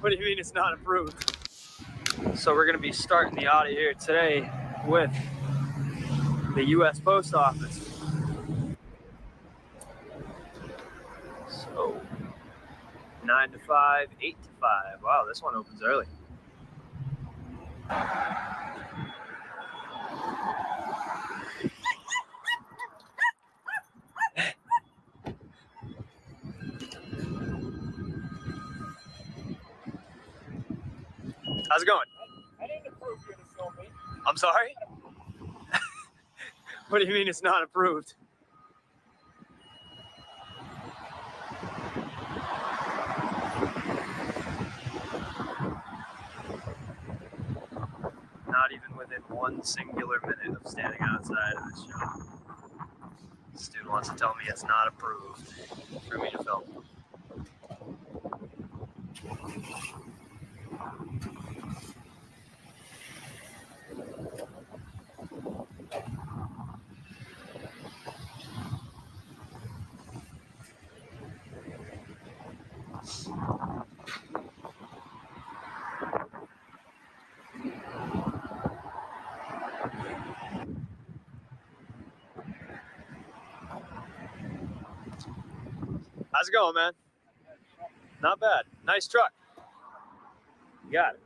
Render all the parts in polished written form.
What do you mean it's not approved? So we're going to be starting the audit here today with the U.S. Post Office. So 9 to 5, 8 to 5. Wow, this one opens early. How's it going? I didn't approve you to film me. I'm sorry? What do you mean it's not approved? Not even within one singular minute of standing outside of this shop. This dude wants to tell me it's not approved for me to film. How's it going, man? Not bad. Nice truck. You got it.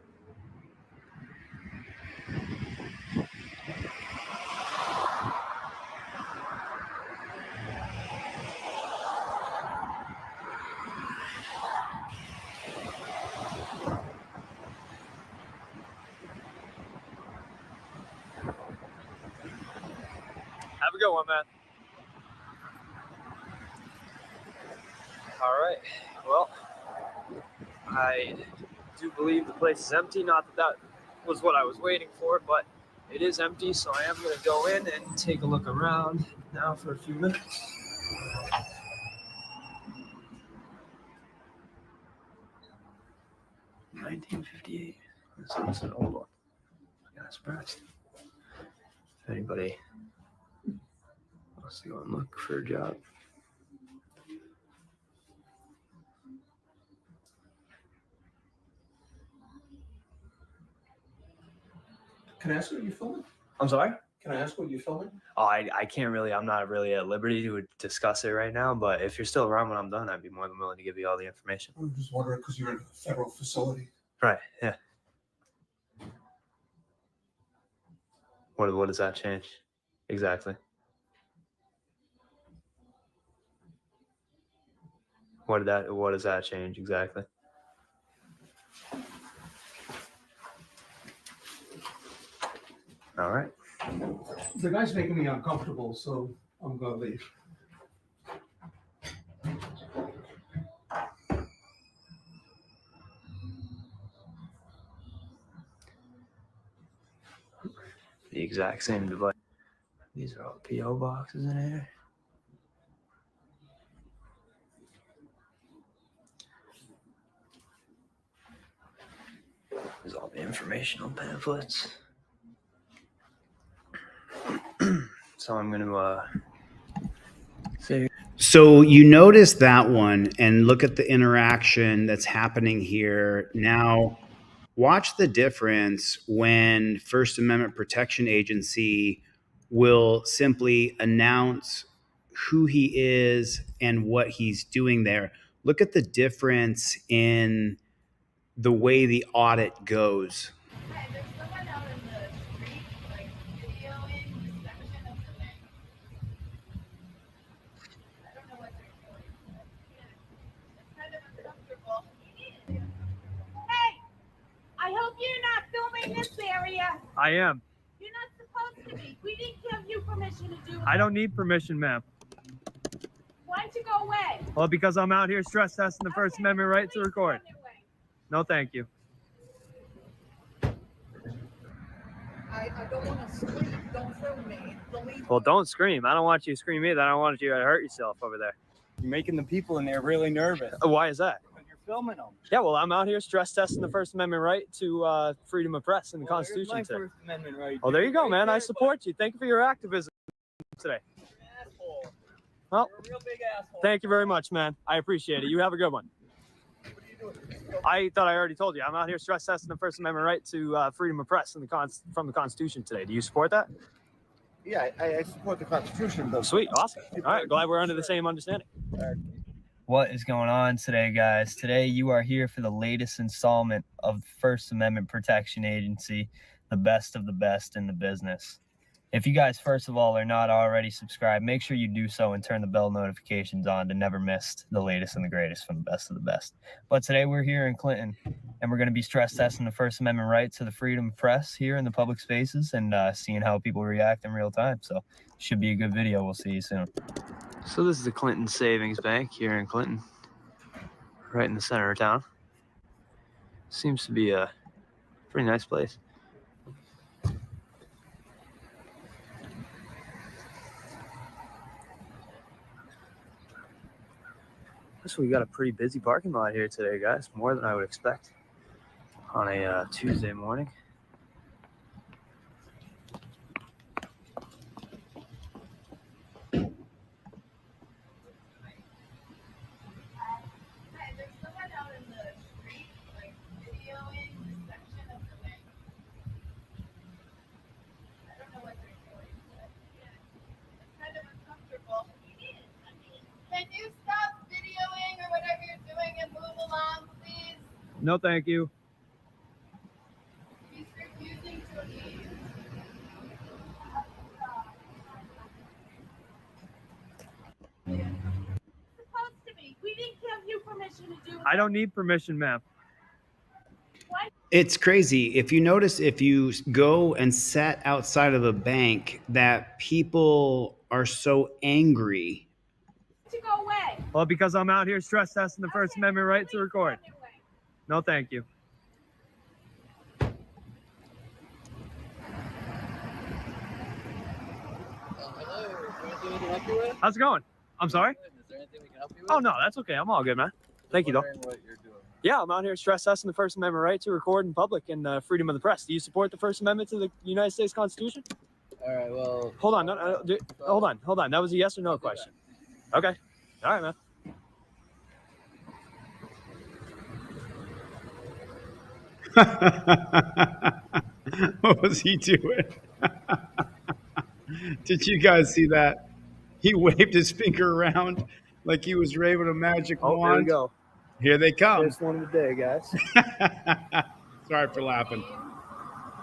Have a good one, man. All right. Well, I do believe the place is empty. Not that that was what I was waiting for, but it is empty, so I am going to go in and take a look around now for a few minutes. $19.58. This is an old one. I got surprised. If anybody wants to go and look for a job. Can I ask what you're filming? I'm sorry? Can I ask what you're filming? Oh, I can't really, I'm not really at liberty to discuss it right now, but if you're still around when I'm done, I'd be more than willing to give you all the information. I'm just wondering because you're in a federal facility. Right, yeah. What does that change? Exactly. What does that change exactly? All right. The guy's making me uncomfortable, so I'm gonna leave. The exact same device. These are all PO boxes in here. There's all the informational pamphlets. So I'm going to say. So you notice that one and look at the interaction that's happening here. Now, watch the difference when First Amendment Protection Agency will simply announce who he is and what he's doing there. Look at the difference in the way the audit goes. Hi, there's someone out in the street, like, videoing the section of the bank. I don't know what they're doing. It's kind of uncomfortable. Hey, I hope you're not filming this area. I am. You're not supposed to be. We didn't give you permission to do it. I don't need permission, ma'am. Why don't you go away? Well, because I'm out here stress testing the First Amendment right to record. No, thank you. I don't want to scream. Don't film me. Well, don't scream. I don't want you to scream either. I don't want you to hurt yourself over there. You're making the people in there really nervous. Why is that? When you're filming them. Yeah, well, I'm out here stress testing the First Amendment right to freedom of press and the Constitution There's my today. First Amendment right. Well, there you go, Right man. there, I support you. Thank you for your activism today. You're an asshole. Well, You're a real big asshole. thank you very much, man. I appreciate it. You have a good one. What are you doing? I thought I already told you. I'm out here stress testing the First Amendment right to freedom of press from the Constitution today. Do you support that? Yeah, I support the Constitution. But Sweet, awesome. All right, glad we're under the same understanding. What is going on today, guys? Today you are here for the latest installment of the First Amendment Protection Agency, the best of the best in the business. If you guys, first of all, are not already subscribed, make sure you do so and turn the bell notifications on to never miss the latest and the greatest from the best of the best. But today we're here in Clinton, and we're going to be stress testing the First Amendment right to the freedom of press here in the public spaces and seeing how people react in real time. So should be a good video. We'll see you soon. So this is the Clinton Savings Bank here in Clinton, right in the center of town. Seems to be a pretty nice place. So we got a pretty busy parking lot here today, guys. More than I would expect on a Tuesday morning. Hey, there's someone out in the street, like, videoing the section of the bank. I don't know what they're doing, but yeah, it's kind of uncomfortable. It is. I mean, can you stop videoing or whatever you're doing and move along, please? No, thank you. He's refusing to leave. Supposed to be. We didn't give you permission to do. I don't need permission, ma'am. It's crazy. If you notice, if you go and sit outside of a bank, that people are so angry. To go away. Well, because I'm out here stress testing the First Amendment right to record. No, thank you. Hello, is there anything we can help you with? How's it going? I'm sorry? Is there anything we can help you with? Oh, no, that's okay. I'm all good, man. Thank you, though. Wondering what you're doing. Yeah, I'm out here stress testing the First Amendment right to record in public and freedom of the press. Do you support the First Amendment to the United States Constitution? All right, well. Hold on. Hold on. That was a yes or no question. Okay. All right, man. What was he doing? Did you guys see that? He waved his finger around like he was waving a magic Oh, wand. here we go. Here they come. First one of the day, guys. Sorry for laughing.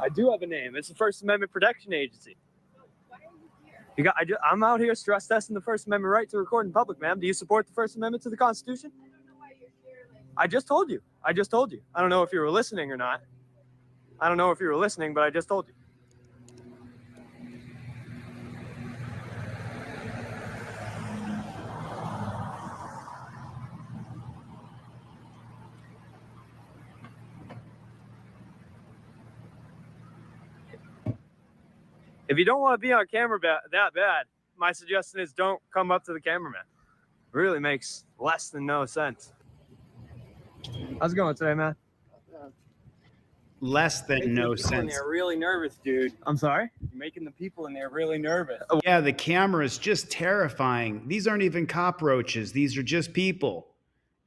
I do have a name. It's the First Amendment Protection Agency. I'm out here stress testing the First Amendment right to record in public, ma'am. Do you support the First Amendment to the Constitution? I don't know why you're here. Like, I just told you. I don't know if you were listening or not. I don't know if you were listening, but I just told you. If you don't want to be on camera that bad, my suggestion is don't come up to the cameraman. It really makes less than no sense. How's it going today, man? Less than no sense. They're really nervous, dude. I'm sorry? You're making the people in there really nervous. Yeah, the camera is just terrifying. These aren't even cockroaches. These are just people.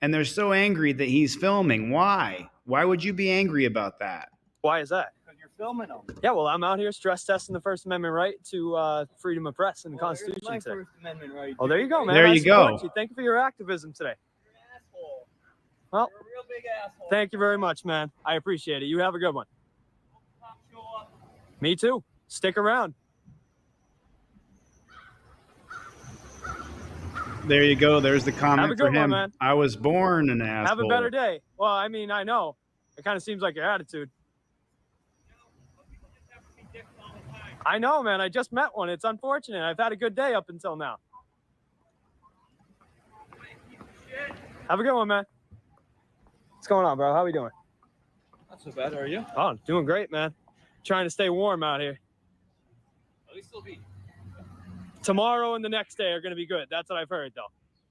And they're so angry that he's filming. Why? Why would you be angry about that? Why is that? Because you're filming them. Yeah, well, I'm out here stress testing the First Amendment right to freedom of press and the Well, Constitution here's my today. First Amendment right. Oh, there you go, man. There I you support go. you. Thank you for your activism today. You're an asshole. Well, You're a real big asshole. thank you very much, man. I appreciate it. You have a good one. Cop show up. Me too. Stick around. There you go. There's the Have a comment good for one, him. man. I was born an asshole. Have a better day. Well, I mean, I know. It kind of seems like your attitude. I know, man. I just met one. It's unfortunate. I've had a good day up until now. Have a good one, man. What's going on, bro? How we doing? Not so bad, are you? Oh, doing great, man. Trying to stay warm out here. At least it'll be Tomorrow and the next day are going to be good. That's what I've heard, though.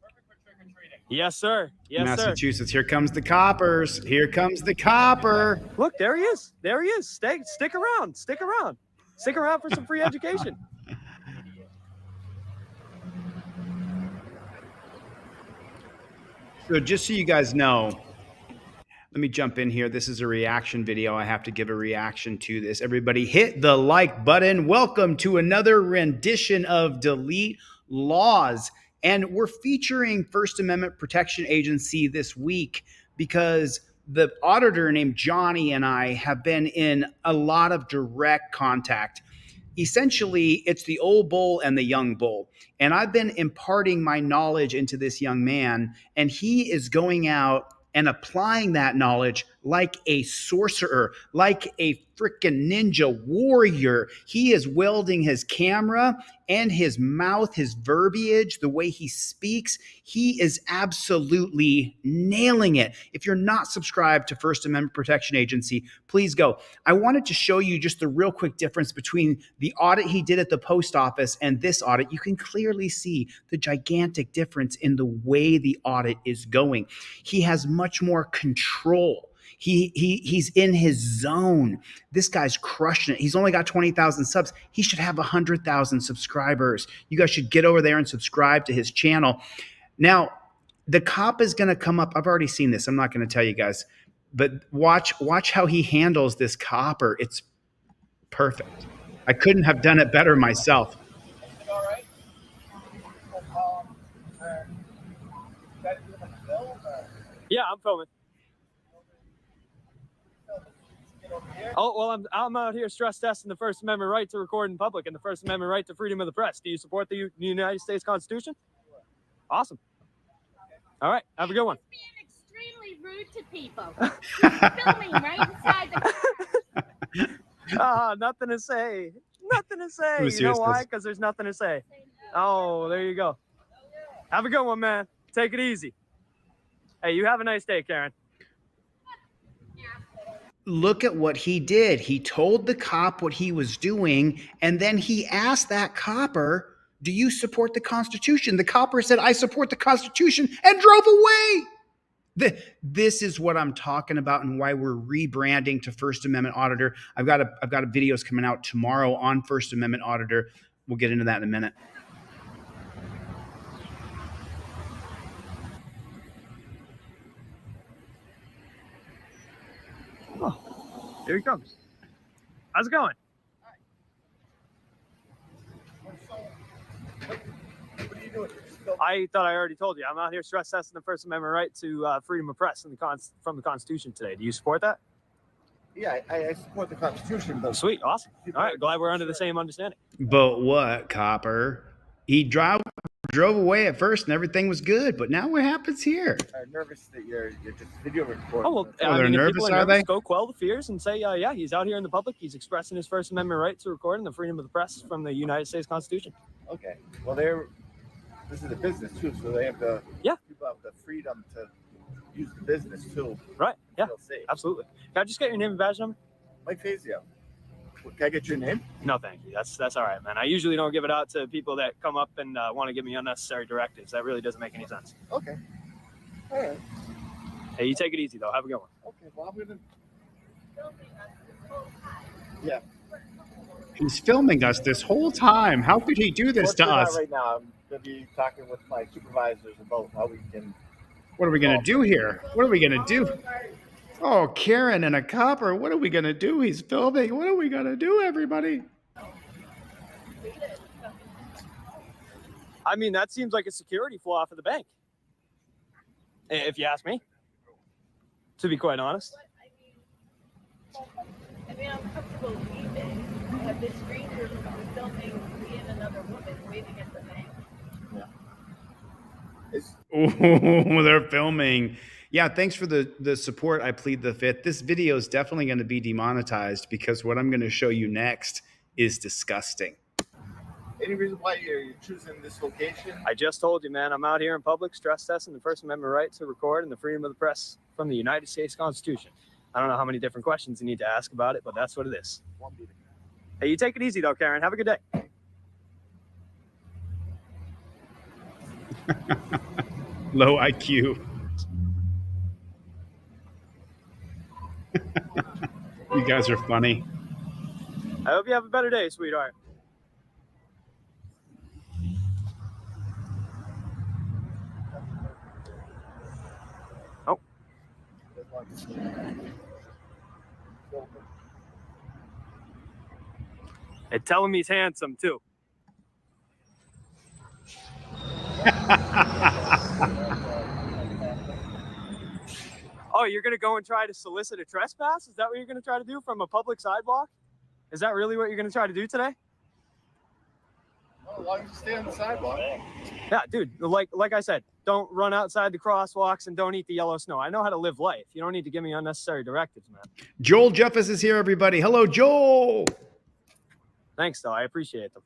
perfect for trick or treating. Yes, sir. Yes, sir. Massachusetts. Here comes the coppers. Here comes the copper. Look, there he is. There he is. Stick around. Stick around. Stick around for some free education. So just so you guys know, Let me jump in here. This is a reaction video. I have to give a reaction to this. Everybody hit the like button. Welcome to another rendition of Delete Laws. And we're featuring First Amendment Protection Agency this week because the auditor named Johnny and I have been in a lot of direct contact. Essentially, it's the old bull and the young bull. And I've been imparting my knowledge into this young man, and he is going out and applying that knowledge like a sorcerer, like a freaking ninja warrior. He is wielding his camera and his mouth, his verbiage, the way he speaks. He is absolutely nailing it. If you're not subscribed to First Amendment Protection Agency, please go. I wanted to show you just the real quick difference between the audit he did at the post office and this audit. You can clearly see the gigantic difference in the way the audit is going. He has much more control. He's in his zone. This guy's crushing it. He's only got 20,000 subs. He should have 100,000 subscribers. You guys should get over there and subscribe to his channel. Now, the cop is going to come up. I've already seen this. I'm not going to tell you guys, but watch how he handles this copper. It's perfect. I couldn't have done it better myself. All right. Yeah, I'm filming. Oh, well, I'm out here stress testing the First Amendment right to record in public and the First Amendment right to freedom of the press. Do you support the United States Constitution? Awesome. All right, have a good one. Being extremely rude to people. You're filming right inside the. Nothing to say. Nothing to say. Who's You know serious? why? Because there's nothing to say. Oh, there you go. Have a good one, man. Take it easy. Hey, you have a nice day, Karen. Look at what he did. He told the cop what he was doing, and then he asked that copper, do you support the Constitution? The copper said, I support the Constitution, and drove away. This is what I'm talking about and why we're rebranding to First Amendment Auditor. I've got videos coming out tomorrow on First Amendment Auditor. We'll get into that in a minute. Here he comes. How's it going? What are you doing? I thought I already told you. I'm out here stress testing the First Amendment right to freedom of press from the Constitution today. Do you support that? Yeah, I support the Constitution, but Sweet, awesome. All right, glad we're under the same understanding. But what, copper? He drove away at first and everything was good, but now what happens here? I'm nervous that you're just video recording. Oh, well, Oh, I they're mean, if nervous, people are nervous, they? go quell the fears and say, yeah, he's out here in the public. He's expressing his First Amendment right to record and the freedom of the press from the United States Constitution. Okay. Well, this is a business too, so they have the people have the freedom to use the business too. Right, yeah, Feel safe. absolutely. Can I just get your name and badge number? Mike Fazio. Can I get your name? No, thank you. That's all right, man. I usually don't give it out to people that come up and want to give me unnecessary directives. That really doesn't make any sense. Okay. All right. Hey, you take it easy, though. Have a good one. Okay. Well, I'm gonna. Yeah. He's filming us this whole time. How could he do this to Fortunately, not us? right now, I'm gonna be talking with my supervisors about how we can. What are we going to do here? What are we going to do? Oh, Karen and a copper. What are we going to do? He's filming. What are we going to do, everybody? I mean, that seems like a security flaw for the bank, if you ask me, to be quite honest. I mean, I'm comfortable leaving. I have this stranger filming me and another woman waiting at the bank. Oh, they're filming. Yeah, thanks for the support. I plead the fifth. This video is definitely going to be demonetized because what I'm going to show you next is disgusting. Any reason why you're choosing this location? I just told you, man, I'm out here in public stress testing the First Amendment right to record and the freedom of the press from the United States Constitution. I don't know how many different questions you need to ask about it, but that's what it is. Hey, you take it easy, though, Karen. Have a good day. Low IQ. You guys are funny. I hope you have a better day, sweetheart. Oh. And tell him he's handsome too. Oh, you're gonna go and try to solicit a trespass? Is that what you're gonna try to do from a public sidewalk? Is that really what you're gonna try to do today? Well, as long as you stay on the sidewalk. Yeah, dude, like I said, don't run outside the crosswalks and don't eat the yellow snow. I know how to live life. You don't need to give me unnecessary directives, man. Joel Jeffers is here, everybody. Hello, Joel. Thanks, though. I appreciate them.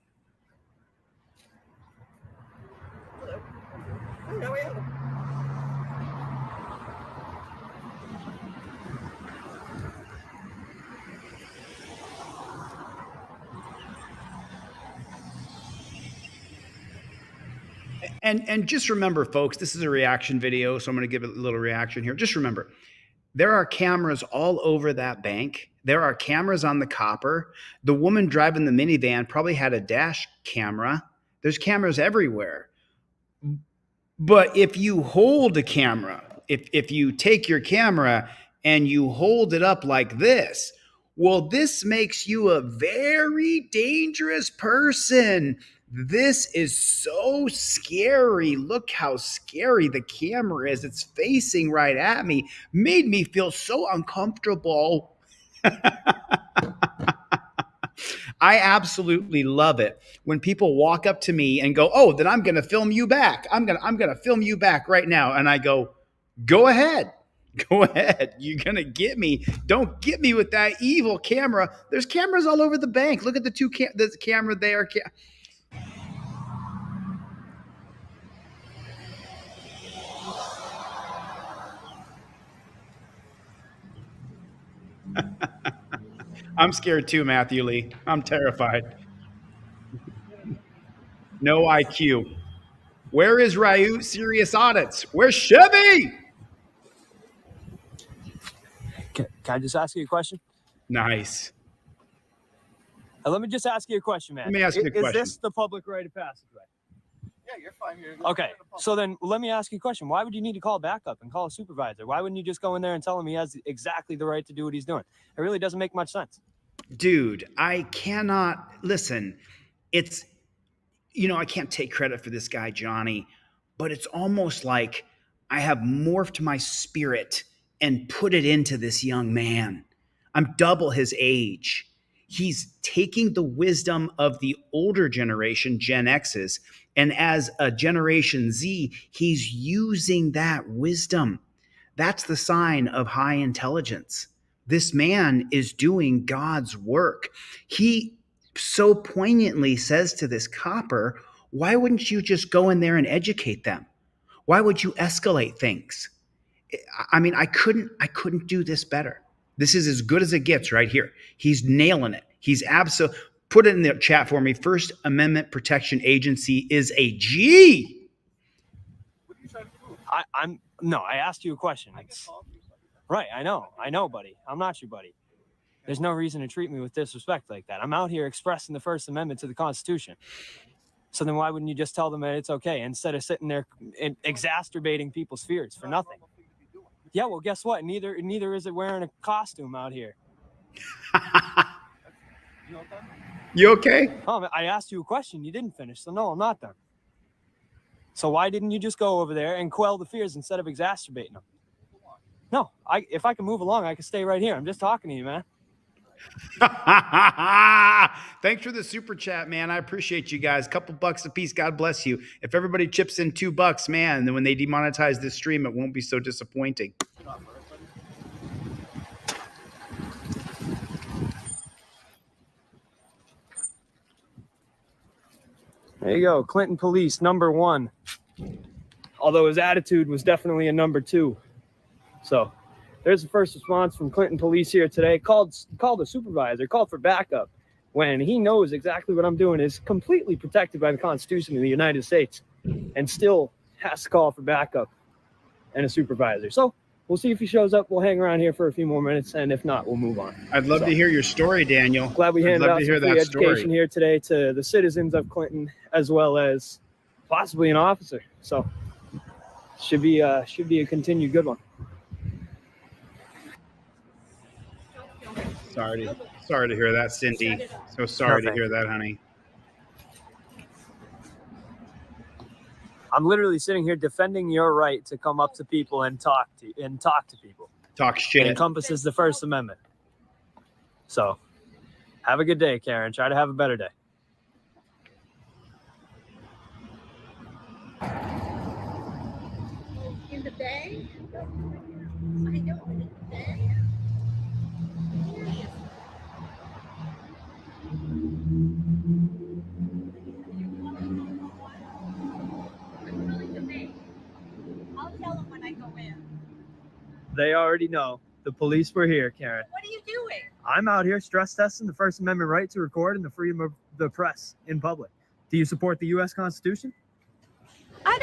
And just remember, folks, this is a reaction video, so I'm going to give it a little reaction here. Just remember, there are cameras all over that bank. There are cameras on the copper. The woman driving the minivan probably had a dash camera. There's cameras everywhere. But if you hold a camera, if you take your camera and you hold it up like this, well, this makes you a very dangerous person. This is so scary. Look how scary the camera is. It's facing right at me. Made me feel so uncomfortable. I absolutely love it when people walk up to me and go, "Oh, then I'm going to film you back. I'm going to film you back right now." And I go, "Go ahead. Go ahead. You're going to get me. Don't get me with that evil camera." There's cameras all over the bank. Look at the the camera there. I'm scared too, Matthew Lee. I'm terrified. No IQ. Where is Ryu? Serious Audits. Where's Chevy? Can I just ask you a question? Nice. Let me just ask you a question, man. Let me ask you a question. Is this the public right of passageway? Yeah, you're fine. You're Okay, so then let me ask you a question. Why would you need to call backup and call a supervisor? Why wouldn't you just go in there and tell him he has exactly the right to do what he's doing? It really doesn't make much sense. Dude, I cannot listen. It's, I can't take credit for this guy, Johnny, but it's almost like I have morphed my spirit and put it into this young man. I'm double his age. He's taking the wisdom of the older generation, Gen X's, and as a Generation Z, he's using that wisdom. That's the sign of high intelligence. This man is doing God's work. He so poignantly says to this copper, "Why wouldn't you just go in there and educate them? Why would you escalate things?" I mean, I couldn't do this better. This is as good as it gets right here. He's nailing it. He's absolutely, put it in the chat for me. First Amendment Protection Agency is a G. What are you trying to do? I asked you a question. Right, I know, buddy. I'm not your buddy. There's no reason to treat me with disrespect like that. I'm out here expressing the First Amendment to the Constitution. So then why wouldn't you just tell them that it's okay instead of sitting there and exacerbating people's fears for nothing? Yeah, well, guess what? Neither is it wearing a costume out here. You okay? Oh, I asked you a question. You didn't finish. So no, I'm not done. So why didn't you just go over there and quell the fears instead of exacerbating them? No, if I can move along, I can stay right here. I'm just talking to you, man. Thanks for the super chat, man. I appreciate you guys. Couple bucks a piece. God bless you. If everybody chips in $2, man, then when they demonetize this stream, it won't be so disappointing. There you go. Clinton Police, #1. Although his attitude was definitely a #2. So there's the first response from Clinton Police here today. Called the supervisor, called for backup when he knows exactly what I'm doing is completely protected by the Constitution of the United States and still has to call for backup and a supervisor. So we'll see if he shows up. We'll hang around here for a few more minutes, and if not, we'll move on. I'd love to hear your story, Daniel. Glad we handed out some free education story here today to the citizens of Clinton, as well as possibly an officer. So should be a continued good one. Sorry to hear that, Cindy. So sorry to hear that, honey. I'm literally sitting here defending your right to come up to people and talk to people. Talk It shit. encompasses the First Amendment. So, have a good day, Karen. Try to have a better day. In the bay? I know, in the bay. Seriously. I'm calling the bay. I'll tell them when I go in. They already know. The police were here, Karen. What are you doing? I'm out here stress testing the First Amendment right to record and the freedom of the press in public. Do you support the U.S. Constitution? I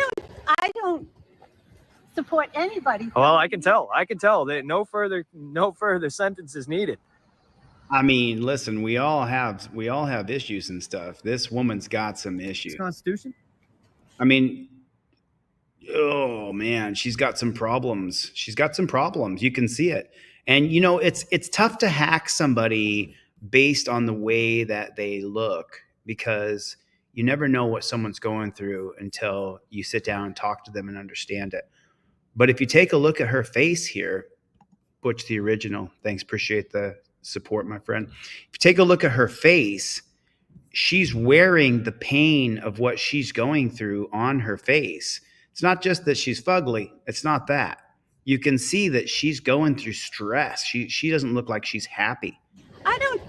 don't support anybody. Well, I can tell. That no further sentence is needed. I mean, listen, we all have issues and stuff. This woman's got some issues. Constitution? I mean, oh man, she's got some problems. You can see it. And you know, it's tough to hack somebody based on the way that they look, because you never know what someone's going through until you sit down and talk to them and understand it. But if you take a look at her face here, Butch the Original, thanks, appreciate the support, my friend. If you take a look at her face, she's wearing the pain of what she's going through on her face. It's not just that she's fugly. It's not that. You can see that she's going through stress. She doesn't look like she's happy. I don't.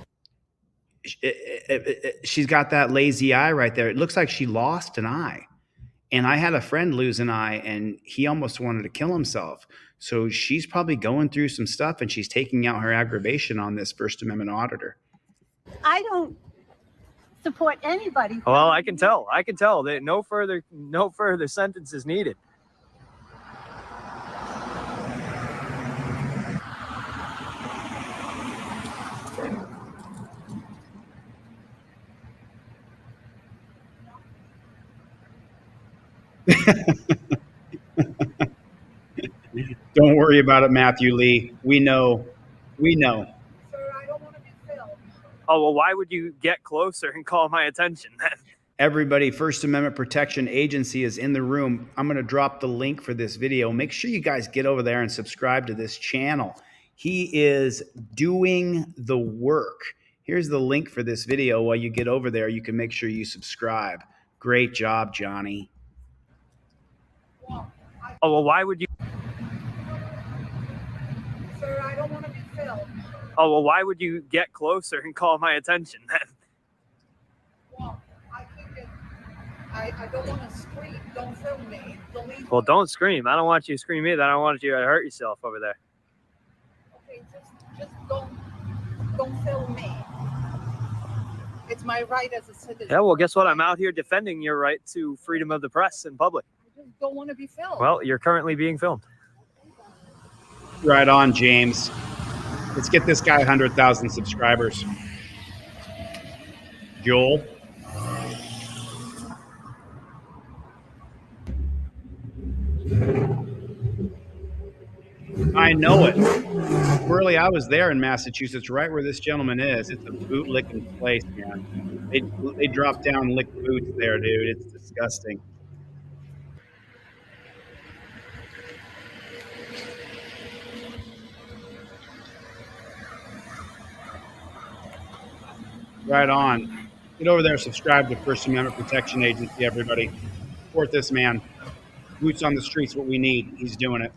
She's got that lazy eye right there. It looks like she lost an eye. And I had a friend lose an eye, and he almost wanted to kill himself. So she's probably going through some stuff, and she's taking out her aggravation on this First Amendment auditor. I don't support anybody. Well, I can tell that no further sentence is needed. Don't worry about it, Matthew Lee. We know. Sir, I don't want to be filmed. Oh, well, why would you get closer and call my attention then? Everybody, First Amendment Protection Agency is in the room. I'm going to drop the link for this video. Make sure you guys get over there and subscribe to this channel. He is doing the work. Here's the link for this video. While you get over there, you can make sure you subscribe. Great job, Johnny. Oh, well, why would you? Sir, I don't want to be filmed. Oh, well, why would you get closer and call my attention then? Well, I think I don't want to scream. Don't film me. Delete. Well, don't scream. I don't want you to scream either. I don't want you to hurt yourself over there. Okay, just don't film me. It's my right as a citizen. Yeah, well, guess what? I'm out here defending your right to freedom of the press in public. I just don't want to be filmed. Well, you're currently being filmed. Right on, James. Let's get this guy 100,000 subscribers. Joel. I know it. Really, I was there in Massachusetts, right where this gentleman is. It's a boot-licking place, man. They drop down and lick boots there, dude. It's disgusting. Right on. Get over there, subscribe to First Amendment Protection Agency, everybody. Support this man. Boots on the streets, what we need. He's doing it.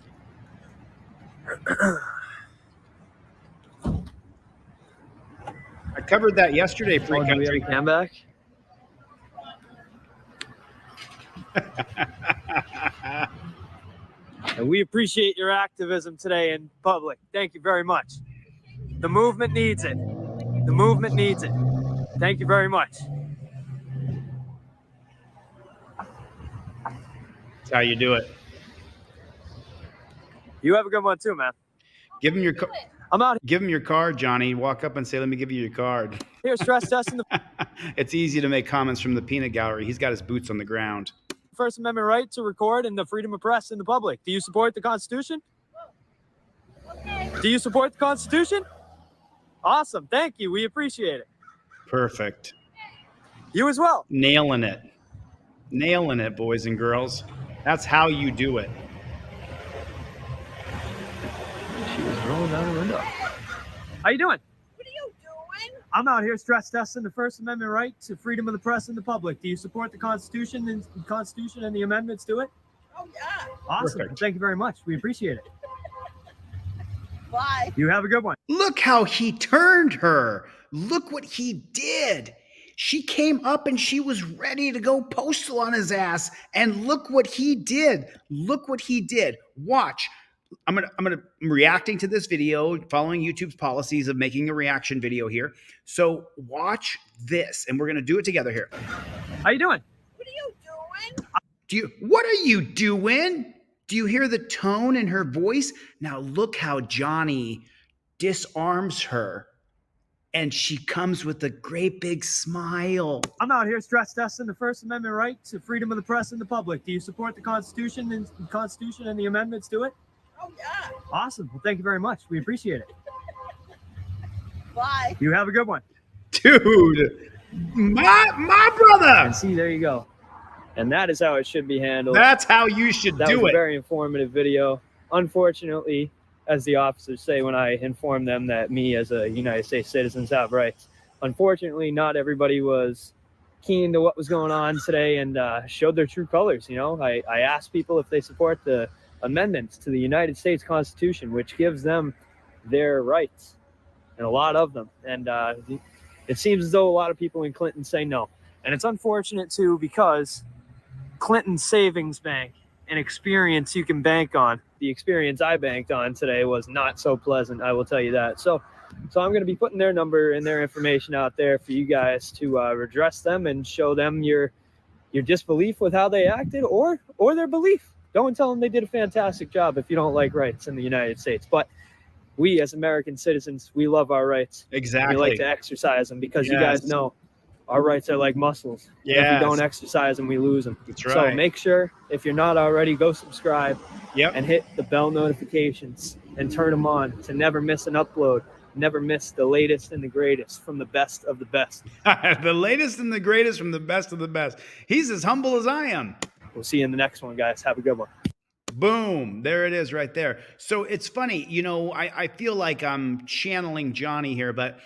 I covered that yesterday, Free Oh, do we have Country. a cam back? And we appreciate your activism today in public. Thank you very much. The movement needs it. The movement needs it. Thank you very much. That's how you do it. You have a good one too, man. Give him your I'm out give him your card, Johnny. Walk up and say, "Let me give you your card." here stress testing the It's easy to make comments from the peanut gallery. He's got his boots on the ground. First Amendment right to record and the freedom of press in the public. Do you support the Constitution? Okay. Do you support the Constitution? Awesome. Thank you. We appreciate it. Perfect. You as well. Nailing it. Nailing it, boys and girls. That's how you do it. She was rolling down the window. How you doing? What are you doing? I'm out here stress testing the First Amendment right to freedom of the press and the public. Do you support the Constitution and the amendments to it? Oh yeah. Awesome. Perfect. Thank you very much. We appreciate it. Bye. You have a good one. Look how he turned her. Look what he did. She came up and she was ready to go postal on his ass. And look what he did. Look what he did. Watch. I'm reacting to this video, following YouTube's policies of making a reaction video here. So watch this, and we're gonna do it together here. How you doing? What are you doing? What are you doing? Do you hear the tone in her voice? Now look how Johnny disarms her, and she comes with a great big smile. I'm out here stress testing the First Amendment right to freedom of the press and the public. Do you support the Constitution and the amendments to it? Oh yeah. Awesome. Well, thank you very much. We appreciate it. Bye. You have a good one. Dude, my brother. And see, there you go. And that is how it should be handled. That's how you should That was do a it. very informative video. Unfortunately, as the officers say when I inform them that me as a United States citizen have rights, unfortunately, not everybody was keen to what was going on today and showed their true colors. You know, I asked people if they support the amendments to the United States Constitution, which gives them their rights, and a lot of them. And it seems as though a lot of people in Clinton say no. And it's unfortunate too, because Clinton Savings Bank, an experience you can bank on. The experience I banked on today was not so pleasant, I will tell you that. So I'm going to be putting their number and their information out there for you guys to redress them and show them your disbelief with how they acted, or their belief. Go and tell them they did a fantastic job if you don't like rights in the United States. But we as American citizens, we love our rights. Exactly. We like to exercise them because you Yes. guys know our rights are like muscles. If Yes. we don't exercise them, we lose them. That's So right. make sure, if you're not already, go subscribe Yep. and hit the bell notifications and turn them on to never miss an upload. Never miss the latest and the greatest from the best of the best. The latest and the greatest from the best of the best. He's as humble as I am. We'll see you in the next one, guys. Have a good one. Boom. There it is right there. So it's funny, you know, I feel like I'm channeling Johnny here, but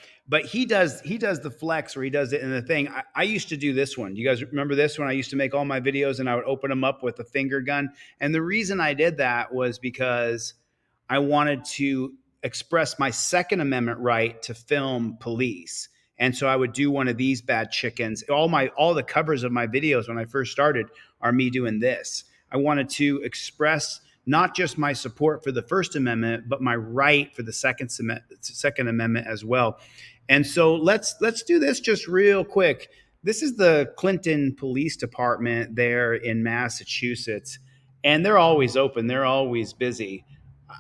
he does the flex where he does it in the thing. I used to do this one. You guys remember this one? I used to make all my videos and I would open them up with a finger gun. And the reason I did that was because I wanted to express my Second Amendment right to film police. And so I would do one of these bad chickens. All the covers of my videos when I first started are me doing this. I wanted to express not just my support for the First Amendment, but my right for the Second Amendment as well. And so let's do this just real quick. This is the Clinton Police Department there in Massachusetts, and they're always open. They're always busy.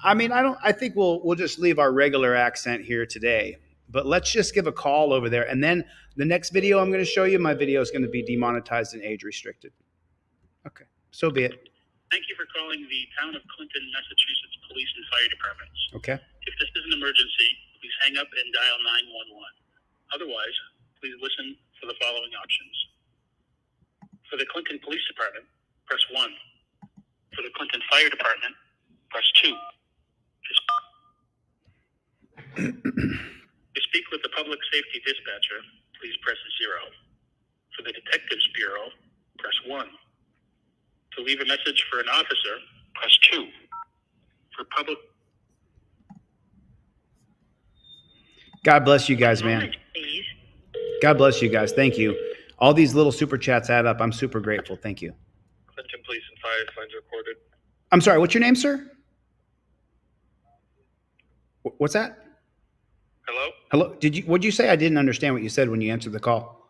I mean, I think we'll just leave our regular accent here today, but let's just give a call over there. And then the next video I'm going to show you, my video is going to be demonetized and age restricted. Okay, so be it. Thank you for calling the Town of Clinton, Massachusetts Police and Fire Departments. Okay. If this is an emergency, please hang up and dial 911. Otherwise, please listen for the following options. For the Clinton Police Department, press 1. For the Clinton Fire Department, press 2. To speak with the Public Safety Dispatcher, please press 0. For the Detectives Bureau, press 1. To leave a message for an officer, press 2. For public... God bless you guys, man. Please. God bless you guys. Thank you. All these little super chats add up. I'm super grateful. Thank you. Clinton Police and Fire signs recorded. I'm sorry. What's your name, sir? What's that? Hello? Hello. What'd you say? I didn't understand what you said when you answered the call.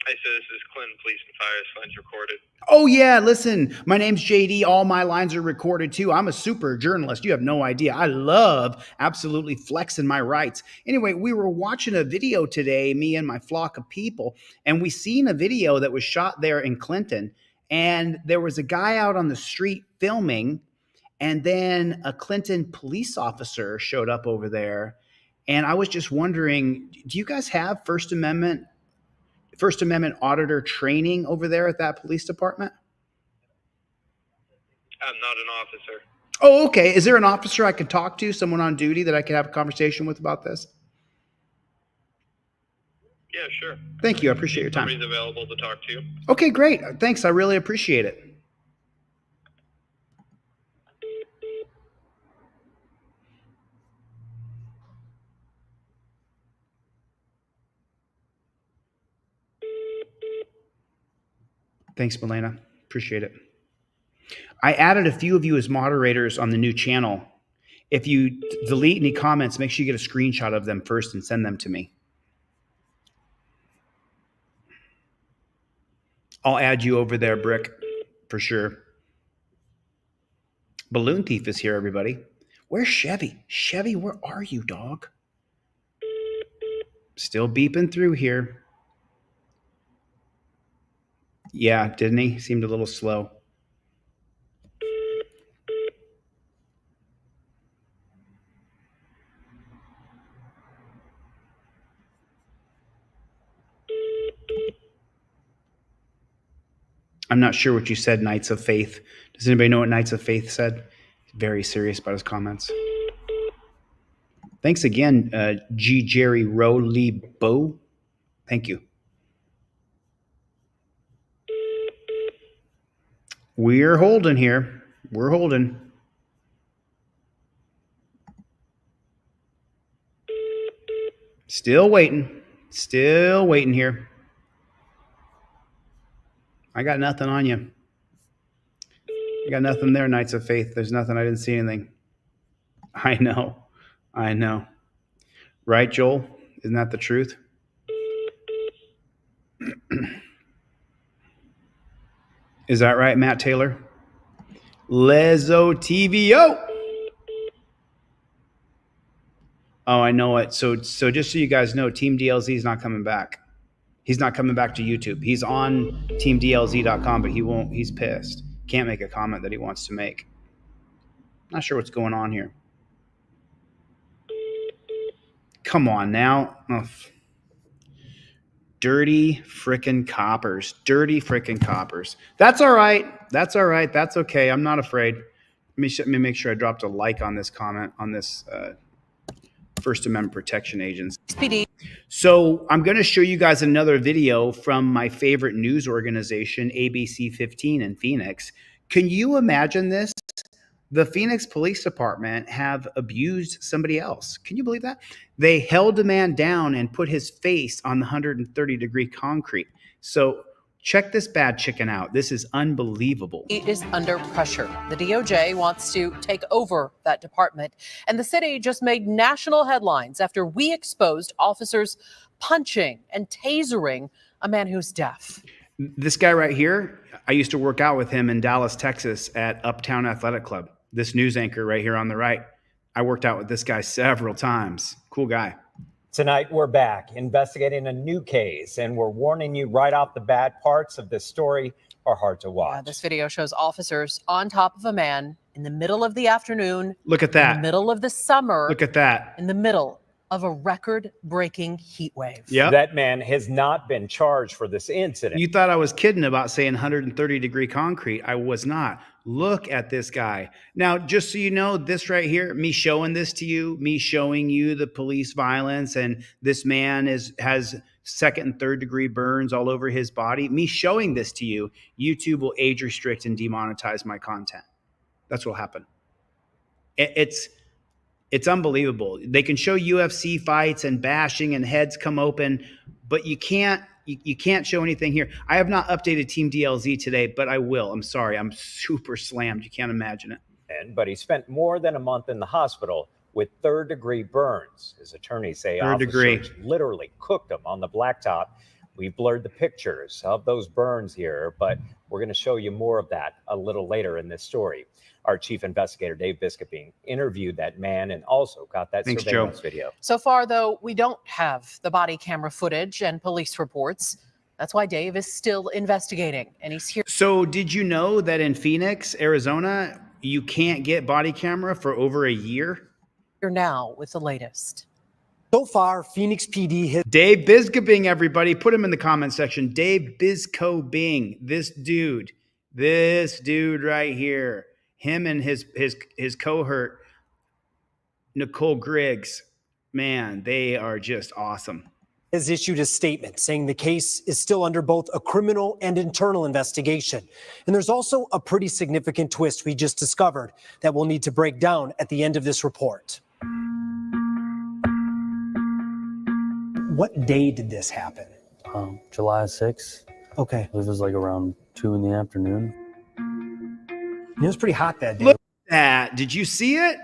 I said this is Clinton Police and Fire signs recorded. Oh, yeah. Listen, my name's JD. All my lines are recorded, too. I'm a super journalist. You have no idea. I love absolutely flexing my rights. Anyway, we were watching a video today, me and my flock of people, and we seen a video that was shot there in Clinton. And there was a guy out on the street filming, and then a Clinton police officer showed up over there. And I was just wondering, do you guys have First Amendment auditor training over there at that police department? I'm not an officer. Oh, okay. Is there an officer I could talk to, someone on duty that I could have a conversation with about this? Yeah, sure. Thank you. I appreciate your time. Somebody's available to talk to you. Okay, great. Thanks. I really appreciate it. Thanks, Milena. Appreciate it. I added a few of you as moderators on the new channel. If you delete any comments, make sure you get a screenshot of them first and send them to me. I'll add you over there, Brick, for sure. Balloon Thief is here, everybody. Where's Chevy? Chevy, where are you, dog? Still beeping through here. Yeah, didn't he? Seemed a little slow. I'm not sure what you said, Knights of Faith. Does anybody know what Knights of Faith said? Very serious about his comments. Thanks again, G. Jerry Rowley Bo. Thank you. We're holding here. We're holding. Still waiting. Still waiting here. I got nothing on you. I got nothing there, Knights of Faith. There's nothing. I didn't see anything. I know. I know. Right, Joel? Isn't that the truth? Is that right, Matt Taylor? Lezo TVO. Oh, I know it. So just so you guys know, Team DLZ is not coming back. He's not coming back to YouTube. He's on teamdlz.com, but he won't. He's pissed. Can't make a comment that he wants to make. Not sure what's going on here. Come on now. Oh. Dirty frickin' coppers. Dirty frickin' coppers. That's all right. That's all right. That's okay. I'm not afraid. Let me make sure I dropped a like on this comment on this First Amendment Protection Agency. So I'm going to show you guys another video from my favorite news organization, ABC 15 in Phoenix. Can you imagine this? The Phoenix Police Department have abused somebody else. Can you believe that? They held a man down and put his face on the 130-degree concrete. So check this bad chicken out. This is unbelievable. It is under pressure. The DOJ wants to take over that department. And the city just made national headlines after we exposed officers punching and tasering a man who's deaf. This guy right here, I used to work out with him in Dallas, Texas at Uptown Athletic Club. This news anchor right here on the right. I worked out with this guy several times. Cool guy. Tonight, we're back investigating a new case, and we're warning you right off the bat, parts of this story are hard to watch. This video shows officers on top of a man in the middle of the afternoon. Look at that. In the middle of the summer. Look at that. In the middle of a record-breaking heat wave. Yep. That man has not been charged for this incident. You thought I was kidding about saying 130-degree concrete. I was not. Look at this guy. Now, just so you know, this right here, me showing this to you, me showing you the police violence, and this man has second and third degree burns all over his body. Me showing this to you, YouTube will age restrict and demonetize my content. That's what will happen. It's unbelievable. They can show UFC fights and bashing and heads come open, but you can't show anything here. I have not updated Team DLZ today, but I will. I'm sorry. I'm super slammed. You can't imagine it. But he spent more than a month in the hospital with third-degree burns. His attorneys say officers literally cooked him on the blacktop. We've blurred the pictures of those burns here, but we're going to show you more of that a little later in this story. Our chief investigator, Dave Biskuping, interviewed that man and also got that surveillance video. So far, though, we don't have the body camera footage and police reports. That's why Dave is still investigating, and he's here. So did you know that in Phoenix, Arizona, you can't get body camera for over a year? Here now with the latest. So far, Phoenix PD has Dave Biscobing, everybody. Put him in the comment section. Dave Biscobing. This dude right here. Him and his cohort, Nicole Griggs. Man, they are just awesome. issued a statement saying the case is still under both a criminal and internal investigation. And there's also a pretty significant twist we just discovered that we'll need to break down at the end of this report. What day did this happen? July 6th. Okay. It was like around 2 in the afternoon. It was pretty hot that day. Look at that. Did you see it?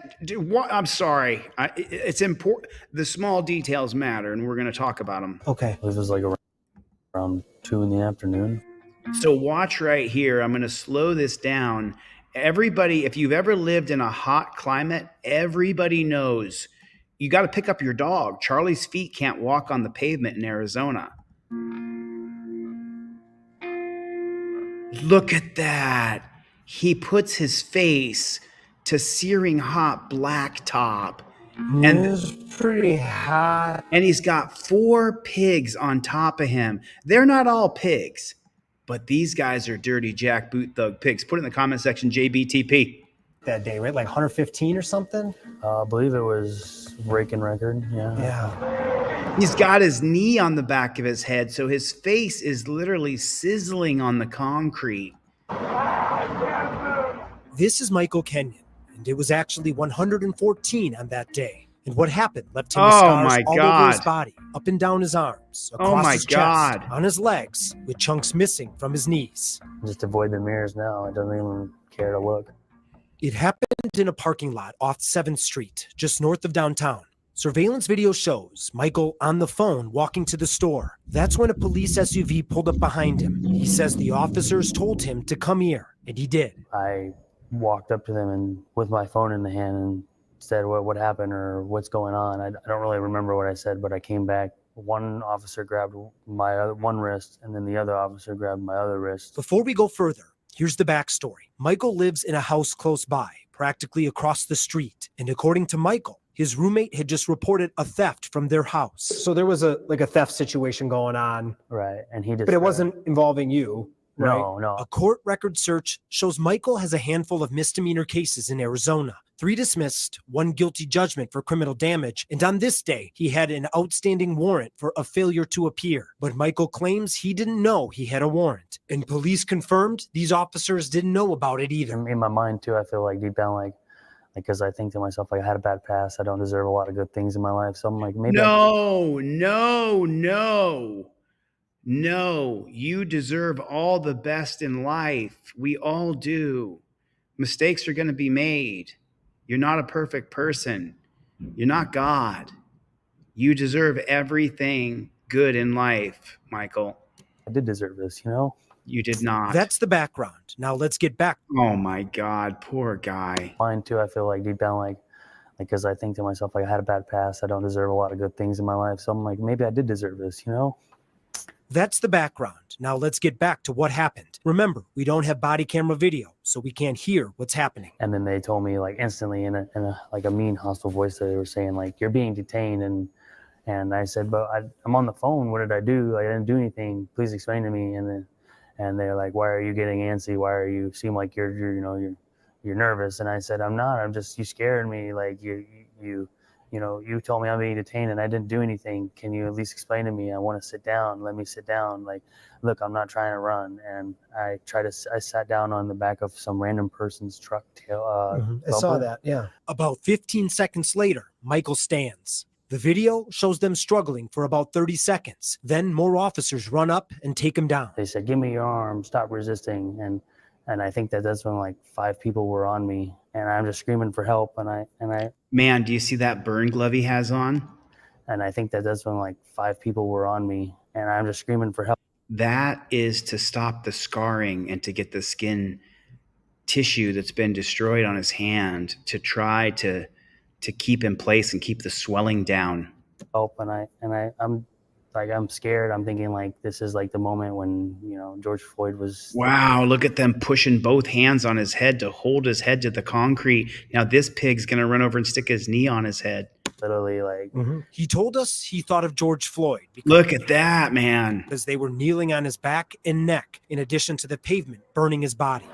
I'm sorry. It's important. The small details matter, and we're going to talk about them. Okay. It was like around 2 in the afternoon. So watch right here. I'm going to slow this down. Everybody, if you've ever lived in a hot climate, everybody knows you got to pick up your dog. Charlie's feet can't walk on the pavement in Arizona. Look at that. He puts his face to searing hot blacktop. And it's pretty hot. And he's got 4 pigs on top of him. They're not all pigs, but these guys are dirty jackboot thug pigs. Put it in the comment section, JBTP. That day, right? Like 115 or something? I believe it was breaking record. Yeah. He's got his knee on the back of his head, so his face is literally sizzling on the concrete. This is Michael Kenyon, and it was actually 114 on that day. And what happened left him with scars all over his body, up and down his arms, across his chest, on his legs, with chunks missing from his knees. Just avoid the mirrors now. I don't even care to look. It happened in a parking lot off 7th Street, just north of downtown. Surveillance video shows Michael on the phone walking to the store. That's when a police SUV pulled up behind him. He says the officers told him to come here, and he did. I walked up to them and with my phone in the hand and said what happened or what's going on. I don't really remember what I said, but I came back. One officer grabbed my one wrist, and then the other officer grabbed my other wrist. Before we go further, here's the backstory. Michael lives in a house close by, practically across the street. And according to Michael, his roommate had just reported a theft from their house. So there was a theft situation going on. Right. And he just. But it wasn't involving you. Right? No. A court record search shows Michael has a handful of misdemeanor cases in Arizona. 3 dismissed, 1 guilty judgment for criminal damage, and on this day, he had an outstanding warrant for a failure to appear. But Michael claims he didn't know he had a warrant. And police confirmed these officers didn't know about it either. In my mind, too, I feel like deep down, like because I think to myself, like, I had a bad past. I don't deserve a lot of good things in my life. So I'm like, maybe. No, you deserve all the best in life. We all do. Mistakes are going to be made. You're not a perfect person. You're not God. You deserve everything good in life, Michael. I did deserve this, you know? You did not. That's the background. Now let's get back. Oh my God, poor guy. Mine too, I feel like deep down, like because I think to myself, like I had a bad past. I don't deserve a lot of good things in my life. So I'm like, maybe I did deserve this, you know? That's the background. Now let's get back to what happened. Remember, we don't have body camera video, so we can't hear what's happening. And then they told me like instantly in a like a mean hostile voice that they were saying like, you're being detained. And I said, but I'm on the phone. What did I do? I didn't do anything. Please explain to me. And they're like, why are you getting antsy? Why are you seem like you're nervous? And I said, I'm not. I'm just, you scared me. Like you told me I'm being detained and I didn't do anything. Can you at least explain to me? I want to sit down. Let me sit down. Like, look, I'm not trying to run. And I sat down on the back of some random person's truck tail. I saw that. Yeah. About 15 seconds later, Michael stands. The video shows them struggling for about 30 seconds. Then more officers run up and take him down. They said, give me your arm, stop resisting. And I think that's when like 5 people were on me and I'm just screaming for help. And I Man, do you see that burn glove he has on? And I think that's when like 5 people were on me and I'm just screaming for help. That is to stop the scarring and to get the skin tissue that's been destroyed on his hand to try to keep in place and keep the swelling down. Help. I'm scared. I'm thinking like this is like the moment when, George Floyd was. Wow. Look at them pushing both hands on his head to hold his head to the concrete. Now this pig's going to run over and stick his knee on his head. literally like. He told us he thought of George Floyd Look at that, man. because they were kneeling on his back and neck, in addition to the pavement burning his body.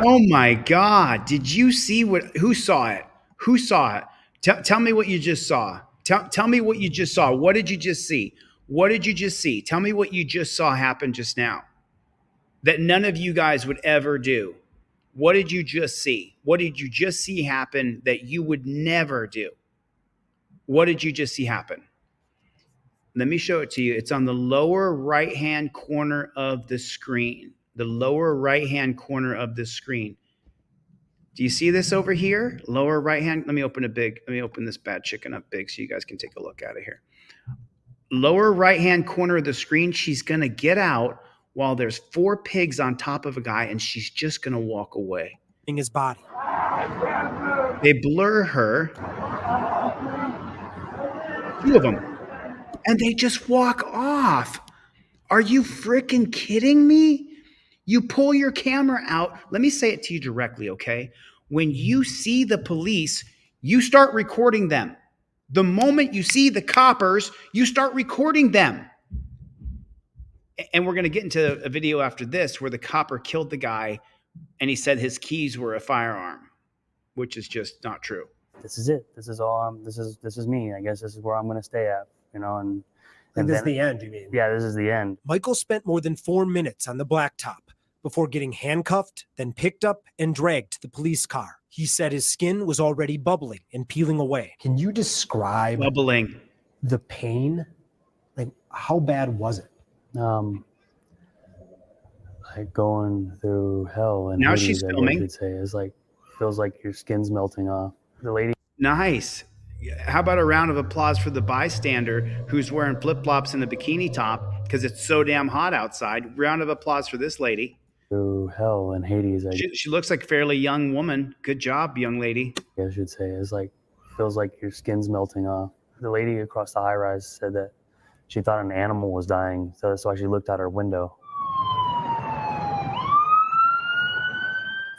Oh my God. Did you see who saw it? Who saw it? Tell me what you just saw. Tell me what you just saw. What did you just see? What did you just see? Tell me what you just saw happen just now that none of you guys would ever do. What did you just see? What did you just see happen that you would never do? What did you just see happen? Let me show it to you. It's on the lower right-hand corner of the screen. The lower right-hand corner of the screen. Do you see this over here? Lower right-hand. Let me open this bad chicken up big so you guys can take a look at it here. Lower right-hand corner of the screen. She's going to get out while there's 4 pigs on top of a guy, and she's just going to walk away. In his body. They blur her. 2 of them. And they just walk off. Are you freaking kidding me? You pull your camera out. Let me say it to you directly, okay? When you see the police, you start recording them. The moment you see the coppers, you start recording them. And we're going to get into a video after this where the copper killed the guy and he said his keys were a firearm, which is just not true. This is it. This is all. This is me. I guess this is where I'm going to stay at. You know, and this is the end, you mean? Yeah, this is the end. Michael spent more than 4 minutes on the blacktop before getting handcuffed, then picked up and dragged to the police car. He said his skin was already bubbling and peeling away. Can you describe the pain? Like, how bad was it? Like going through hell. And Now Hades, she's I guess filming. you'd say. It's like, feels like your skin's melting off. The lady. Nice. How about a round of applause for the bystander who's wearing flip-flops and a bikini top because it's so damn hot outside. Round of applause for this lady. Through hell and Hades. She looks like a fairly young woman. Good job, young lady. I should say. It's like, feels like your skin's melting off. The lady across the high rise said that she thought an animal was dying. So that's why she looked out her window.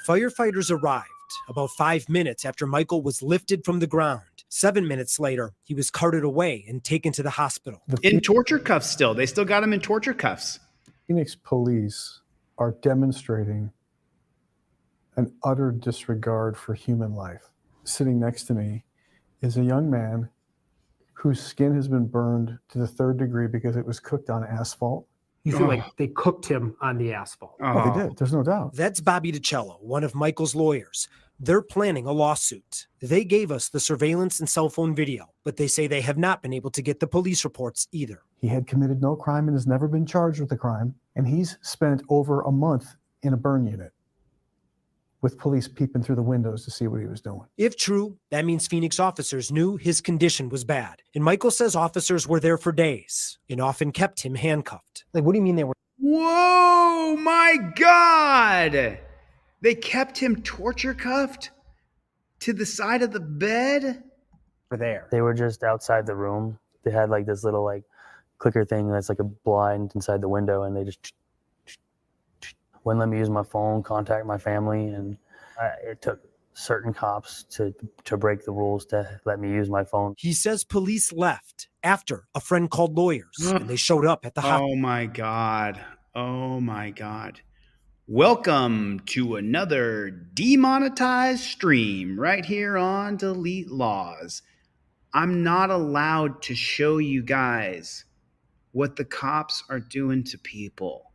Firefighters arrived about 5 minutes after Michael was lifted from the ground. 7 minutes later, he was carted away and taken to the hospital. In torture cuffs still. They still got him in torture cuffs. Phoenix police are demonstrating an utter disregard for human life. Sitting next to me is a young man whose skin has been burned to the 3rd degree because it was cooked on asphalt. You feel like they cooked him on the asphalt. Oh, they did. There's no doubt. That's Bobby DiCello, one of Michael's lawyers. They're planning a lawsuit. They gave us the surveillance and cell phone video, but they say they have not been able to get the police reports either. He had committed no crime and has never been charged with a crime. And he's spent over a month in a burn unit with police peeping through the windows to see what he was doing. If true, that means Phoenix officers knew his condition was bad. And Michael says officers were there for days and often kept him handcuffed. Like, what do you mean they were? Whoa, my God. They kept him torture cuffed to the side of the bed? There. They were just outside the room. They had like this little like clicker thing that's like a blind inside the window, and they just wouldn't let me use my phone, contact my family, and it took certain cops to break the rules to let me use my phone. He says police left after a friend called lawyers and they showed up at the hospital. Oh my God. Oh my God. Welcome to another demonetized stream right here on Delete Laws. I'm not allowed to show you guys what the cops are doing to people.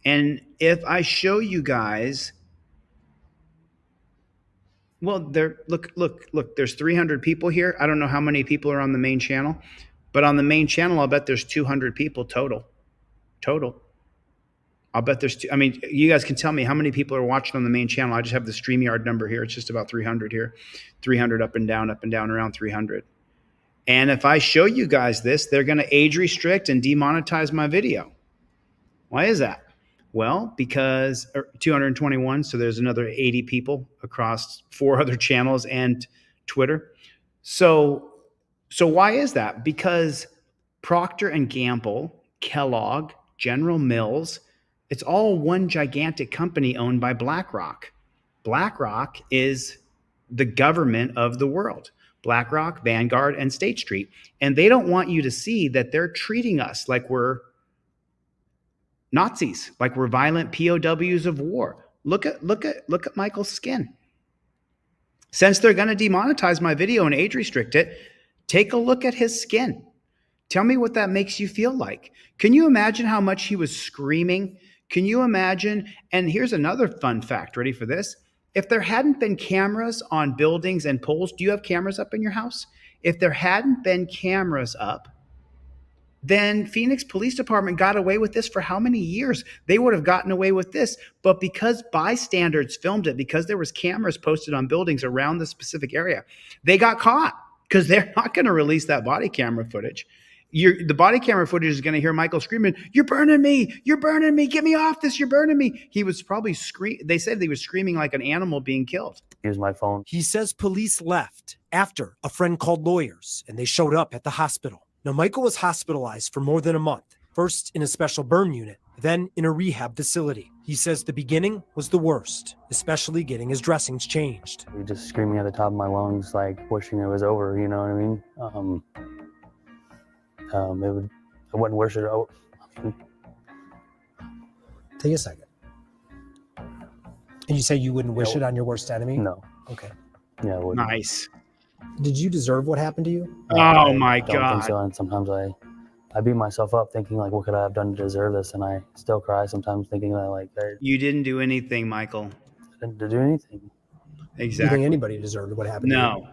And if I show you guys, well, look, there's 300 people here. I don't know how many people are on the main channel, but on the main channel, I'll bet there's 200 people total. I'll bet there's I mean, you guys can tell me how many people are watching on the main channel. I just have the StreamYard number here. It's just about 300 here. 300 up and down, around 300. And if I show you guys this, they're going to age restrict and demonetize my video. Why is that? Well, because 221, so there's another 80 people across 4 other channels and Twitter. So why is that? Because Procter & Gamble, Kellogg, General Mills, it's all one gigantic company owned by BlackRock. BlackRock is the government of the world, BlackRock, Vanguard, and State Street. And they don't want you to see that they're treating us like we're Nazis, like we're violent POWs of war. Look at Michael's skin. Since they're going to demonetize my video and age restrict it, take a look at his skin. Tell me what that makes you feel like. Can you imagine how much he was screaming? Can you imagine? And here's another fun fact. Ready for this? If there hadn't been cameras on buildings and poles, do you have cameras up in your house? If there hadn't been cameras up, then Phoenix Police Department got away with this for how many years? They would have gotten away with this. But because bystanders filmed it, because there was cameras posted on buildings around the specific area, they got caught because they're not going to release that body camera footage. The body camera footage is going to hear Michael screaming, "You're burning me! You're burning me! Get me off this! You're burning me!" He was probably they said he was screaming like an animal being killed. Use my phone. He says police left after a friend called lawyers and they showed up at the hospital. Now, Michael was hospitalized for more than a month, first in a special burn unit, then in a rehab facility. He says the beginning was the worst, especially getting his dressings changed. Just screaming at the top of my lungs, like wishing it was over, you know what I mean? I wouldn't wish it out. Take a second. And you say you wouldn't wish it on your worst enemy? No. Okay. Yeah, I wouldn't. Nice. Did you deserve what happened to you? Oh my I don't God. think so. And sometimes I beat myself up thinking like, what could I have done to deserve this? And I still cry sometimes thinking that like, You didn't do anything, Michael. I didn't do anything. You Exactly. think anybody deserved what happened to you? No.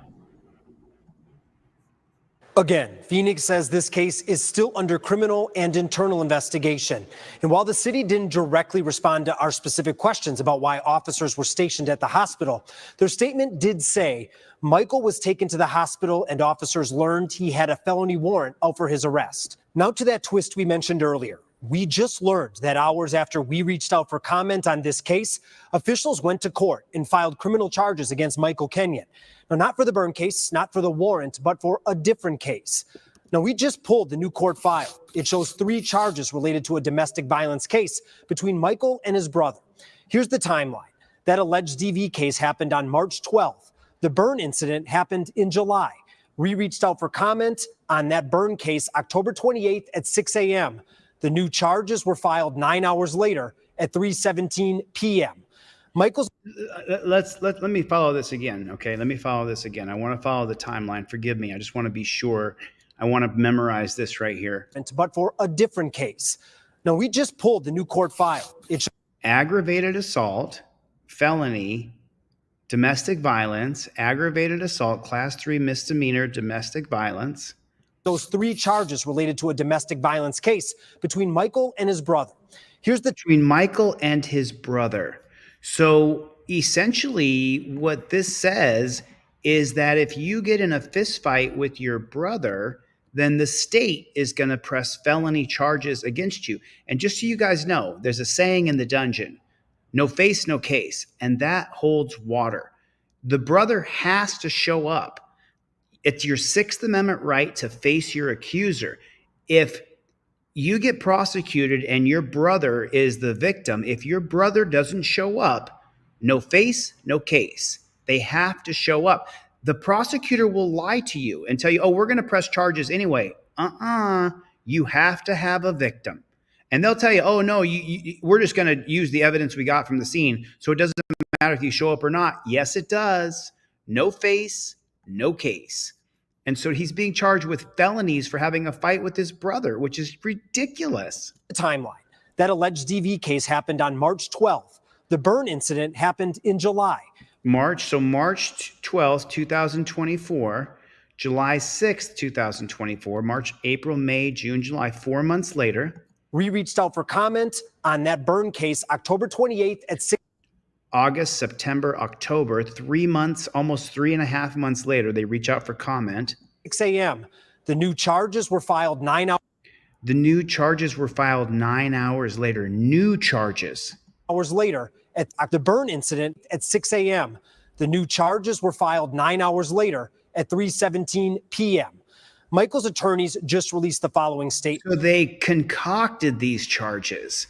Again, Phoenix says this case is still under criminal and internal investigation. And while the city didn't directly respond to our specific questions about why officers were stationed at the hospital, their statement did say Michael was taken to the hospital and officers learned he had a felony warrant out for his arrest. Now to that twist we mentioned earlier. We just learned that hours after we reached out for comment on this case, officials went to court and filed criminal charges against Michael Kenyon. Now, not for the burn case, not for the warrant, but for a different case. Now, we just pulled the new court file. It shows 3 charges related to a domestic violence case between Michael and his brother. Here's the timeline. That alleged DV case happened on March 12th. The burn incident happened in July. We reached out for comment on that burn case October 28th at 6 a.m. The new charges were filed 9 hours later at 3:17 p.m. Michael's. Let me follow this again. Okay, let me follow this again. I want to follow the timeline. Forgive me. I just want to be sure. I want to memorize this right here. But for a different case. Now, we just pulled the new court file. It's aggravated assault, felony, domestic violence, aggravated assault, class 3 misdemeanor, domestic violence. Those 3 charges related to a domestic violence case between Michael and his brother. Here's the between Michael and his brother. So essentially what this says is that if you get in a fist fight with your brother, then the state is going to press felony charges against you. And just so you guys know, there's a saying in the dungeon, no face, no case. And that holds water. The brother has to show up. It's your 6th Amendment right to face your accuser. If you get prosecuted and your brother is the victim, if your brother doesn't show up, no face, no case. They have to show up. The prosecutor will lie to you and tell you, oh, we're going to press charges anyway. You have to have a victim. And they'll tell you, oh, no, we're just going to use the evidence we got from the scene. So it doesn't matter if you show up or not. Yes, it does. No face, no case. And so he's being charged with felonies for having a fight with his brother, which is ridiculous. The timeline. That alleged DV case happened on March 12th. The burn incident happened in July. March 12th, 2024, July 6th, 2024, March, April, May, June, July, 4 months later. We reached out for comment on that burn case October 28th at 6. August, September, October, 3 months, almost 3.5 months later, they reach out for comment. 6 a.m. The new charges were filed 9 hours. The new charges were filed 9 hours later. New charges. Hours later at the burn incident at 6 a.m. The new charges were filed 9 hours later at 3:17 p.m. Michael's attorneys just released the following statement. So they concocted these charges.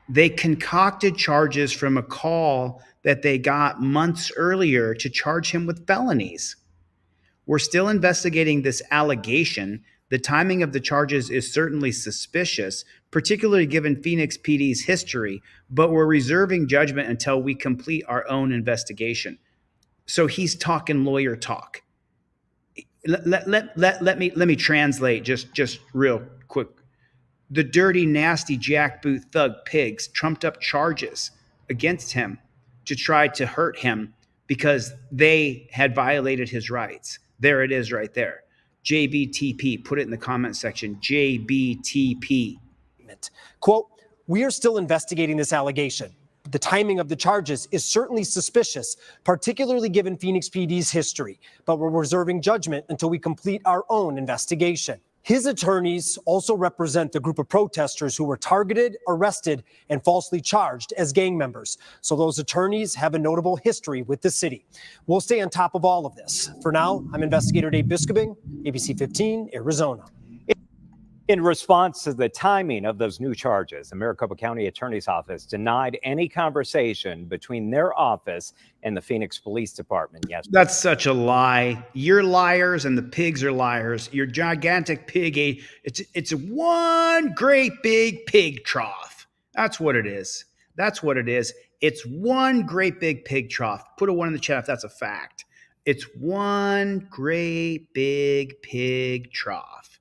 They concocted charges from a call that they got months earlier to charge him with felonies. We're still investigating this allegation. The timing of the charges is certainly suspicious, particularly given Phoenix PD's history, but we're reserving judgment until we complete our own investigation. So he's talking lawyer talk. Let me translate just real quick. The dirty, nasty jackboot thug pigs trumped up charges against him to try to hurt him because they had violated his rights. There it is right there. JBTP, put it in the comment section, JBTP. Quote, "We are still investigating this allegation. The timing of the charges is certainly suspicious, particularly given Phoenix PD's history, but we're reserving judgment until we complete our own investigation." His attorneys also represent the group of protesters who were targeted, arrested, and falsely charged as gang members. So those attorneys have a notable history with the city. We'll stay on top of all of this. For now, I'm Investigator Dave Biskobing, ABC 15, Arizona. In response to the timing of those new charges, the Maricopa County Attorney's Office denied any conversation between their office and the Phoenix Police Department yesterday. That's such a lie. You're liars and the pigs are liars. You're gigantic pig. It's one great big pig trough. That's what it is. That's what it is. It's one great big pig trough. Put a 1 in the chat if that's a fact. It's one great big pig trough.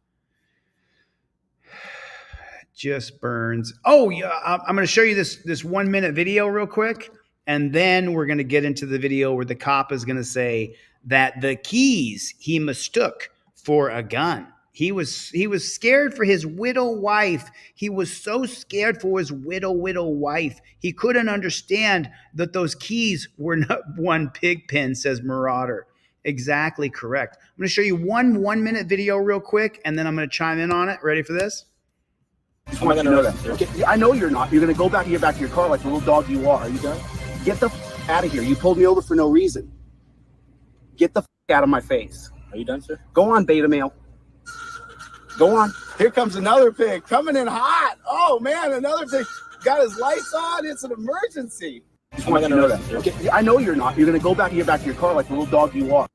Just burns. Oh, yeah. I'm going to show you this 1 minute video real quick. And then we're going to get into the video where the cop is going to say that the keys he mistook for a gun. He was scared for his widow wife. He was so scared for his widow wife. He couldn't understand that those keys were not one pig pen, says Marauder. Exactly correct. I'm going to show you one 1 minute video real quick, and then I'm going to chime in on it. Ready for this? I want you to know that. Okay, I know you're not. You're going to go back to your car like the little dog you are. Are you done? Get the out of here. You pulled me over for no reason. Get the out of my face. Are you done, sir? Go on, beta male. Go on. Here comes another pig coming in hot. Oh, man, another pig got his lights on. It's an emergency. I want you to know that. Okay, I know you're not. You're going to go back to your car like the little dog you are.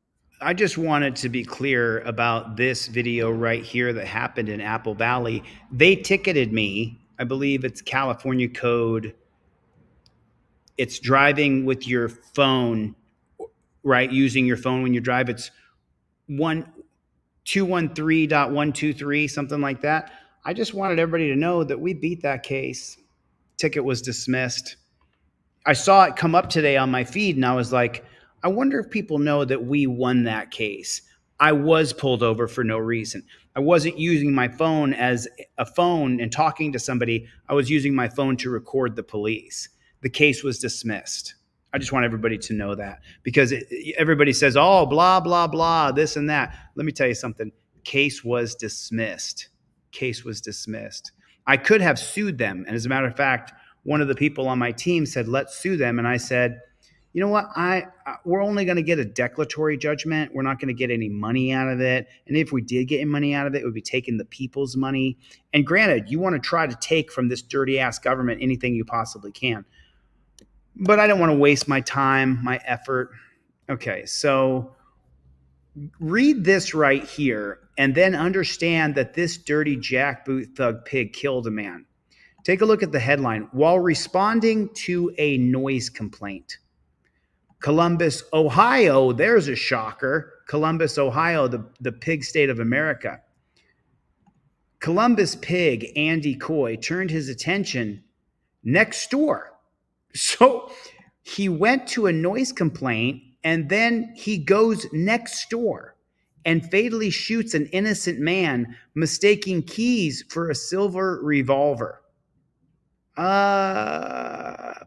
I just wanted to be clear about this video right here that happened in Apple Valley. They ticketed me. I believe it's California code. It's driving with your phone, right? Using your phone when you drive. It's 213.123, something like that. I just wanted everybody to know that we beat that case. Ticket was dismissed. I saw it come up today on my feed and I was like, I wonder if people know that we won that case. I was pulled over for no reason. I wasn't using my phone as a phone and talking to somebody. I was using my phone to record the police. The case was dismissed. I just want everybody to know that because everybody says, oh, blah, blah, blah, this and that. Let me tell you something. Case was dismissed. Case was dismissed. I could have sued them. And as a matter of fact, one of the people on my team said, let's sue them. And I said, you know what? We're only going to get a declaratory judgment. We're not going to get any money out of it. And if we did get any money out of it, it would be taking the people's money. And granted, you want to try to take from this dirty ass government anything you possibly can. But I don't want to waste my time, my effort. Okay, so read this right here and then understand that this dirty jackboot thug pig killed a man. Take a look at the headline. While responding to a noise complaint. Columbus, Ohio, there's a shocker. Columbus, Ohio, the pig state of America. Columbus pig Andy Coy turned his attention next door. So he went to a noise complaint and then he goes next door and fatally shoots an innocent man, mistaking keys for a silver revolver.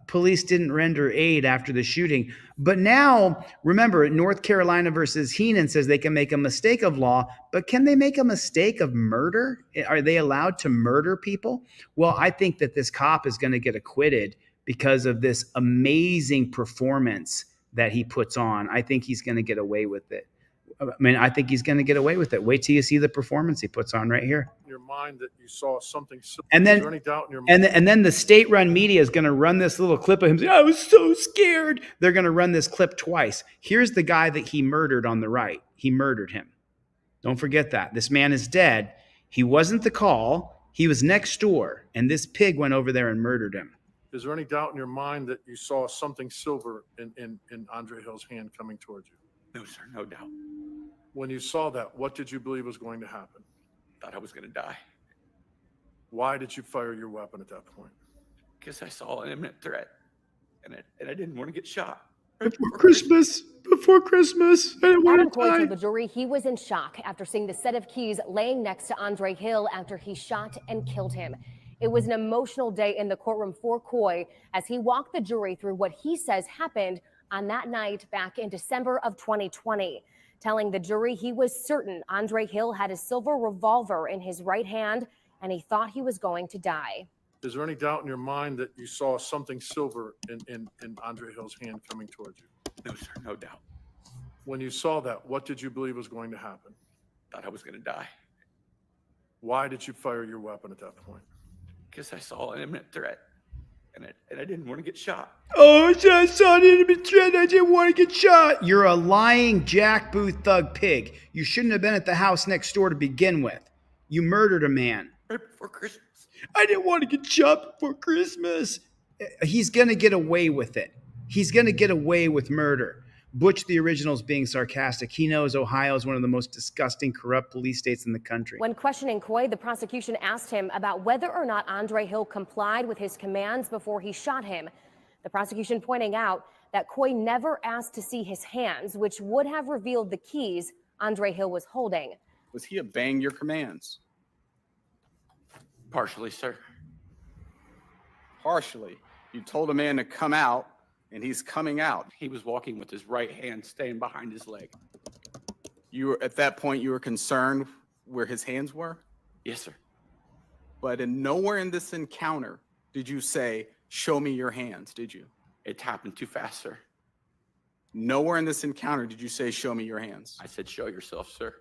Police didn't render aid after the shooting. But now, remember, North Carolina versus Heenan says they can make a mistake of law, but can they make a mistake of murder? Are they allowed to murder people? Well, I think that this cop is going to get acquitted because of this amazing performance that he puts on. I think he's going to get away with it. I mean, I think he's going to get away with it. Wait till you see the performance he puts on right here. In your mind that you saw something. And then, is there any doubt in your mind? and then the state-run media is going to run this little clip of him saying, I was so scared. They're going to run this clip twice. Here's the guy that he murdered on the right. He murdered him. Don't forget that. This man is dead. He wasn't the call. He was next door. And this pig went over there and murdered him. Is there any doubt in your mind that you saw something silver in Andre Hill's hand coming towards you? No, sir, no doubt. When you saw that, what did you believe was going to happen? Thought I was going to die. Why did you fire your weapon at that point? Because I saw an imminent threat, and I didn't want to get shot. Before Christmas, I didn't want Adam to Coy die. told the jury he was in shock after seeing the set of keys laying next to Andre Hill after he shot and killed him. It was an emotional day in the courtroom for Coy as he walked the jury through what he says happened on that night back in December of 2020, telling the jury he was certain Andre Hill had a silver revolver in his right hand and he thought he was going to die. Is there any doubt in your mind that you saw something silver in Andre Hill's hand coming towards you? No, sir, no doubt. When you saw that, what did you believe was going to happen? Thought I was going to die. Why did you fire your weapon at that point? Because I saw an imminent threat, and I didn't want to get shot. Oh, I saw an enemy threat. I didn't want to get shot. You're a lying Jack Booth thug pig. You shouldn't have been at the house next door to begin with. You murdered a man. Right before Christmas. I didn't want to get shot before Christmas. He's going to get away with it. He's going to get away with murder. Butch the Original's being sarcastic. He knows Ohio is one of the most disgusting, corrupt police states in the country. When questioning Coy, the prosecution asked him about whether or not Andre Hill complied with his commands before he shot him. The prosecution pointing out that Coy never asked to see his hands, which would have revealed the keys Andre Hill was holding. Was he obeying your commands? Partially, sir. Partially. You told a man to come out, and he's coming out. He was walking with his right hand staying behind his leg. You were at that point. You were concerned where his hands were. Yes, sir. But nowhere in this encounter did you say, "Show me your hands." Did you? It happened too fast, sir. Nowhere in this encounter did you say, "Show me your hands." I said, "Show yourself, sir."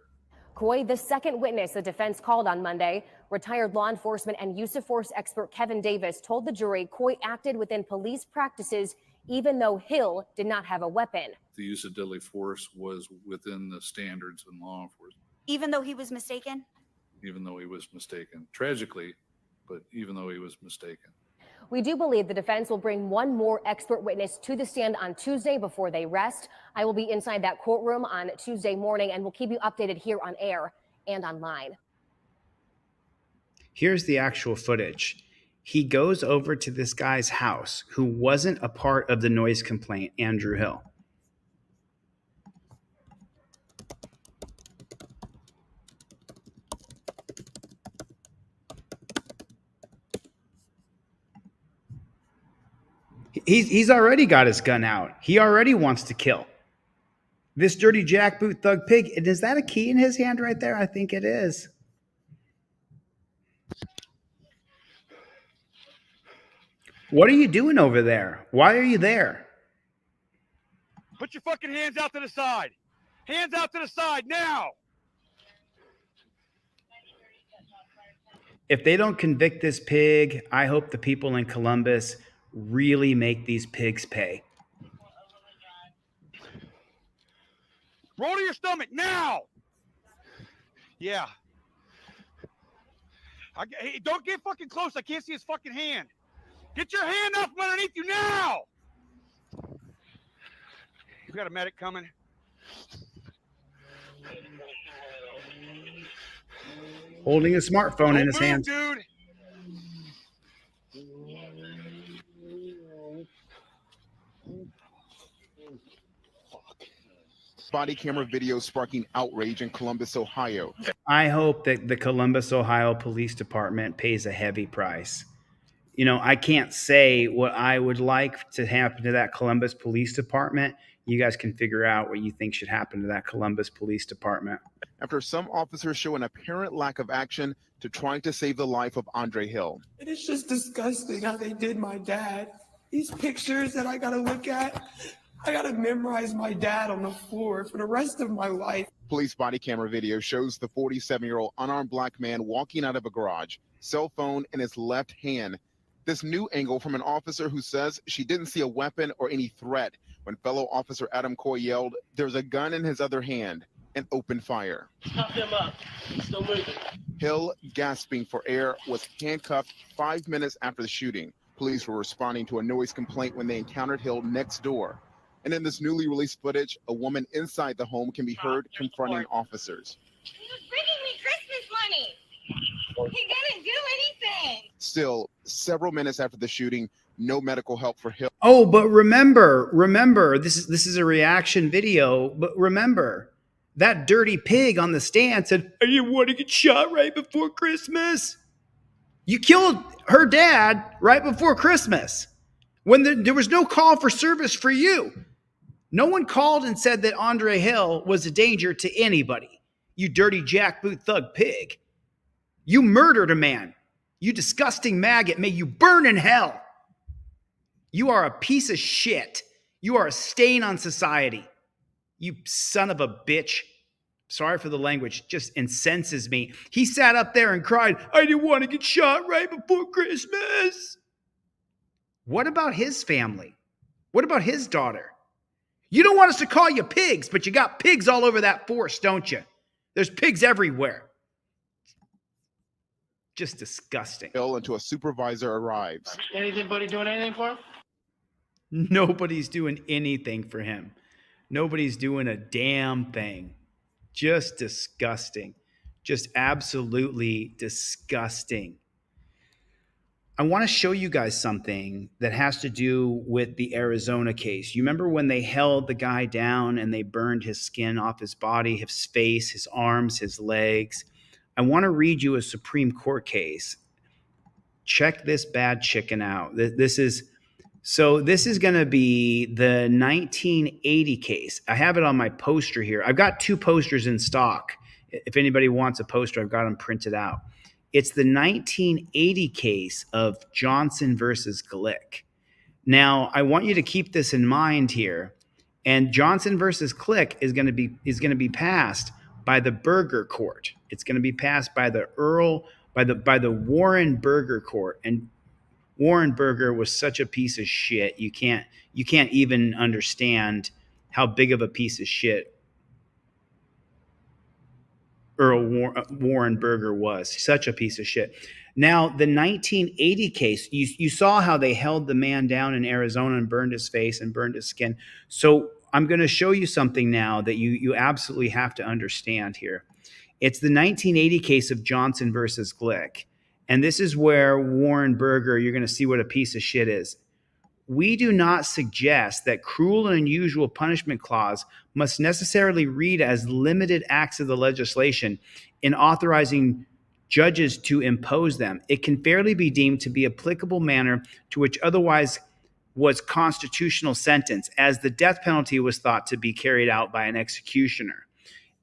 Coy, the second witness the defense called on Monday, retired law enforcement and use of force expert Kevin Davis told the jury Coy acted within police practices even though Hill did not have a weapon. The use of deadly force was within the standards in law enforcement. Even though he was mistaken? Even though he was mistaken. Tragically, but even though he was mistaken. We do believe the defense will bring one more expert witness to the stand on Tuesday before they rest. I will be inside that courtroom on Tuesday morning and we'll keep you updated here on air and online. Here's the actual footage. He goes over to this guy's house who wasn't a part of the noise complaint, Andrew Hill. He's already got his gun out. He already wants to kill. This dirty Jack Booth thug pig. Is that a key in his hand right there? I think it is. What are you doing over there? Why are you there? Put your fucking hands out to the side. Hands out to the side now. If they don't convict this pig, I hope the people in Columbus really make these pigs pay. Roll to your stomach now. Yeah. Hey, don't get fucking close. I can't see his fucking hand. Get your hand up from underneath you now. We got a medic coming. Holding a smartphone in his hand. Dude. Body camera video sparking outrage in Columbus, Ohio. I hope that the Columbus, Ohio Police Department pays a heavy price. You know, I can't say what I would like to happen to that Columbus Police Department. You guys can figure out what you think should happen to that Columbus Police Department. After some officers show an apparent lack of action to trying to save the life of Andre Hill. It is just disgusting how they did my dad. These pictures that I gotta look at, I gotta memorize my dad on the floor for the rest of my life. Police body camera video shows the 47-year-old unarmed black man walking out of a garage, cell phone in his left hand. This new angle from an officer who says she didn't see a weapon or any threat when fellow officer Adam Coy yelled, "There's a gun in his other hand," and opened fire. Stop him up. He's still moving. Hill, gasping for air, was handcuffed 5 minutes after the shooting. Police were responding to a noise complaint when they encountered Hill next door. And in this newly released footage, a woman inside the home can be heard confronting officers. He was bringing me Christmas money. He didn't do anything. Still, several minutes after the shooting, no medical help for Hill. Oh, but remember, this is a reaction video, but remember, that dirty pig on the stand said, "I didn't want to get shot right before Christmas." You killed her dad right before Christmas when there was no call for service for you. No one called and said that Andre Hill was a danger to anybody. You dirty jackboot thug pig. You murdered a man. You disgusting maggot. May you burn in hell. You are a piece of shit. You are a stain on society. You son of a bitch. Sorry for the language. Just incenses me. He sat up there and cried, "I didn't want to get shot right before Christmas." What about his family? What about his daughter? You don't want us to call you pigs, but you got pigs all over that force, don't you? There's pigs everywhere. Just disgusting. Hill until a supervisor arrives. Anybody doing anything for him? Nobody's doing anything for him. Nobody's doing a damn thing. Just disgusting. Just absolutely disgusting. I want to show you guys something that has to do with the Arizona case. You remember when they held the guy down and they burned his skin off his body, his face, his arms, his legs? I want to read you a Supreme Court case. Check this bad chicken out. This is going to be the 1980 case. I have it on my poster here. I've got 2 posters in stock. If anybody wants a poster, I've got them printed out. It's the 1980 case of Johnson versus Glick. Now, I want you to keep this in mind here. And Johnson versus Glick is going to be passed by the Burger Court. It's going to be passed by the Warren Burger Court. And Warren Burger was such a piece of shit. You can't even understand how big of a piece of shit Earl Warren Burger was. Such a piece of shit. Now, the 1980 case, you saw how they held the man down in Arizona and burned his face and burned his skin. So I'm going to show you something now that you absolutely have to understand here. It's the 1980 case of Johnson versus Glick. And this is where Warren Burger, you're going to see what a piece of shit is. We do not suggest that cruel and unusual punishment clause must necessarily read as limited acts of the legislation in authorizing judges to impose them. It can fairly be deemed to be applicable manner to which otherwise was constitutional sentence, as the death penalty was thought to be carried out by an executioner.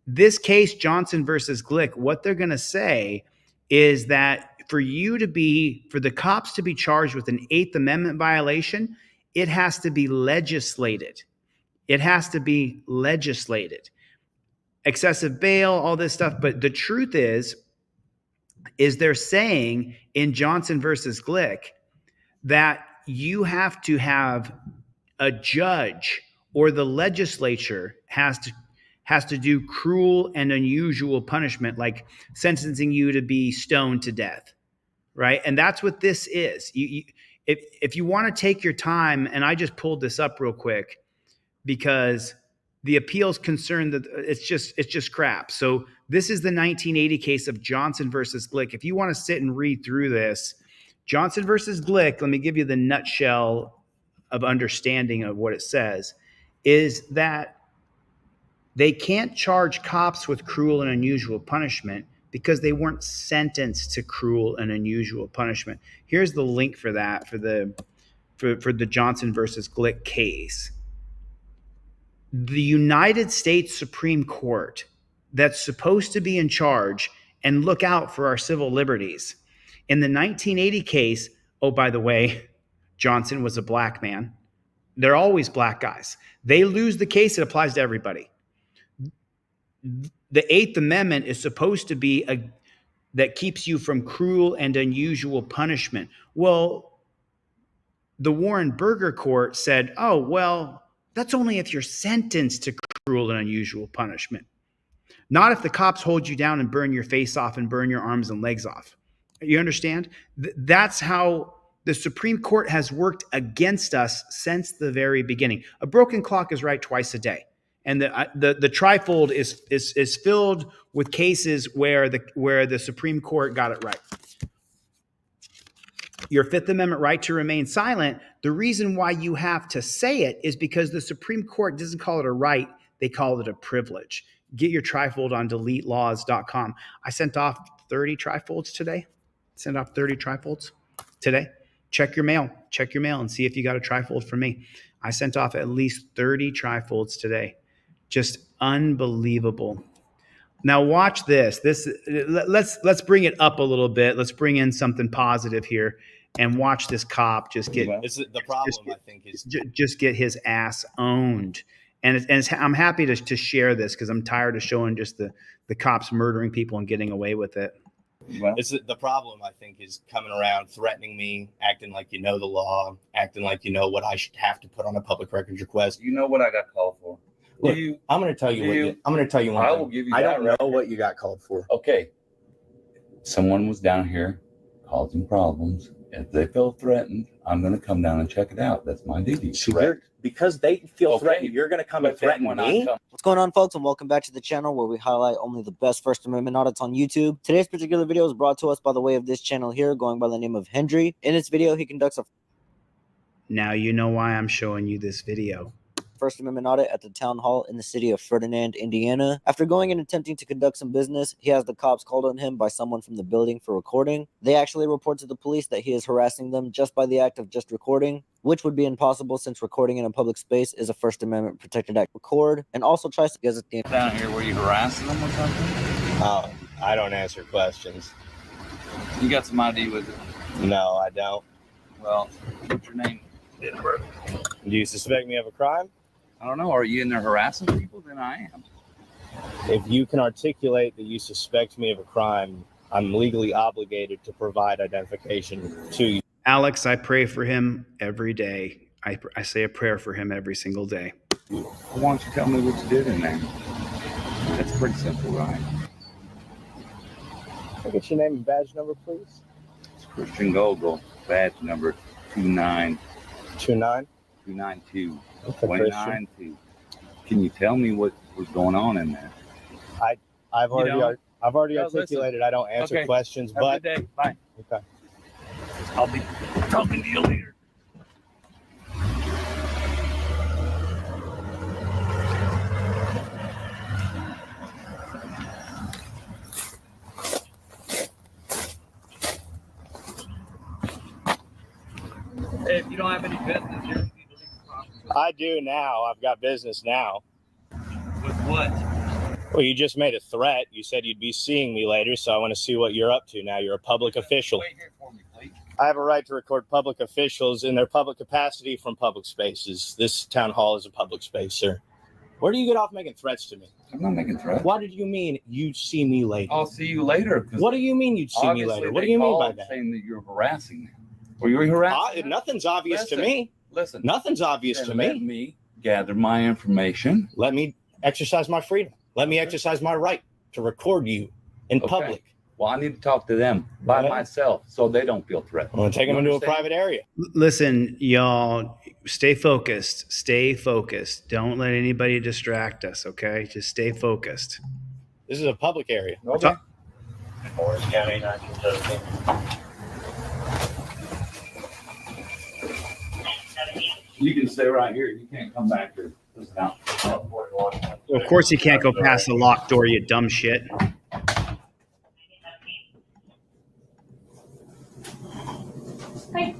This case, Johnson versus Glick, what they're going to say is that for the cops to be charged with an 8th Amendment violation, it has to be legislated. It has to be legislated. Excessive bail, all this stuff. But the truth is they're saying in Johnson versus Glick that you have to have a judge or the legislature has to do cruel and unusual punishment, like sentencing you to be stoned to death. Right. And that's what this is. If you want to take your time, and I just pulled this up real quick because the appeal's concerned that it's just crap. So this is the 1980 case of Johnson versus Glick. If you want to sit and read through this, Johnson versus Glick, let me give you the nutshell of understanding of what it says, is that they can't charge cops with cruel and unusual punishment because they weren't sentenced to cruel and unusual punishment. Here's the link for that, for the Johnson versus Glick case. The United States Supreme Court, that's supposed to be in charge and look out for our civil liberties. In the 1980 case, oh, by the way, Johnson was a black man. They're always black guys. They lose the case, it applies to everybody. The Eighth Amendment is supposed to be that keeps you from cruel and unusual punishment. Well, the Warren Burger Court said, oh, well, that's only if you're sentenced to cruel and unusual punishment. Not if the cops hold you down and burn your face off and burn your arms and legs off. You understand? That's how the Supreme Court has worked against us since the very beginning. A broken clock is right twice a day. And the trifold is filled with cases where the Supreme Court got it right. Your Fifth Amendment right to remain silent, the reason why you have to say it is because the Supreme Court doesn't call it a right, they call it a privilege. Get your trifold on deletelaws.com. I sent off 30 trifolds today. Sent off 30 trifolds today. Check your mail. Check your mail and see if you got a trifold from me. I sent off at least 30 trifolds today. Just unbelievable. Now watch this. Let's bring it up a little bit. Let's bring in something positive here and watch this cop just get. The problem, I think, is just get his ass owned. And I'm happy to share this because I'm tired of showing just the cops murdering people and getting away with it. The problem, I think, is coming around, threatening me, acting like you know the law, acting like you know what I should have to put on a public records request. You know what I got called for. Look, I'm going to tell you I'm going to tell you one I thing. will give you I that don't know what you got called for. Okay. Someone was down here causing problems. If they feel threatened, I'm going to come down and check it out. That's my duty. Because they feel threatened, you're going to come and threaten me? What's going on, folks, and welcome back to the channel where we highlight only the best First Amendment audits on YouTube. Today's particular video is brought to us by the way of this channel here, going by the name of Hendry. In this video, he conducts a Now you know why I'm showing you this video. First Amendment audit at the town hall in the city of Ferdinand, Indiana. After going and attempting to conduct some business, he has the cops called on him by someone from the building for recording. They actually report to the police that he is harassing them just by the act of just recording, which would be impossible since recording in a public space is a First Amendment protected act. Record and also tries to get the down here. Were you harassing them or something? Oh, I don't answer questions. You got some ID with it? No, I don't. Well, what's your name? Do you suspect me of a crime? I don't know. Are you in there harassing people? Then I am. If you can articulate that you suspect me of a crime, I'm legally obligated to provide identification to you. Alex, I pray for him every day. I say a prayer for him every single day. Why don't you tell me what you did in there? That's pretty simple, right? Can I get your name and badge number, please? It's Christian Gogol, badge number 292. 292. Can you tell me what was going on in there? I've already articulated. I don't answer questions, Have but a good day. Bye. Okay. I'll be talking to you later. Hey, if you don't have any business, you're I do now. I've got business now. with what? Well, you just made a threat. You said you'd be seeing me later, so I want to see what you're up to now. You're a public official. Wait here for me, please. I have a right to record public officials in their public capacity from public spaces. This town hall is a public space, sir. Where do you get off making threats to me? I'm not making threats. What did you mean you'd see me later? I'll see you later. What do you mean you'd see me later? What do you mean by that? Saying that you're harassing them. Were you harassing them? Nothing's obvious to Listen, me. Listen. Nothing's obvious to me. Let me gather my information. Let me exercise my freedom. Let me exercise my right to record you in public. Well, I need to talk to them by myself so they don't feel threatened. I'm going to take them into a private area. Listen, y'all, stay focused. Stay focused. Don't let anybody distract us, okay? Just stay focused. This is a public area. Okay. Orange County, 1917. You can stay right here. You can't come back here. Of course you can't go past the locked door, you dumb shit. Hey.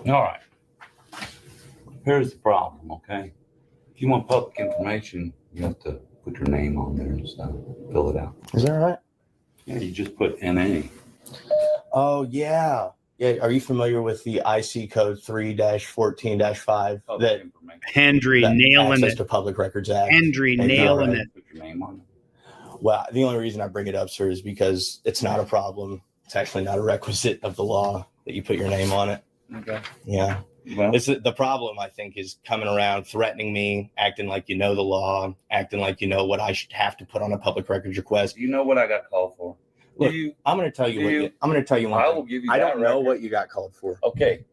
All right. Here's the problem, okay? If you want public information, you have to put your name on there and stuff. Fill it out. Is that right? Yeah, you just put NA. Oh, yeah. Yeah. Are you familiar with the IC code 3-14-5 that Hendry nailing Access it. to Public Records Act? Hendry nailing it. Put your name on it. Well, the only reason I bring it up, sir, is because it's not a problem. It's actually not a requisite of the law that you put your name on it. Okay. Yeah. Well, It's the problem, I think, is coming around, threatening me, acting like you know the law, acting like you know what I should have to put on a public records request. you know what I got called for? Look, Do you? I'm going to tell you do what you? I'm going to tell you one I thing. will give you I that don't know record. what you got called for. Okay.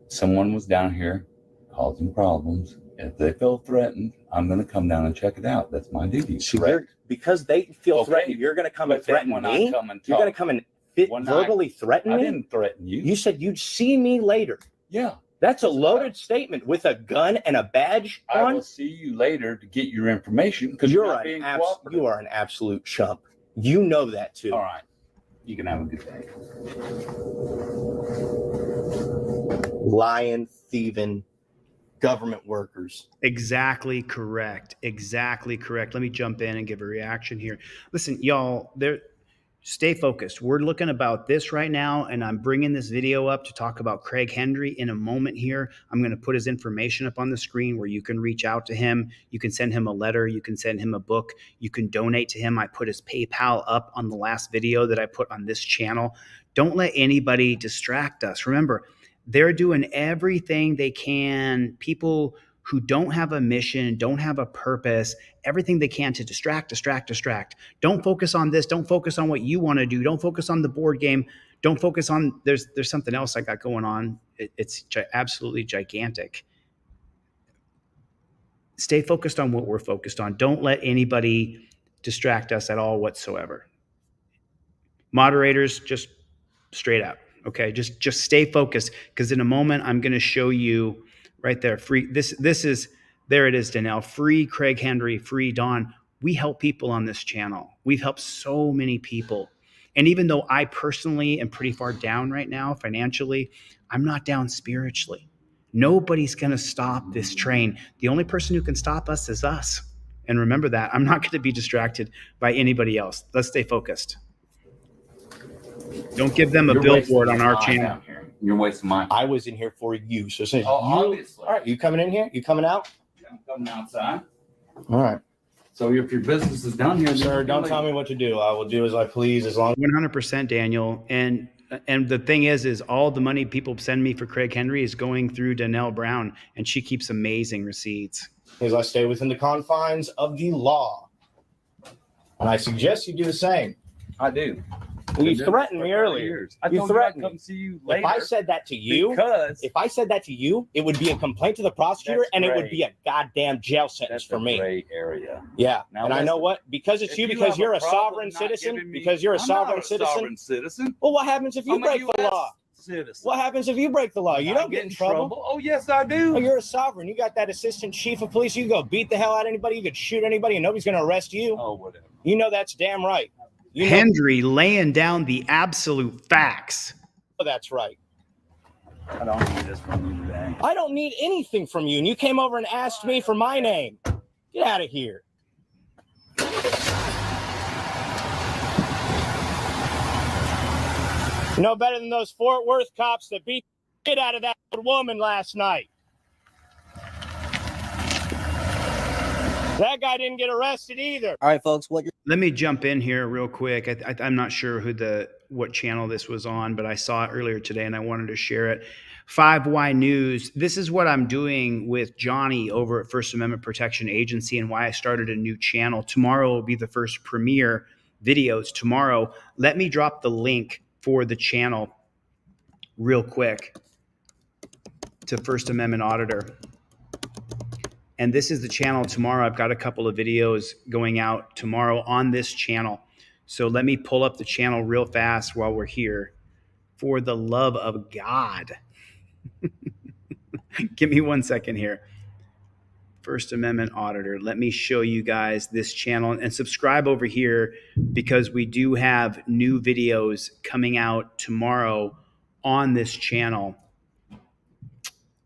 Someone was down here causing problems. If they feel threatened, I'm going to come down and check it out. That's my duty. So correct? because they feel Okay. threatened, you're going to come and But then threaten when me? I come and You're talk, going to come and when verbally threaten I me? didn't threaten you. You said you'd see me later. Yeah. That's a loaded statement with a gun and a badge I on. will see you later to get your information because you're not being cooperative. You are an absolute chump. You know that too. All right. You can have a good day. Lying, thieving, government workers. Exactly correct. Exactly correct. Let me jump in and give a reaction here. Listen, y'all, stay focused. We're looking about this right now, and I'm bringing this video up to talk about Craig Hendry in a moment here. I'm going to put his information up on the screen where you can reach out to him. You can send him a letter. You can send him a book. You can donate to him. I put his PayPal up on the last video that I put on this channel. Don't let anybody distract us. Remember, they're doing everything they can. People who don't have a mission, don't have a purpose, everything they can to distract. Don't focus on this. Don't focus on what you want to do. Don't focus on the board game. Don't focus on, there's something else I got going on. It's absolutely gigantic. Stay focused on what we're focused on. Don't let anybody distract us at all whatsoever. Moderators, just straight up. Okay, just stay focused, because in a moment I'm going to show you right there. Free. This is, there it is, Danelle. Free Craig Hendry. Free Don. We help people on this channel. We've helped so many people, and even though I personally am pretty far down right now financially, I'm not down spiritually. Nobody's going to stop this train. The only person who can stop us is us. And remember that. I'm not going to be distracted by anybody else. Let's stay focused. Don't give them a billboard on our channel. You're wasting my time. I was in here for you. So since obviously. all right, you coming in here? You coming out? I'm coming outside. All right. So if your business is down here, Sir, don't tell me what to do. I will do as I please, as long 100%, Daniel. And the thing is all the money people send me for Craig Hendry is going through Danelle Brown, and she keeps amazing receipts. as I stay within the confines of the law. And I suggest you do the same. I do. You threatened me earlier. You threatened me. See you If I said that to you, it would be a complaint to the prosecutor, and it would be a goddamn jail sentence for me. Gray area. Yeah, Now and I know listen, what? Because it's if you, you because have you're a a problem sovereign not citizen, giving me- because you're a I'm sovereign not a citizen. sovereign citizen. Well, what happens if you I'm a break the US law? Citizen. What happens if you break the law? You I don't get in trouble. Oh, yes, I do. Oh, you're a sovereign. You got that assistant chief of police. You can go beat the hell out of anybody. You could shoot anybody, and nobody's going to arrest you. Oh, whatever. You know that's damn right. You know Hendry laying down the absolute facts. that's right. I don't need this from you today. I don't need anything from you, and you came over and asked me for my name. Get out of here. No better than those Fort Worth cops that beat the shit out of that woman last night. That guy didn't get arrested either. All right, folks. Let me jump in here real quick. I'm not sure what channel this was on, but I saw it earlier today and I wanted to share it. 5Y News. This is what I'm doing with Johnny over at First Amendment Protection Agency and why I started a new channel. Tomorrow will be the first premiere videos. Tomorrow, let me drop the link for the channel real quick to First Amendment Auditor. And this is the channel tomorrow. I've got a couple of videos going out tomorrow on this channel. So let me pull up the channel real fast while we're here. For the love of God. Give me 1 second here. First Amendment Auditor. Let me show you guys this channel and subscribe over here because we do have new videos coming out tomorrow on this channel.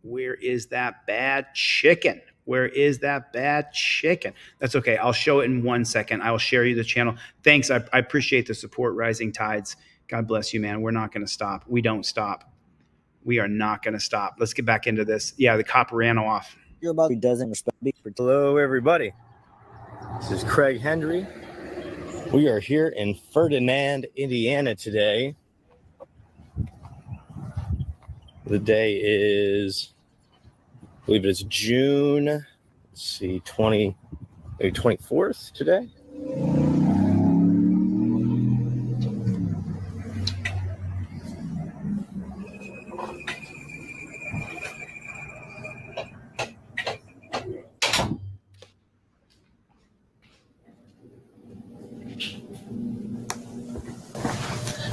Where is that bad chicken? Where is that bad chicken? That's okay. I'll show it in 1 second. I'll share you the channel. Thanks. I appreciate the support, Rising Tides. God bless you, man. We're not going to stop. We don't stop. We are not going to stop. Let's get back into this. Yeah, the cop ran off. You're about he doesn't respect me. Hello, everybody. This is Craig Henry. We are here in Ferdinand, Indiana today. The day is, I believe it's June, let's see, 24th today.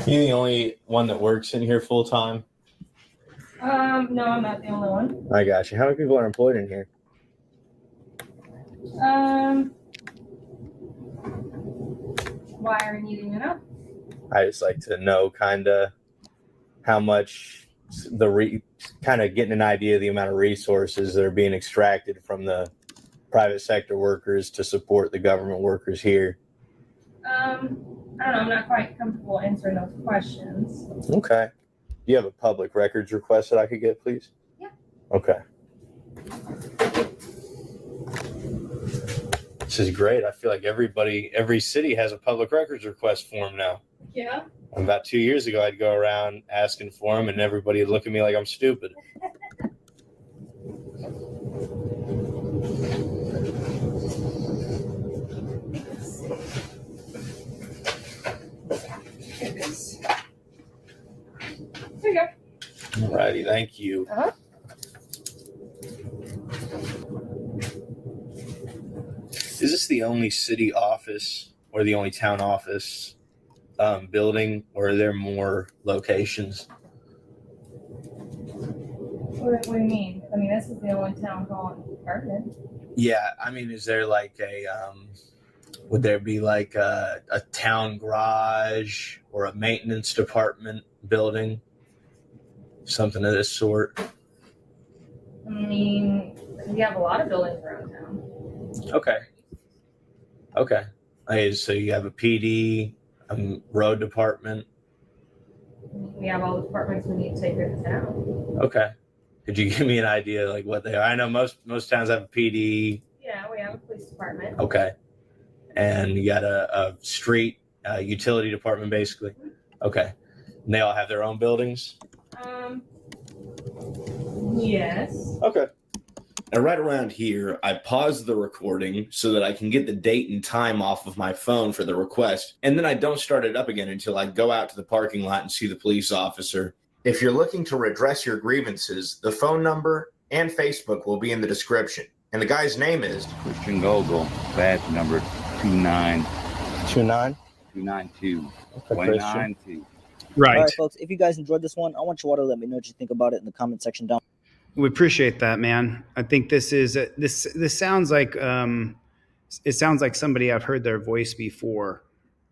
You the only one that works in here full time? No, I'm not the only one. I got you. How many people are employed in here? Why are you needing to know? I just like to know kind of how much kind of getting an idea of the amount of resources that are being extracted from the private sector workers to support the government workers here. I don't know. I'm not quite comfortable answering those questions. Okay. Do you have a public records request that I could get, please? Yeah. Okay. This is great. I feel like every city has a public records request form now. Yeah. About 2 years ago, I'd go around asking for them, and everybody would look at me like I'm stupid. There you go. Alrighty, thank you. Uh-huh. Is this the only city office or the only town office building, or are there more locations? What do you mean? I mean, this is the only town hall in Ferdinand. Yeah, I mean, is there like would there be like a town garage or a maintenance department building? Something of this sort? I mean, we have a lot of buildings around town. Okay. So you have a PD, road department. We have all the departments we need to take care of the town. Okay. Could you give me an idea like what they are? I know most towns have a PD. Yeah, we have a police department. Okay. And you got a street utility department, basically. Okay. And they all have their own buildings? Yes. Okay. And right around here, I pause the recording so that I can get the date and time off of my phone for the request, and then I don't start it up again until I go out to the parking lot and see the police officer. If you're looking to redress your grievances, the phone number and Facebook will be in the description. And the guy's name is Christian Gogol, badge number 292. Right. All right, folks. If you guys enjoyed this one, I want you all to let me know what you think about it in the comment section down. We appreciate that, man. I think this is this sounds like it sounds like somebody I've heard their voice before.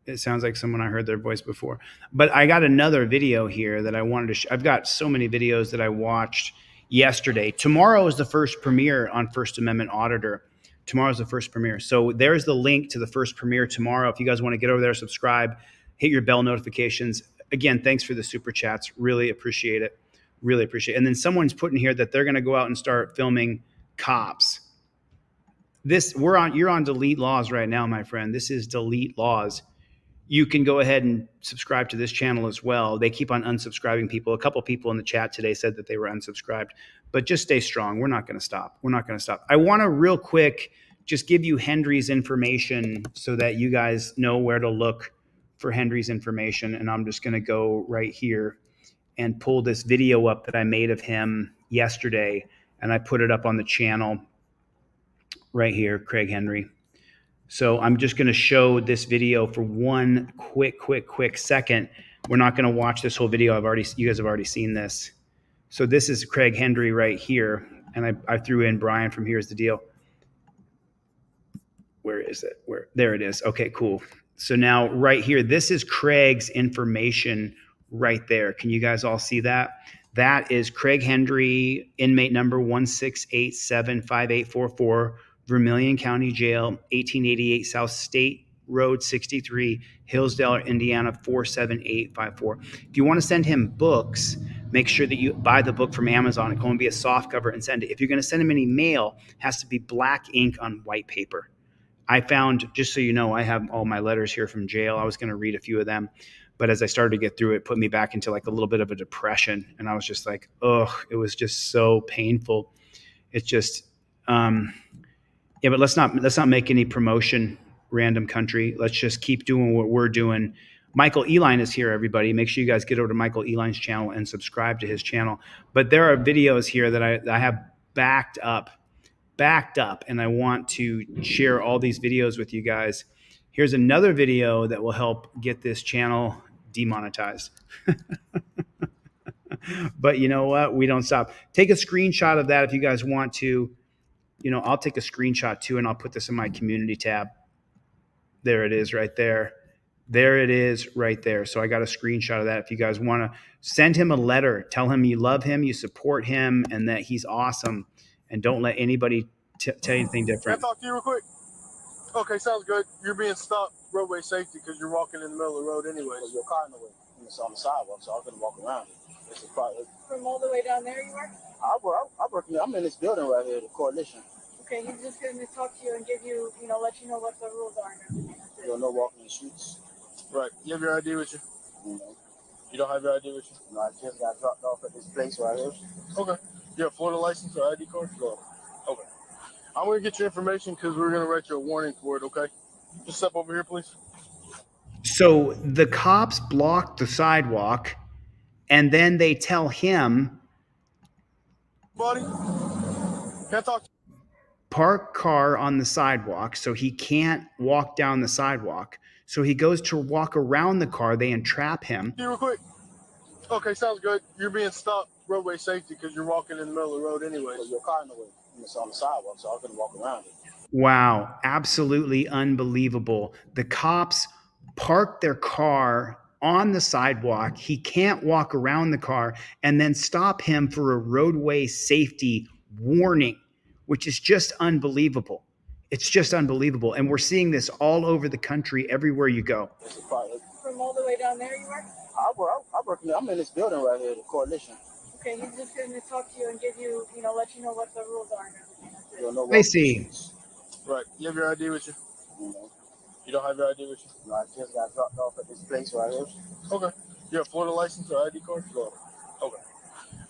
It sounds like someone I heard their voice before. But I got another video here that I wanted to I've got so many videos that I watched yesterday. Tomorrow is the first premiere on First Amendment Auditor. Tomorrow's the first premiere. So there's the link to the first premiere tomorrow. If you guys want to get over there, subscribe, hit your bell notifications. Again, thanks for the super chats. Really appreciate it. Really appreciate it. And then someone's putting here that they're going to go out and start filming cops. You're on Delete Laws right now, my friend. This is Delete Laws. You can go ahead and subscribe to this channel as well. They keep on unsubscribing people. A couple people in the chat today said that they were unsubscribed, but just stay strong. We're not going to stop. We're not going to stop. I want to real quick just give you Henry's information so that you guys know where to look for Henry's information. And I'm just going to go right here and pull this video up that I made of him yesterday. And I put it up on the channel right here, Craig Henry. So I'm just going to show this video for one quick second. We're not going to watch this whole video. You guys have already seen this. So this is Craig Henry right here. And I threw in Brian from Here's the Deal. Where is it? There it is. Okay, cool. So now right here, this is Craig's information right there. Can you guys all see that? That is Craig Hendry, inmate number 16875844, Vermilion County Jail, 1888 South State Road 63, Hillsdale, Indiana 47854. If you want to send him books, make sure that you buy the book from Amazon. It's going to be a soft cover and send it. If you're going to send him any mail, it has to be black ink on white paper. I found, just so you know, I have all my letters here from jail. I was going to read a few of them, but as I started to get through it, put me back into like a little bit of a depression. And I was just like, ugh, it was just so painful. It's just, yeah, but let's not make any promotion, random country. Let's just keep doing what we're doing. Michael Eline is here, everybody. Make sure you guys get over to Michael Eline's channel and subscribe to his channel. But there are videos here that I have backed up, and I want to share all these videos with you guys. Here's another video that will help get this channel demonetized. But you know what? We don't stop. Take a screenshot of that if you guys want to. You know, I'll take a screenshot too, and I'll put this in my community tab. There it is right there. There it is right there. So I got a screenshot of that. If you guys want to send him a letter, tell him you love him, you support him, and that he's awesome. And don't let anybody tell you anything different. Can I talk to you real quick? Okay, sounds good. You're being stopped roadway safety because you're walking in the middle of the road anyway. Well, your car in the way. It's on the sidewalk, so I couldn't walk around it. It's a part. From all the way down there you were? I work. I'm in this building right here, the coalition. Okay, he's just going to talk to you and give you, let you know what the rules are and everything. You'll no walking the streets. Right. You have your ID with you? No. You don't have your ID with you? No, I just got dropped off at this place right here. Okay. You have a Florida license or ID card? No. Okay. I'm going to get your information because we're going to write you a warning for it, okay? Just step over here, please. So the cops block the sidewalk, and then they tell him, buddy, can I talk to you? Park car on the sidewalk, so he can't walk down the sidewalk. So he goes to walk around the car. They entrap him. Real quick. Okay, sounds good. You're being stopped roadway safety because you're walking in the middle of the road anyway. Well, your car in the way. It's on the sidewalk, so I couldn't walk around it. Wow, absolutely unbelievable. The cops park their car on the sidewalk. He can't walk around the car, and then stop him for a roadway safety warning, which is just unbelievable. It's just unbelievable. And we're seeing this all over the country, everywhere you go. From all the way down there you were? I work. I'm in this building right here, the coalition. Okay, he's just going to talk to you and give you, let you know what the rules are and everything. I see. Right. You have your ID with you? No. You don't have your ID with you? No, I just got dropped off at this place right here. Okay. You have a Florida license or ID card? No. Okay.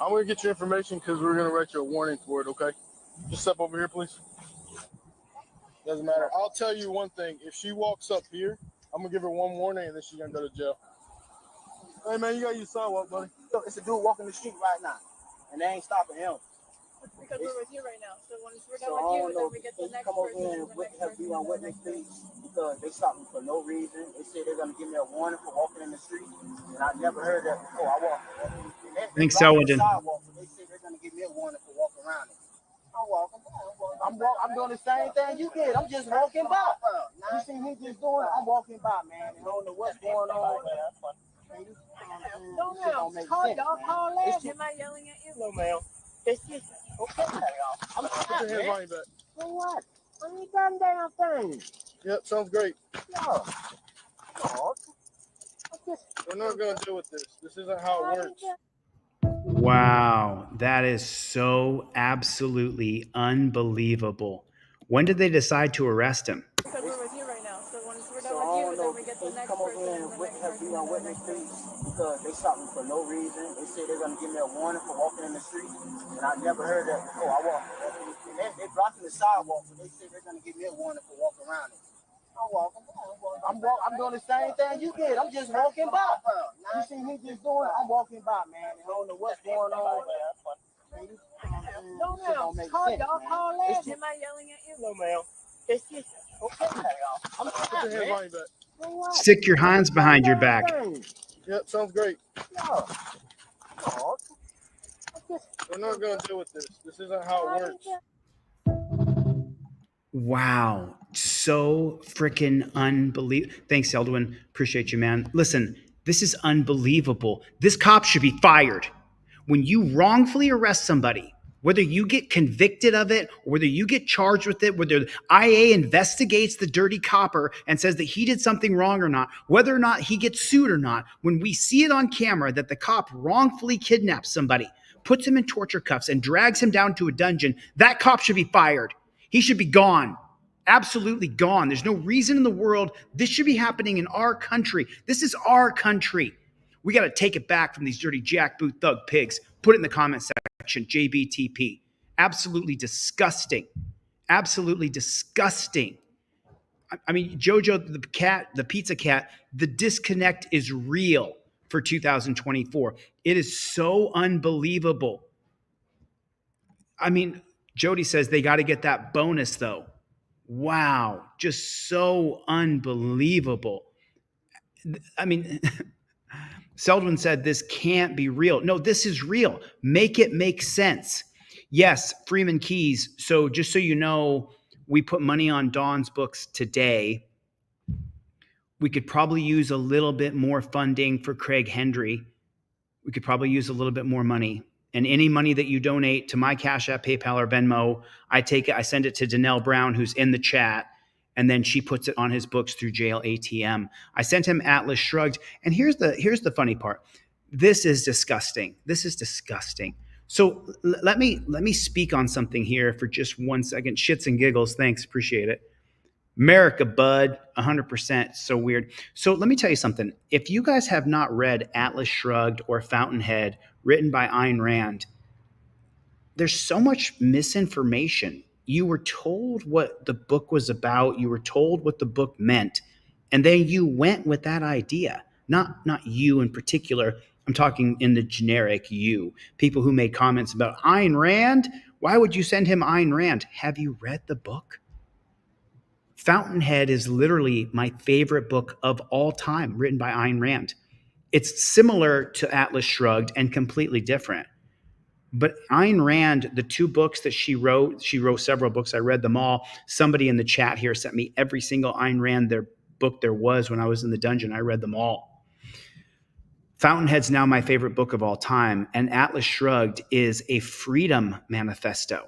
I'm going to get your information because we're going to write you a warning for it, okay? Just step over here, please. Doesn't matter. I'll tell you one thing. If she walks up here, I'm going to give her one warning and then she's going to go to jail. Hey, man, you got to use sidewalk, buddy. It's a dude walking the street right now, and they ain't stopping him. Because we're with you right now. So once we're So done I with you, don't know. then we get the They next come over person. here and have me on witness please because they stopped me for no reason. They said they're gonna give me a warning for walking in the street, and I never heard that before. I walk. Thanks, Selwyn. Sidewalk, so they said they're gonna give me a warning for walking around it. I'm walking. I'm doing the same thing you did. I'm just walking by. You see me just doing it? I'm walking by, man. I don't know what's going on. No, ma'am. Call y'all. Call last. Am I yelling at you? No, ma'am. It's just okay. I'm Put your hands behind your back. For what? What are you goddamn thing? Yep, sounds great. No. No. We're not going to deal with this. This isn't how it works. Wow, that is so absolutely unbelievable. When did they decide to arrest him? Because we're with you right now. So once we're done with you, then we get the next come over person. here and have me on witness please because they stopped me for no reason. They said they're gonna give me a warning for walking in the street, and I never heard that before. I walk. They blocking the sidewalk, so they said they're gonna give me a warning for walking around it. I'm walking. I'm doing the same thing you did. I'm just walking by. You see me just doing it? I'm walking by, man. I don't know what's going on. No, ma'am. Call y'all. Call last. Am I yelling at you? No, ma'am. It's just okay. I'm Put your hands behind your back. Stick your hands behind your back. Yep, sounds great. No. We're not going to deal with this. This isn't how it works. Wow, so freaking unbelievable. Thanks, Eldwin. Appreciate you, man. Listen, this is unbelievable. This cop should be fired. when you wrongfully arrest somebody, whether you get convicted of it, or whether you get charged with it, whether the IA investigates the dirty copper and says that he did something wrong or not, whether or not he gets sued or not, when we see it on camera that the cop wrongfully kidnaps somebody, puts him in torture cuffs and drags him down to a dungeon, that cop should be fired. He should be gone. Absolutely gone. There's no reason in the world this should be happening in our country. This is our country. We got to take it back from these dirty jackboot thug pigs. Put it in the comment section, JBTP. Absolutely disgusting. Absolutely disgusting. I mean, Jojo, the cat, the pizza cat, the disconnect is real for 2024. It is so unbelievable. I mean, Jody says they got to get that bonus though. Wow, just so unbelievable. I mean, Seldwin said this can't be real. No, this is real. Make it make sense. Yes, Freeman Keys. So just so you know, we put money on Dawn's books today. We could probably use a little bit more funding for Craig Hendry. We could probably use a little bit more money. And any money that you donate to my Cash App, PayPal, or Venmo, I take it, I send it to Danelle Brown, who's in the chat, and then she puts it on his books through Jail ATM. I sent him Atlas Shrugged. And here's the funny part. This is disgusting. This is disgusting. So let me speak on something here for just 1 second. Shits and giggles. Thanks. Appreciate it. America, bud. 100%. So weird. So let me tell you something. If you guys have not read Atlas Shrugged or Fountainhead, written by Ayn Rand, there's so much misinformation. You were told what the book was about. You were told what the book meant. And then you went with that idea. Not you in particular. I'm talking in the generic you. People who made comments about Ayn Rand. Why would you send him Ayn Rand? Have you read the book? Fountainhead is literally my favorite book of all time, written by Ayn Rand. It's similar to Atlas Shrugged and completely different. But Ayn Rand, the two books that she wrote several books. I read them all. Somebody in the chat here sent me every single Ayn Rand book there was when I was in the dungeon. I read them all. Fountainhead's now my favorite book of all time. And Atlas Shrugged is a freedom manifesto.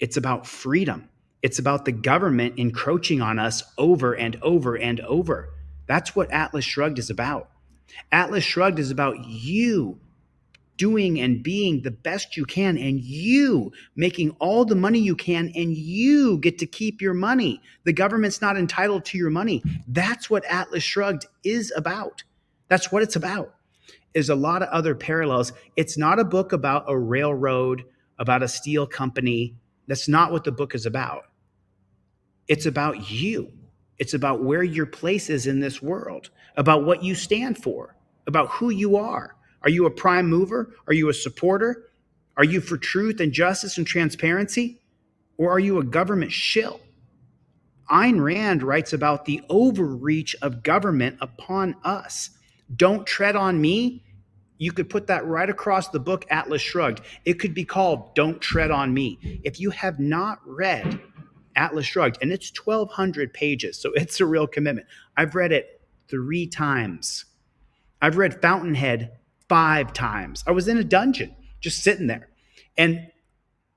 It's about freedom. It's about the government encroaching on us over and over and over. That's what Atlas Shrugged is about. Atlas Shrugged is about you doing and being the best you can, and you making all the money you can, and you get to keep your money. The government's not entitled to your money. That's what Atlas Shrugged is about. That's what it's about. There's a lot of other parallels. It's not a book about a railroad, about a steel company. That's not what the book is about. It's about you. It's about where your place is in this world, about what you stand for, about who you are. Are you a prime mover? Are you a supporter? Are you for truth and justice and transparency? Or are you a government shill? Ayn Rand writes about the overreach of government upon us. Don't tread on me. You could put that right across the book, Atlas Shrugged. It could be called Don't Tread on Me. If you have not read Atlas Shrugged, and it's 1,200 pages, so it's a real commitment. I've read it 3 times. I've read Fountainhead 5 times. I was in a dungeon, just sitting there. And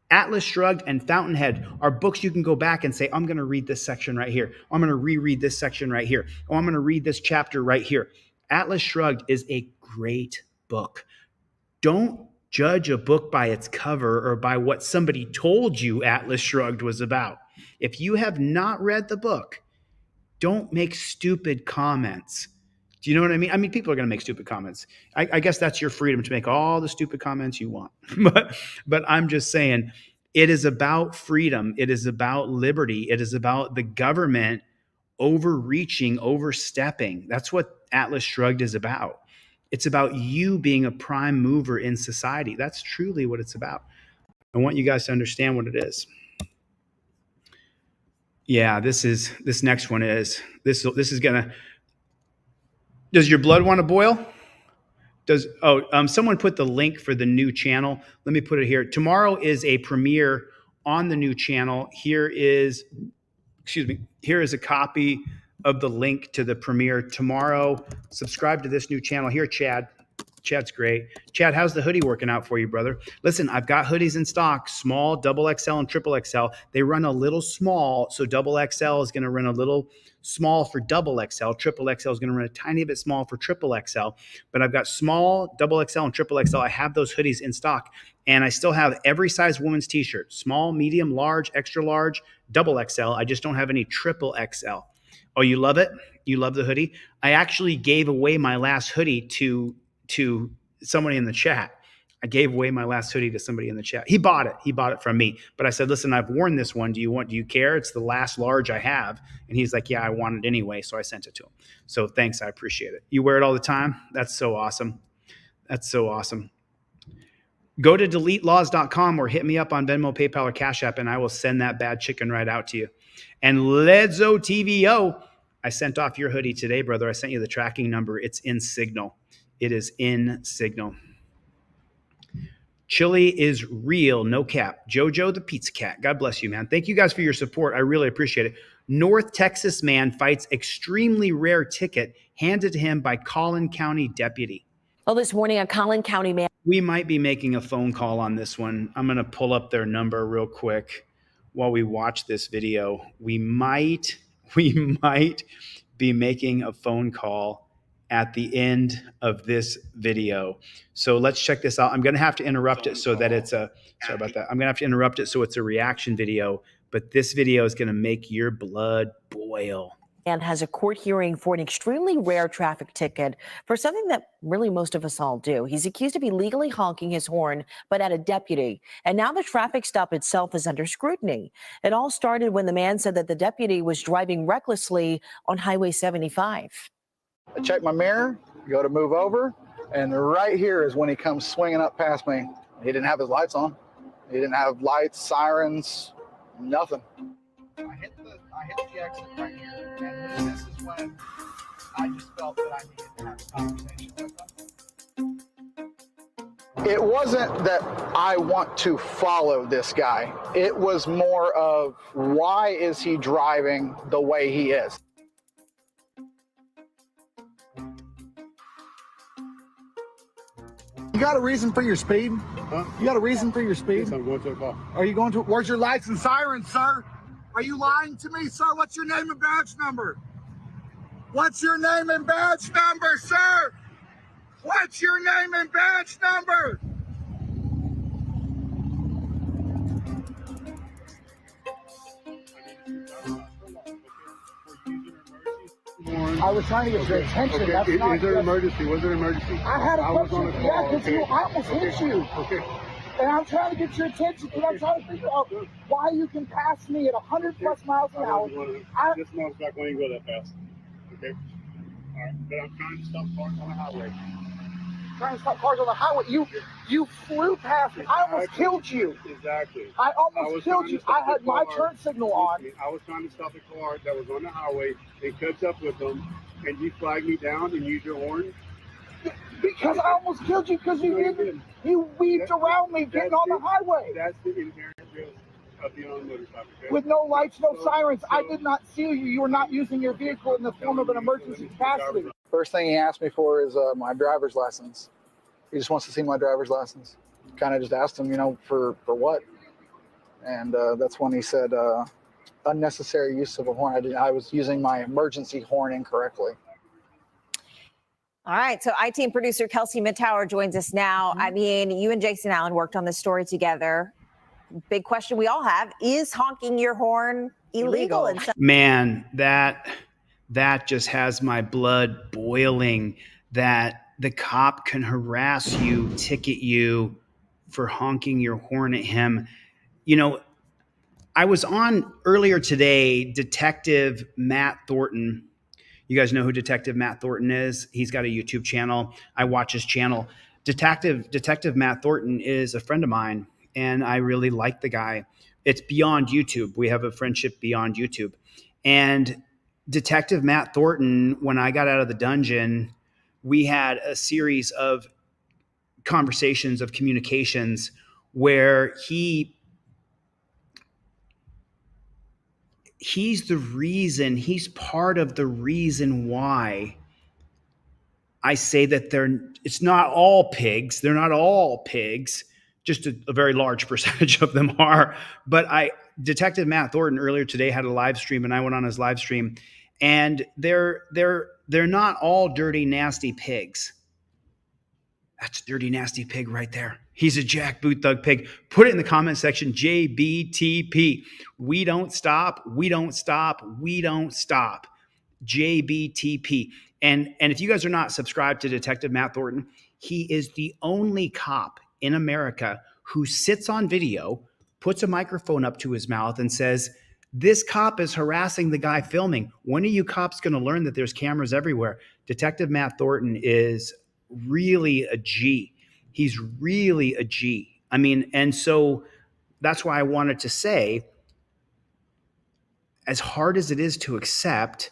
Atlas Shrugged and Fountainhead are books you can go back and say, I'm going to read this section right here. I'm going to reread this section right here. Oh, I'm going to read this chapter right here. Atlas Shrugged is a great book. Don't judge a book by its cover or by what somebody told you Atlas Shrugged was about. If you have not read the book, don't make stupid comments. Do you know what I mean? I mean, people are going to make stupid comments. I guess that's your freedom to make all the stupid comments you want. But I'm just saying, it is about freedom. It is about liberty. It is about the government overreaching, overstepping. That's what Atlas Shrugged is about. It's about you being a prime mover in society. That's truly what it's about. I want you guys to understand what it is. Yeah, this next one is this is gonna. Does your blood want to boil? Someone put the link for the new channel. Let me put it here. Tomorrow is a premiere on the new channel. Here is a copy of the link to the premiere tomorrow. Subscribe to this new channel here, Chad. Chad's great. Chad, how's the hoodie working out for you, brother? Listen, I've got hoodies in stock, small, double XL, and triple XL. They run a little small, so double XL is going to run a little small for double XL. Triple XL is going to run a tiny bit small for triple XL. But I've got small, double XL, and triple XL. I have those hoodies in stock, and I still have every size women's t-shirt: small, medium, large, extra large, double XL. I just don't have any triple XL. Oh, you love it? You love the hoodie? I actually gave away my last hoodie to somebody in the chat. I gave away my last hoodie to somebody in the chat. He bought it. He bought it from me. But I said, listen, I've worn this one. Do you care? It's the last large I have. And he's like, yeah, I want it anyway. So I sent it to him. So thanks. I appreciate it. You wear it all the time? That's so awesome. That's so awesome. Go to deletelaws.com or hit me up on Venmo, PayPal, or Cash App, and I will send that bad chicken right out to you. And Ledzo TVO, I sent off your hoodie today, brother. I sent you the tracking number. It's in Signal. It is in Signal. Chili is real, no cap. Jojo the Pizza Cat. God bless you, man. Thank you guys for your support. I really appreciate it. North Texas man fights extremely rare ticket handed to him by Collin County deputy. Well, this morning, a Collin County man. We might be making a phone call on this one. I'm going to pull up their number real quick while we watch this video. We might be making a phone call at the end of this video. So let's check this out. I'm going to have to interrupt it so that it's sorry about that. I'm going to have to interrupt it so it's a reaction video, but this video is going to make your blood boil. And has a court hearing for an extremely rare traffic ticket for something that really most of us all do. He's accused of illegally honking his horn, but at a deputy. And now the traffic stop itself is under scrutiny. It all started when the man said that the deputy was driving recklessly on Highway 75. I check my mirror, go to move over, and right here is when he comes swinging up past me. He didn't have his lights on. He didn't have lights, sirens, nothing. I hit the exit right here, and this is when I just felt that I needed to have a conversation with him. It wasn't that I want to follow this guy. It was more of, why is he driving the way he is? You got a reason for your speed? Huh? You got a reason for your speed? Yes, I'm going to a car. Are you going to? Where's your lights and sirens, sir? Are you lying to me, sir? What's your name and badge number? What's your name and badge number, sir? What's your name and badge number? I was trying to get your attention. Okay. That's Is not there an emergency? Was there an emergency? I had a question. Was on a Yeah, call. because I almost hit you. Okay. And I'm trying to get your attention because I'm trying to figure out why you can pass me at 100 plus miles an hour. This motor's not going to go that fast. Okay? All right. But I'm trying to stop cars on the highway. Trying to stop cars on the highway. You flew past me. I almost killed you. Exactly. I almost killed you. I had my turn signal on. I was trying to stop a car that was on the highway and catch up with them, and you flagged me down and used your horn. Because I almost killed you because you didn't. You weaved around me getting on the highway. That's the inherent risk of being on a motorcycle. Okay? With no lights, no sirens. I did not see you. You were not using your vehicle in the form of an emergency capacity. First thing he asked me for is my driver's license. He just wants to see my driver's license. Kind of just asked him, for what? And that's when he said unnecessary use of a horn. I was using my emergency horn incorrectly. All right. So I-Team producer Kelsey Mittauer joins us now. I mean, you and Jason Allen worked on this story together. Big question we all have, is honking your horn illegal? Man, that just has my blood boiling, that the cop can harass you, ticket you for honking your horn at him. I was on earlier today, Detective Matt Thornton. You guys know who Detective Matt Thornton is? He's got a YouTube channel. I watch his channel. Detective Matt Thornton is a friend of mine, and I really like the guy. It's beyond YouTube. We have a friendship beyond YouTube. And Detective Matt Thornton, when I got out of the dungeon, we had a series of conversations, of communications, where he's part of the reason why I say that it's not all pigs. They're not all pigs. Just a very large percentage of them are. But Detective Matt Thornton earlier today had a live stream, and I went on his live stream, and they're not all dirty, nasty pigs. That's a dirty, nasty pig right there. He's a jackboot thug pig. Put it in the comment section, JBTP. We don't stop. We don't stop. We don't stop. JBTP. And if you guys are not subscribed to Detective Matt Thornton, he is the only cop in America who sits on video, puts a microphone up to his mouth and says, this cop is harassing the guy filming. When are you cops going to learn that there's cameras everywhere? Detective Matt Thornton is really a G. He's really a G. I mean, and so that's why I wanted to say, as hard as it is to accept,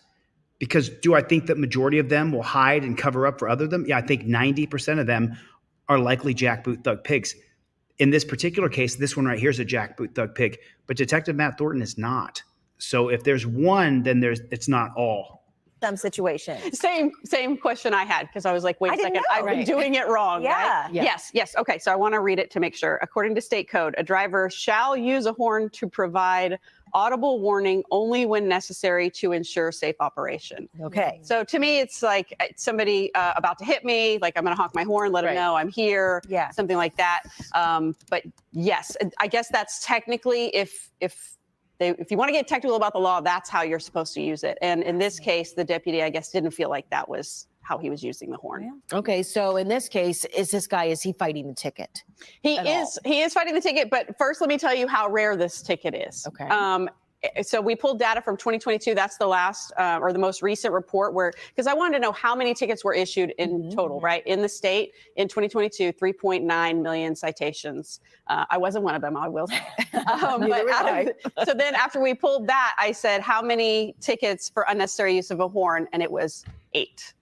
because do I think that majority of them will hide and cover up for other them? Yeah, I think 90% of them are likely jackboot thug pigs. In this particular case, this one right here is a jackboot thug pig, but Detective Matt Thornton is not. So if there's one, then it's not all. Some situation. Same question I had, because I was like, wait a second, I've been doing it wrong. Yeah. Right? Yes. Okay, so I want to read it to make sure. According to state code, a driver shall use a horn to provide audible warning only when necessary to ensure safe operation. Okay. So to me, it's like somebody about to hit me, like I'm going to honk my horn, let them know I'm here, something like that. But yes, I guess that's technically if you want to get technical about the law, that's how you're supposed to use it. And in this case, the deputy, I guess, didn't feel like that was how he was using the horn. Okay, so in this case, is he fighting the ticket? He is fighting the ticket, but first let me tell you how rare this ticket is. Okay. So we pulled data from 2022. That's the last or the most recent report because I wanted to know how many tickets were issued in total, right? In the state in 2022, 3.9 million citations. I wasn't one of them, I will say. So then after we pulled that, I said, how many tickets for unnecessary use of a horn? And it was 8.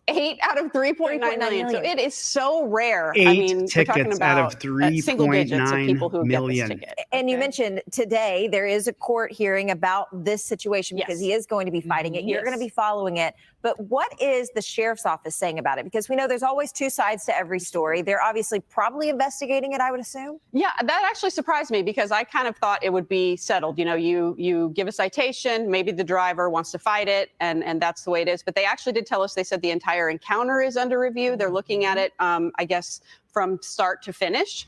8 out of 3.9 million. So it is so rare. 8 I mean, we're talking tickets about out of 3.9 million. And you mentioned today there is a court hearing about this situation because he is going to be fighting it. You're going to be following it. But what is the sheriff's office saying about it? Because we know there's always two sides to every story. They're obviously probably investigating it, I would assume. Yeah, that actually surprised me because I kind of thought it would be settled. You know, you give a citation, maybe the driver wants to fight it, and that's the way it is. But they actually did tell us, they said the entire encounter is under review. They're looking at it, I guess, from start to finish.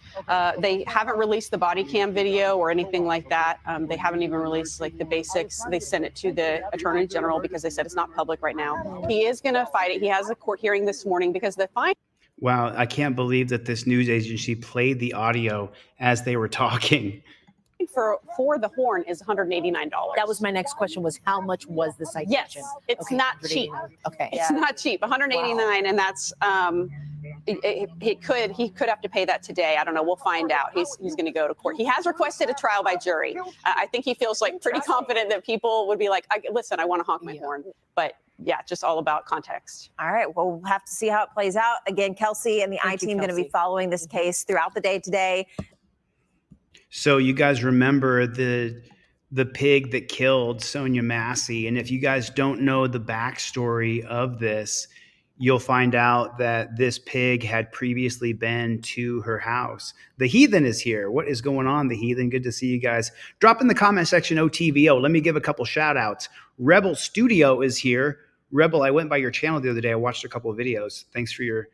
They haven't released the body cam video or anything like that. They haven't even released like the basics. They sent it to the attorney general because they said it's not public right now. He is going to fight it. He has a court hearing this morning because the fine. Wow, I can't believe that this news agency played the audio as they were talking. For the horn is $189. That was my next question, was how much was the citation? Yes, it's not cheap. Okay. It's not cheap. $189, and that's he could have to pay that today. I don't know. We'll find out. He's going to go to court. He has requested a trial by jury. I think he feels like pretty confident that people would be like, listen, I want to honk my horn. But yeah, just all about context. All right. Well, we'll have to see how it plays out. Again, Kelsey and the I-team going to be following this case throughout the day today. So you guys remember the pig that killed Sonia Massey. And if you guys don't know the backstory of this, you'll find out that this pig had previously been to her house. The Heathen is here. What is going on, The Heathen? Good to see you guys. Drop in the comment section, OTVO. Let me give a couple shout outs. Rebel Studio is here. Rebel, I went by your channel the other day. I watched a couple of videos. Thanks for your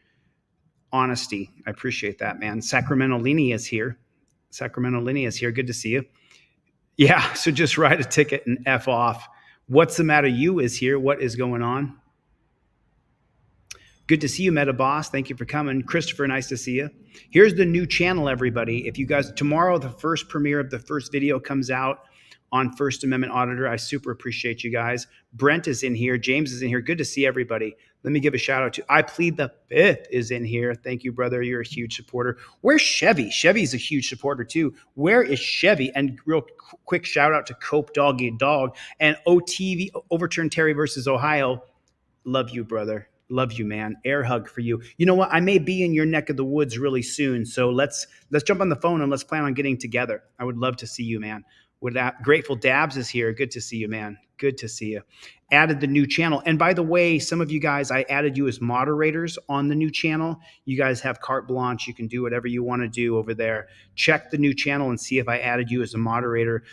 honesty. I appreciate that, man. Sacramento Lini is here. Good to see you. Yeah, so just write a ticket and F off. What's the matter? You is here. What is going on? Good to see you, Meta Boss. Thank you for coming. Christopher, nice to see you. Here's the new channel, everybody. If you guys, tomorrow, the first premiere of the first video comes out on First Amendment Auditor. I super appreciate you guys. Brent is in here. James is in here. Good to see everybody. Let me give a shout out to I Plead the Fifth is in here. Thank you, brother. You're a huge supporter. Where's Chevy? Chevy's a huge supporter too. Where is Chevy? And real quick shout out to Cope Doggy Dog and OTV Overturn Terry versus Ohio. Love you, brother. Love you, man. Air hug for you. You know what? I may be in your neck of the woods really soon. So let's jump on the phone and let's plan on getting together. I would love to see you, man. With that, Grateful Dabs is here. Good to see you, man. Good to see you. added the new channel. And by the way, some of you guys, I added you as moderators on the new channel. You guys have carte blanche. You can do whatever you want to do over there. Check the new channel and see if I added you as a moderator.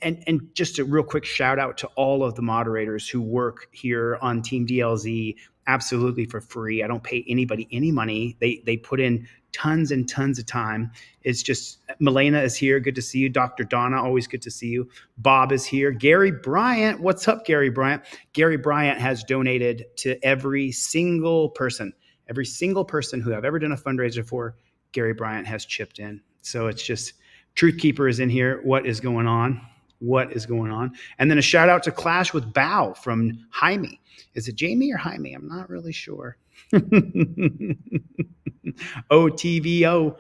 And just a real quick shout out to all of the moderators who work here on Team DLZ absolutely for free. I don't pay anybody any money. They put in tons and tons of time. It's just, Milena is here. Good to see you. Dr. Donna, always good to see you. Bob is here. Gary Bryant. What's up, Gary Bryant? Gary Bryant has donated to every single person who I've ever done a fundraiser for. Gary Bryant has chipped in. So it's just, Truth Keeper is in here. What is going on? What is going on? And then a shout out to Clash with Bao from Jaime. Is it Jamie or Jaime? I'm not really sure. OTVO.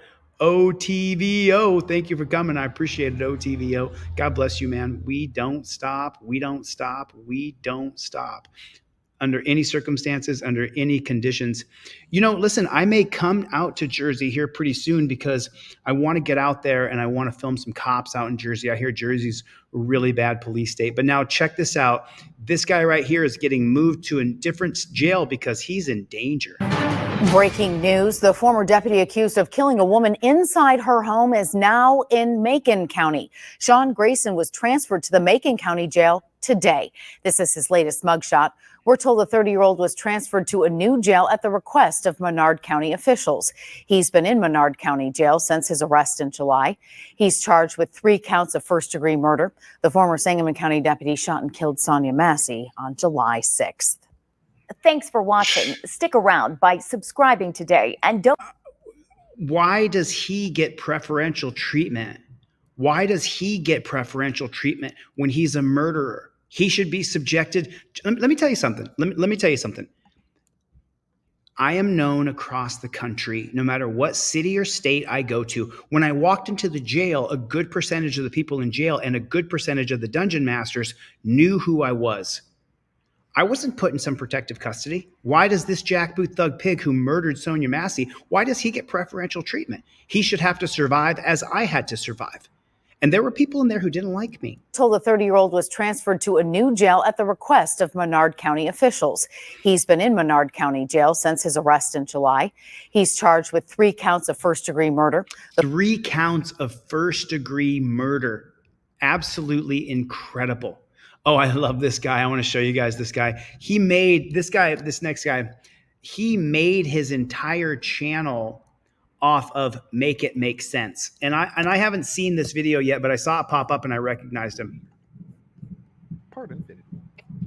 Thank you for coming. I appreciate it, OTVO. God bless you, man. We don't stop. We don't stop. We don't stop. Under any circumstances, under any conditions. You know, listen, I may come out to Jersey here pretty soon because I want to get out there and I want to film some cops out in Jersey. I hear Jersey's a really bad police state. But now check this out. This guy right here is getting moved to a different jail because he's in danger. Breaking news. The former deputy accused of killing a woman inside her home is now in Macon County. Sean Grayson was transferred to the Macon County Jail today. This is his latest mugshot. We're told the 30-year-old was transferred to a new jail at the request of Menard County officials. He's been in Menard County Jail since his arrest in July. He's charged with 3 counts of first-degree murder. The former Sangamon County deputy shot and killed Sonia Massey on July 6th. Thanks for watching. Stick around by subscribing today and don't. Why does he get preferential treatment? Why does he get preferential treatment when he's a murderer? He should be subjected. Let me tell you something. Let me tell you something. I am known across the country, no matter what city or state I go to. When I walked into the jail, a good percentage of the people in jail and a good percentage of the dungeon masters knew who I was. I wasn't put in some protective custody. Why does this jackboot thug pig who murdered Sonia Massey, why does he get preferential treatment? He should have to survive as I had to survive. And there were people in there who didn't like me. Told the 30-year-old was transferred to a new jail at the request of Menard County officials. He's been in Menard County Jail since his arrest in July. He's charged with 3 counts of first-degree murder. 3 counts of first-degree murder. Absolutely incredible. Oh, I love this guy. I want to show you guys this guy. He made his entire channel off of Make It Make Sense. And I haven't seen this video yet, but I saw it pop up and I recognized him. Pardon.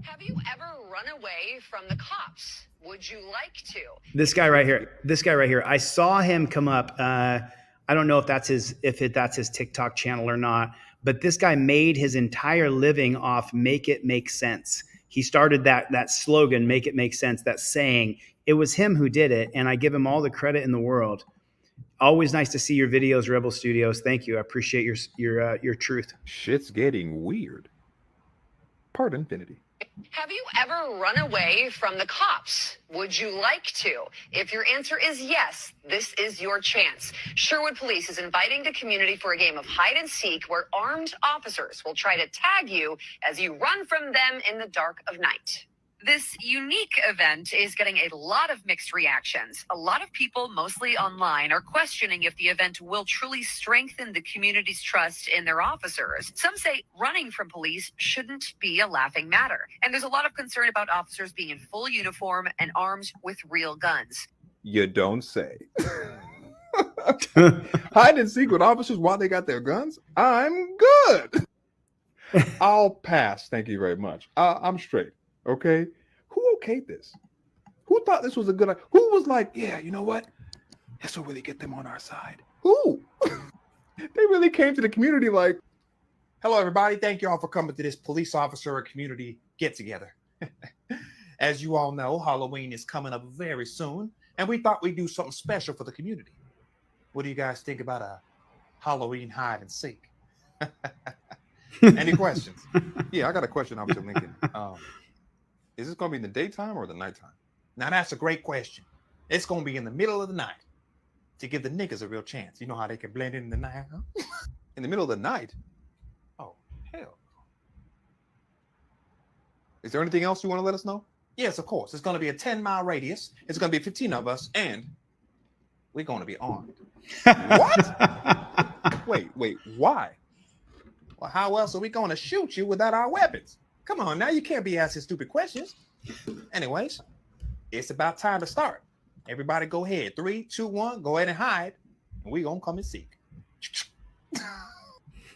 Have you ever run away from the cops? Would you like to? This guy right here. I saw him come up. I don't know if that's his TikTok channel or not, but this guy made his entire living off Make It Make Sense. He started that slogan, Make It Make Sense, that saying. It was him who did it, and I give him all the credit in the world. Always nice to see your videos, Rebel Studios. Thank you. I appreciate your truth. Shit's getting weird. Pardon, Infinity. Have you ever run away from the cops? Would you like to? If your answer is yes, this is your chance. Sherwood Police is inviting the community for a game of hide and seek where armed officers will try to tag you as you run from them in the dark of night. This unique event is getting a lot of mixed reactions. A lot of people, mostly online, are questioning if the event will truly strengthen the community's trust in their officers. Some say running from police shouldn't be a laughing matter. And there's a lot of concern about officers being in full uniform and armed with real guns. You don't say. Hide and seek with officers while they got their guns? I'm good. I'll pass. Thank you very much. I'm straight. Okay, who okayed this? Who thought this was a good idea? Who was like, yeah, you know what? This will really get them on our side. Who? They really came to the community like, hello, everybody. Thank you all for coming to this police officer and community get-together. As you all know, Halloween is coming up very soon, and we thought we'd do something special for the community. What do you guys think about a Halloween hide and seek? Any questions? Yeah, I got a question, Officer Lincoln. Is this going to be in the daytime or the nighttime? Now, that's a great question. It's going to be in the middle of the night to give the niggas a real chance. You know how they can blend in the night, huh? In the middle of the night? Oh, hell. Is there anything else you want to let us know? Yes, of course. It's going to be a 10-mile radius. It's going to be 15 of us, and we're going to be armed. What? Wait, why? Well, how else are we going to shoot you without our weapons? Come on, now you can't be asking stupid questions. Anyways, it's about time to start. Everybody go ahead. 3, 2, 1, go ahead and hide, and we're going to come and seek.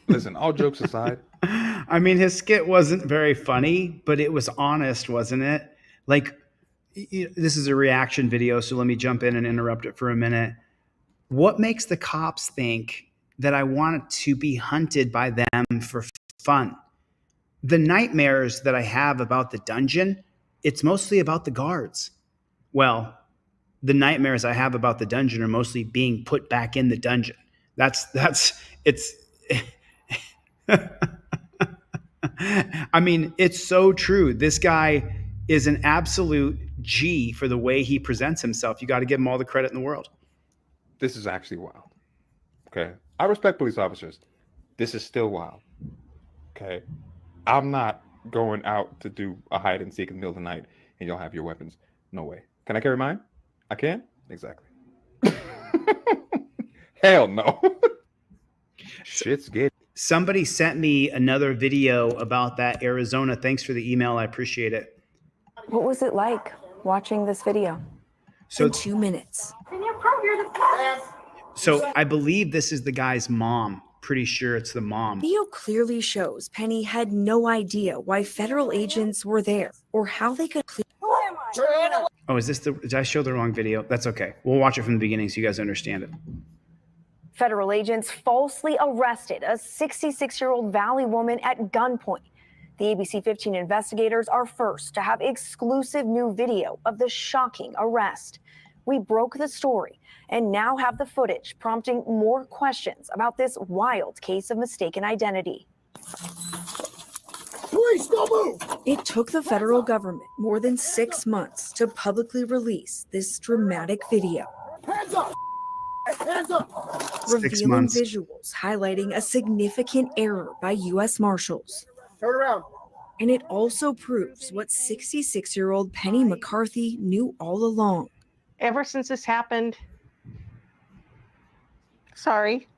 Listen, all jokes aside. I mean, his skit wasn't very funny, but it was honest, wasn't it? Like, this is a reaction video, so let me jump in and interrupt it for a minute. What makes the cops think that I want to be hunted by them for fun? The nightmares that I have about the dungeon, it's mostly about the guards. Well, the nightmares I have about the dungeon are mostly being put back in the dungeon. It's I mean, it's so true. This guy is an absolute G for the way he presents himself. You got to give him all the credit in the world. This is actually wild. Okay. I respect police officers. This is still wild. Okay. I'm not going out to do a hide and seek in the middle of the night and y'all have your weapons. No way. Can I carry mine? I can? Exactly. Hell no. Shit's good. Somebody sent me another video about that Arizona. Thanks for the email. I appreciate it. What was it like watching this video? So In 2 minutes. So I believe this is the guy's mom. Pretty sure it's the mom. Video clearly shows Penny had no idea why federal agents were there or how they could. Oh, is this did I show the wrong video? That's okay. We'll watch it from the beginning so you guys understand it. Federal agents falsely arrested a 66-year-old Valley woman at gunpoint. The ABC 15 investigators are first to have exclusive new video of the shocking arrest. We broke the story and now have the footage prompting more questions about this wild case of mistaken identity. Police, don't move! It took the federal government more than 6 months to publicly release this dramatic video. Hands up! Hands up! 6 Revealing months. visuals highlighting a significant error by U.S. Marshals. Turn around. And it also proves what 66-year-old Penny McCarthy knew all along. Ever since this happened, sorry,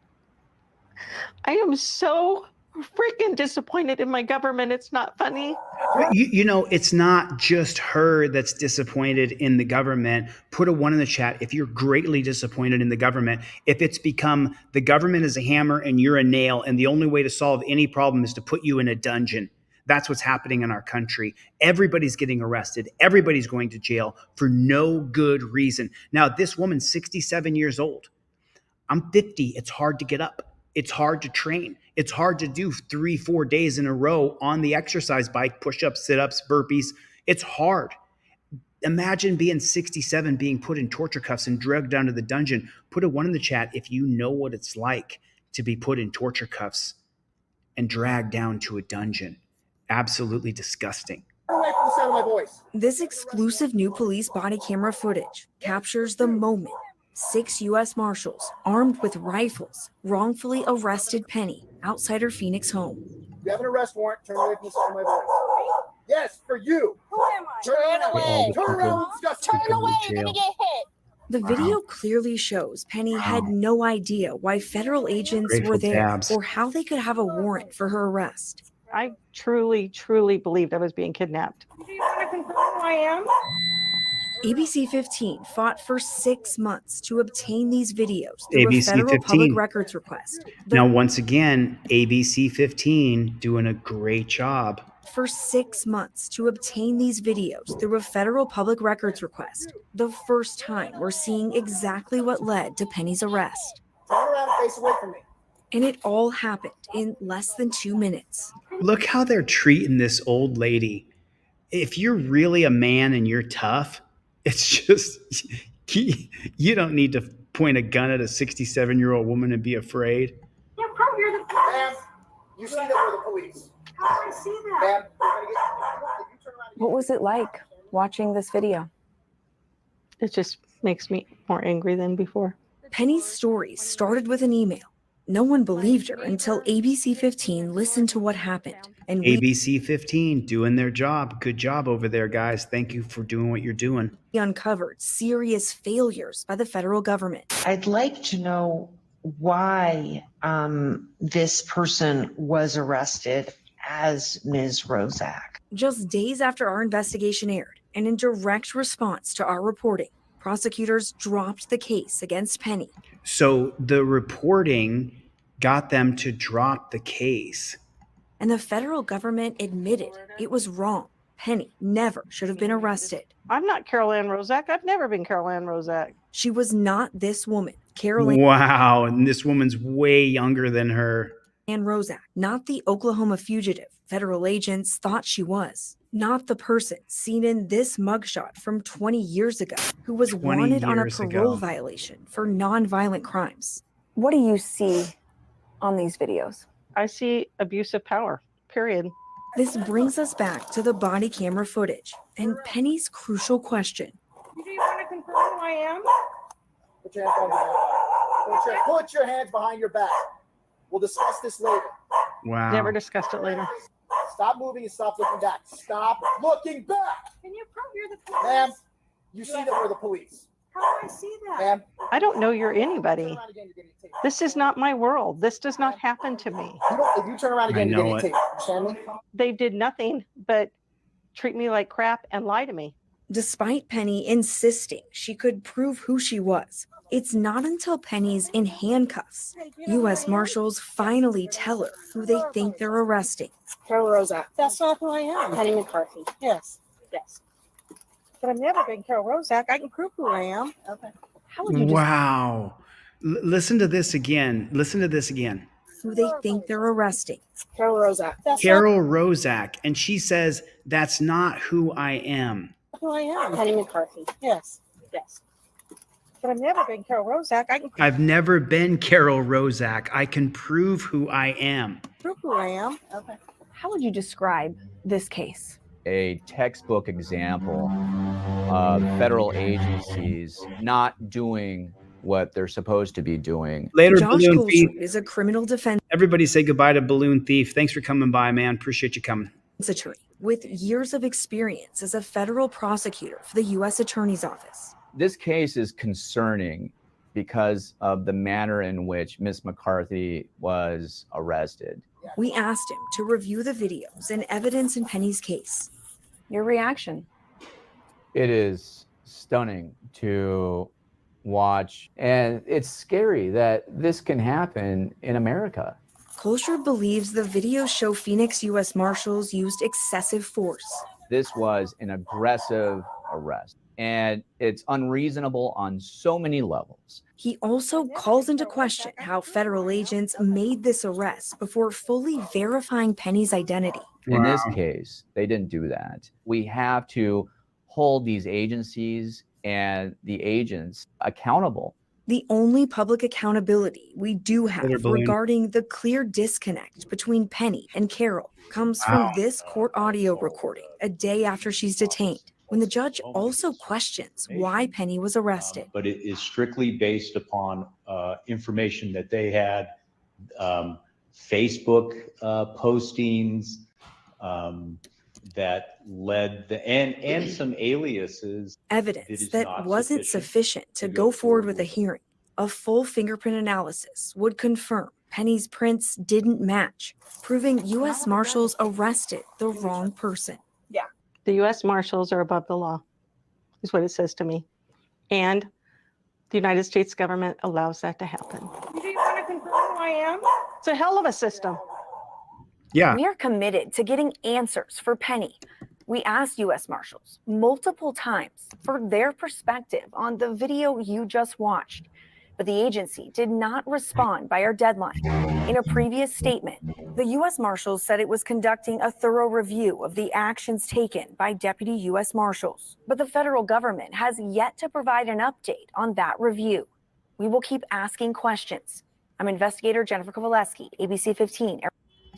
I am so freaking disappointed in my government. It's not funny. You know, it's not just her that's disappointed in the government. Put a 1 in the chat if you're greatly disappointed in the government. If it's become the government is a hammer and you're a nail, and the only way to solve any problem is to put you in a dungeon. That's what's happening in our country. Everybody's getting arrested. Everybody's going to jail for no good reason. Now, this woman's 67 years old. I'm 50. It's hard to get up. It's hard to train. It's hard to do 3-4 days in a row on the exercise bike, push-ups, sit-ups, burpees. It's hard. Imagine being 67, being put in torture cuffs and dragged down to the dungeon. Put a 1 in the chat if you know what it's like to be put in torture cuffs and dragged down to a dungeon. Absolutely disgusting. Away from the sound of my voice. This exclusive new police body camera footage captures the moment 6 U.S. Marshals, armed with rifles, wrongfully arrested Penny outside her Phoenix home. You have an arrest warrant. Turn away from the sound of my voice. Yes, for you. Who am I? Turn away. Turn around. Turn away. You're gonna get hit. The video clearly shows Penny had no idea why federal agents Grateful were there Dabs. or how they could have a warrant for her arrest. I truly, truly believed I was being kidnapped. Do you want to confirm who I am? ABC 15 fought for 6 months to obtain these videos through a ABC federal 15. public records request. Now, once again, ABC 15 doing a great job. For 6 months to obtain these videos through a federal public records request. The first time we're seeing exactly what led to Penny's arrest. Turn around and face away from me. And it all happened in less than 2 minutes. Look how they're treating this old lady. If you're really a man and you're tough, it's just, you don't need to point a gun at a 67-year-old woman and be afraid. You're the Ma'am, you see that we're the police. How do I see that? Ma'am, we're gonna get, you turn around and What was it like watching this video? It just makes me more angry than before. Penny's story started with an email. No one believed her until ABC 15 listened to what happened. And ABC 15 doing their job. Good job over there, guys. Thank you for doing what you're doing. we uncovered serious failures by the federal government. I'd like to know why this person was arrested as Ms. Rozak. Just days after our investigation aired, and in direct response to our reporting, prosecutors dropped the case against Penny. So the reporting got them to drop the case. And the federal government admitted it was wrong. Penny never should have been arrested. I'm not Carol Ann Rozak. I've never been Carol Ann Rozak. She was not this woman, Carol Ann. Wow, and this woman's way younger than her. Ann Rozak, not the Oklahoma fugitive federal agents thought she was. Not the person seen in this mugshot from 20 years ago who was 20 wanted on a years parole ago. violation for nonviolent crimes. What do you see on these videos? I see abuse of power, period. This brings us back to the body camera footage and Penny's crucial question. Do you want to confirm who I am? Put your hands behind your back. Put your hands behind your back. We'll discuss this later. Wow. Never discussed it later. Stop moving and stop looking back. Stop looking back. Can you prove you're the police? Ma'am, you see that we're the police. How do I see that? Ma'am. I don't know you're anybody. This is not my world. This does not happen to me. If you turn around again, you're getting taped. Understand me? They did nothing but treat me like crap and lie to me. Despite Penny insisting she could prove who she was, it's not until Penny's in handcuffs, U.S. Marshals finally tell her who they think they're arresting. Carol Rozak. That's not who I am. Penny McCarthy. Yes. Yes. But I've never been Carol Rozak. I can prove who I am. Okay. How would you Wow. Listen to this again. Listen to this again. Who they think they're arresting. Carol Rozak. That's Carol Rozak. And she says, that's not who I am. not who I am. Penny McCarthy. Yes. Yes. But I've never been Carol Rozak. I can I've never been Carol Rozak. I can prove who I am. prove who I am. Okay. How would you describe this case? A textbook example of federal agencies not doing what they're supposed to be doing. Later, Josh Balloon Thief. Goldschmidt is a criminal defense Everybody say goodbye to Balloon Thief. Thanks for coming by, man. Appreciate you coming. attorney with years of experience as a federal prosecutor for the U.S. Attorney's Office. This case is concerning because of the manner in which Miss McCarthy was arrested. We asked him to review the videos and evidence in Penny's case. Your reaction? It is stunning to watch, and it's scary that this can happen in America. Kolscher believes the videos show Phoenix U.S. Marshals used excessive force. This was an aggressive arrest, and it's unreasonable on so many levels. He also calls into question how federal agents made this arrest before fully verifying Penny's identity. In this case, they didn't do that. We have to hold these agencies and the agents accountable. The only public accountability we do have Later, Balloon. regarding the clear disconnect between Penny and Carol comes Wow. from this court audio recording a day after she's detained, when the judge also questions why Penny was arrested. But it is strictly based upon information that they had, Facebook postings that led and some aliases. Evidence is that not wasn't sufficient to go forward with a hearing. A full fingerprint analysis would confirm Penny's prints didn't match, proving U.S. Marshals arrested the wrong person. Yeah. The U.S. Marshals are above the law, is what it says to me. And the United States government allows that to happen. Do you want to confirm who I am? It's a hell of a system. Yeah. We are committed to getting answers for Penny. We asked U.S. Marshals multiple times for their perspective on the video you just watched, but the agency did not respond by our deadline. In a previous statement, the U.S. Marshals said it was conducting a thorough review of the actions taken by Deputy U.S. Marshals, but the federal government has yet to provide an update on that review. We will keep asking questions. I'm investigator Jennifer Kovaleski, ABC 15,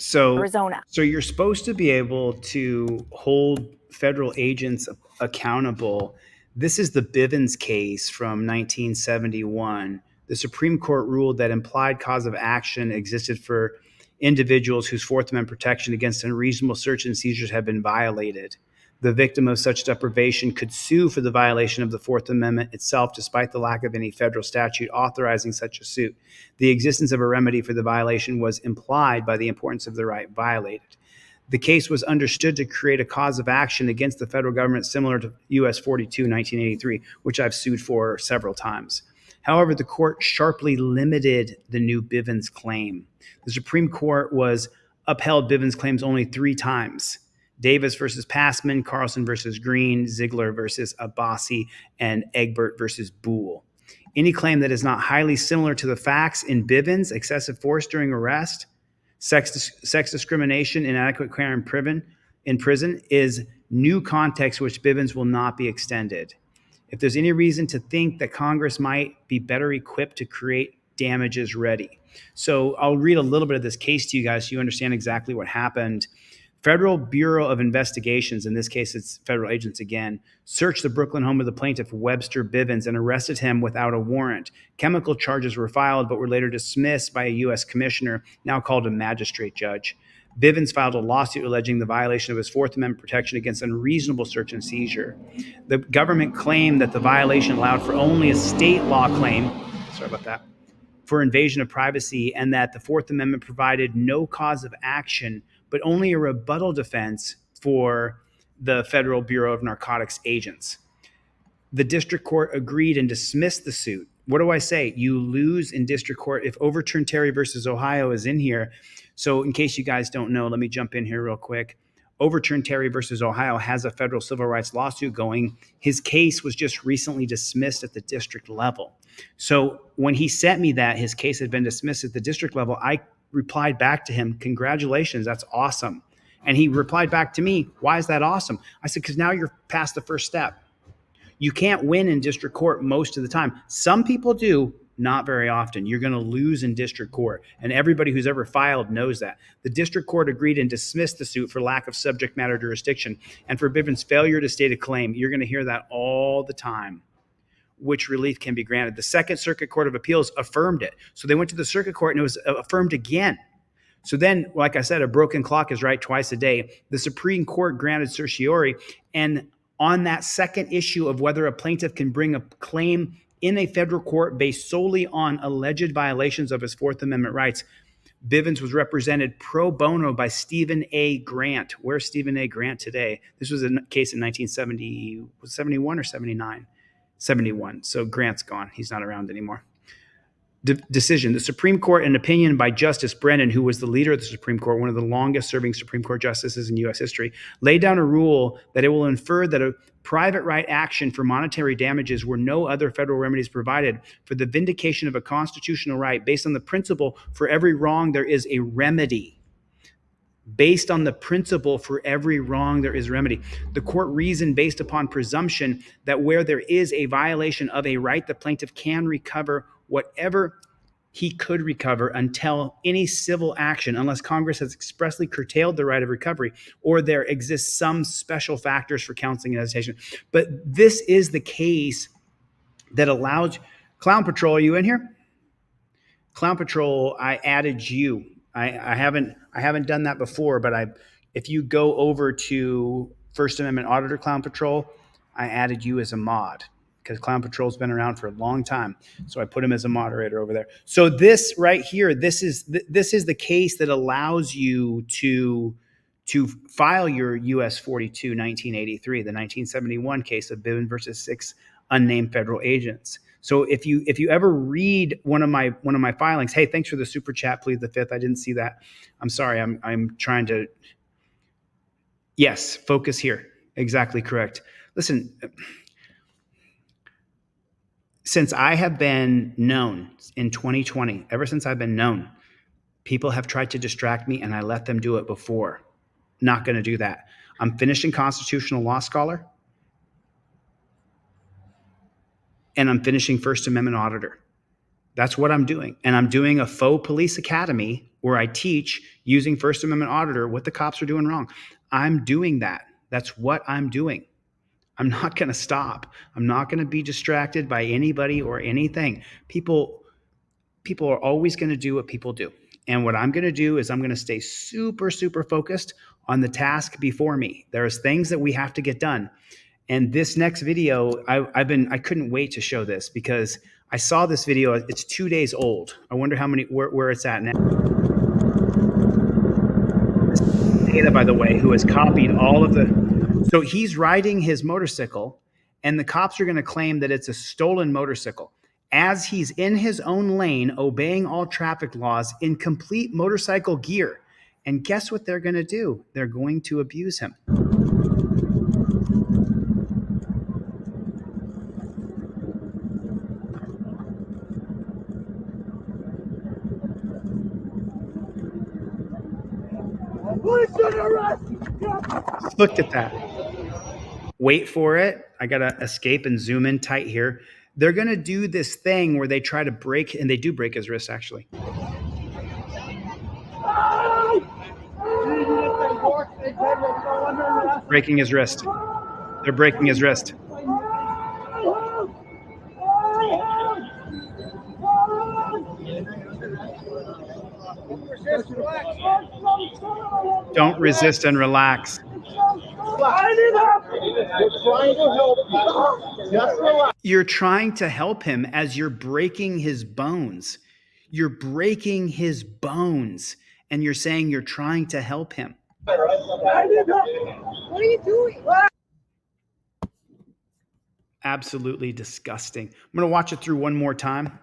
Arizona. So you're supposed to be able to hold federal agents accountable. This is the Bivens case from 1971. the Supreme Court ruled that implied cause of action existed for individuals whose Fourth Amendment protection against unreasonable search and seizures had been violated. The victim of such deprivation could sue for the violation of the Fourth Amendment itself, despite the lack of any federal statute authorizing such a suit. The existence of a remedy for the violation was implied by the importance of the right violated. The case was understood to create a cause of action against the federal government similar to U.S. 42, 1983, which I've sued for several times. However, the court sharply limited the new Bivens claim. The Supreme Court upheld Bivens claims only 3 times: Davis versus Passman, Carlson versus Green, Ziegler versus Abbasi, and Egbert versus Boole. Any claim that is not highly similar to the facts in Bivens, excessive force during arrest, sex discrimination, inadequate care in prison, is new context which Bivens will not be extended. If there's any reason to think that Congress might be better equipped to create damages ready. So I'll read a little bit of this case to you guys so you understand exactly what happened. Federal Bureau of Investigations, in this case it's federal agents again, searched the Brooklyn home of the plaintiff, Webster Bivens, and arrested him without a warrant. Chemical charges were filed but were later dismissed by a U.S. commissioner, now called a magistrate judge. Bivens filed a lawsuit alleging the violation of his Fourth Amendment protection against unreasonable search and seizure. The government claimed that the violation allowed for only a state law claim, for invasion of privacy, and that the Fourth Amendment provided no cause of action, but only a rebuttal defense for the Federal Bureau of Narcotics agents. The district court agreed and dismissed the suit. What do I say? You lose in district court if overturned Terry versus Ohio is in here. So in case you guys don't know, let me jump in here real quick. Overturned Terry versus Ohio has a federal civil rights lawsuit going. His case was just recently dismissed at the district level. So when he sent me that his case had been dismissed at the district level, I replied back to him, congratulations, that's awesome. And he replied back to me, why is that awesome? I said, because now you're past the first step. You can't win in district court most of the time. Some people do, not very often. You're going to lose in district court. And everybody who's ever filed knows that. The district court agreed and dismissed the suit for lack of subject matter jurisdiction and for Bivens' failure to state a claim. You're going to hear that all the time. Which relief can be granted. The Second Circuit Court of Appeals affirmed it. So they went to the circuit court and it was affirmed again. So then, like I said, a broken clock is right twice a day. The Supreme Court granted certiorari, and on that second issue of whether a plaintiff can bring a claim in a federal court based solely on alleged violations of his Fourth Amendment rights, Bivens was represented pro bono by Stephen A. Grant. Where's Stephen A. Grant today? This was a case in 1970, 71 or 79? 71. So Grant's gone. He's not around anymore. Decision. The Supreme Court, an opinion by Justice Brennan, who was the leader of the Supreme Court, one of the longest serving Supreme Court justices in U.S. history, laid down a rule that it will infer that a private right action for monetary damages where no other federal remedies provided for the vindication of a constitutional right based on the principle for every wrong there is a remedy. Based on the principle for every wrong there is a remedy. The court reasoned based upon presumption that where there is a violation of a right, the plaintiff can recover whatever he could recover until any civil action, unless Congress has expressly curtailed the right of recovery or there exists some special factors for counseling and hesitation. But this is the case that allows Clown Patrol. Are you in here? Clown Patrol, I added you. I haven't done that before, but if you go over to First Amendment Auditor Clown Patrol, I added you as a mod because Clown Patrol's been around for a long time. So I put him as a moderator over there. So this right here, this is the case that allows you to file your US 42 1983, the 1971 case of Bivens versus 6 unnamed federal agents. So if you ever read one of my filings, hey, thanks for the super chat, plead the fifth. I didn't see that. I'm sorry. I'm trying to. Yes, focus here. Exactly correct. Listen, since I have been known in 2020, ever since I've been known, people have tried to distract me and I let them do it before. Not going to do that. I'm finishing Constitutional Law Scholar. And I'm finishing First Amendment Auditor. That's what I'm doing. And I'm doing a faux police academy where I teach using First Amendment Auditor what the cops are doing wrong. I'm doing that. That's what I'm doing. I'm not going to stop. I'm not going to be distracted by anybody or anything. People people are always going to do what people do. And what I'm going to do is I'm going to stay super, super focused on the task before me. There's things that we have to get done. And this next video, I couldn't wait to show this because I saw this video. It's 2 days old. I wonder where it's at now. Data, by the way, who has copied all of the, so he's riding his motorcycle and the cops are going to claim that it's a stolen motorcycle as he's in his own lane, obeying all traffic laws in complete motorcycle gear. And guess what they're going to do? They're going to abuse him. Look at that. Wait for it. I got to escape and zoom in tight here. They're going to do this thing where they try to break, and they do break his wrist, actually. Breaking his wrist. They're breaking his wrist. Don't resist and relax. You're trying to help him as you're breaking his bones. You're breaking his bones, and you're saying you're trying to help him. What are you doing? Absolutely disgusting. I'm going to watch it through one more time.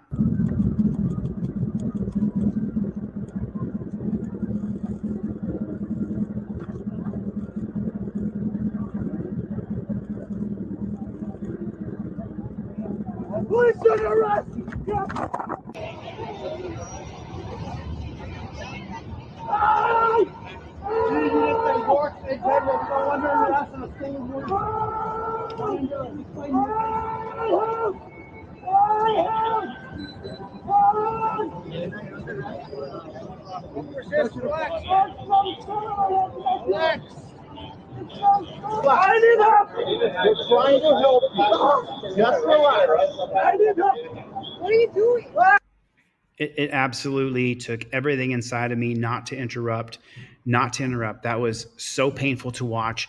It absolutely took everything inside of me not to interrupt. That was so painful to watch.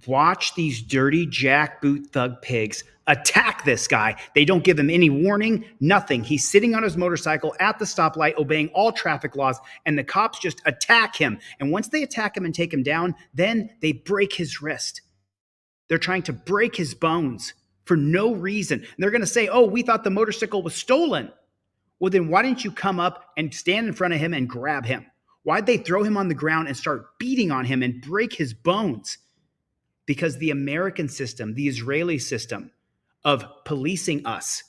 Watch these dirty jackboot thug pigs attack this guy. They don't give him any warning, nothing. He's sitting on his motorcycle at the stoplight, obeying all traffic laws, and the cops just attack him. And once they attack him and take him down, then they break his wrist. They're trying to break his bones for no reason. And they're going to say, oh, we thought the motorcycle was stolen. Well, then why didn't you come up and stand in front of him and grab him? Why'd they throw him on the ground and start beating on him and break his bones? Because the American system, the Israeli system of policing us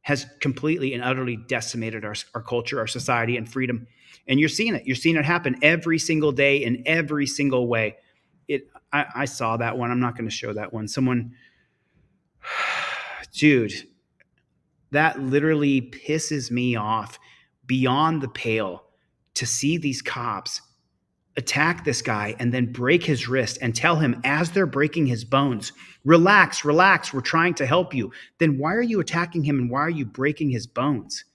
has completely and utterly decimated our culture, our society, and freedom. And you're seeing it. You're seeing it happen every single day in every single way. I saw that one. I'm not going to show that one. Dude, that literally pisses me off beyond the pale to see these cops attack this guy and then break his wrist and tell him as they're breaking his bones, relax, we're trying to help you. Then why are you attacking him and why are you breaking his bones?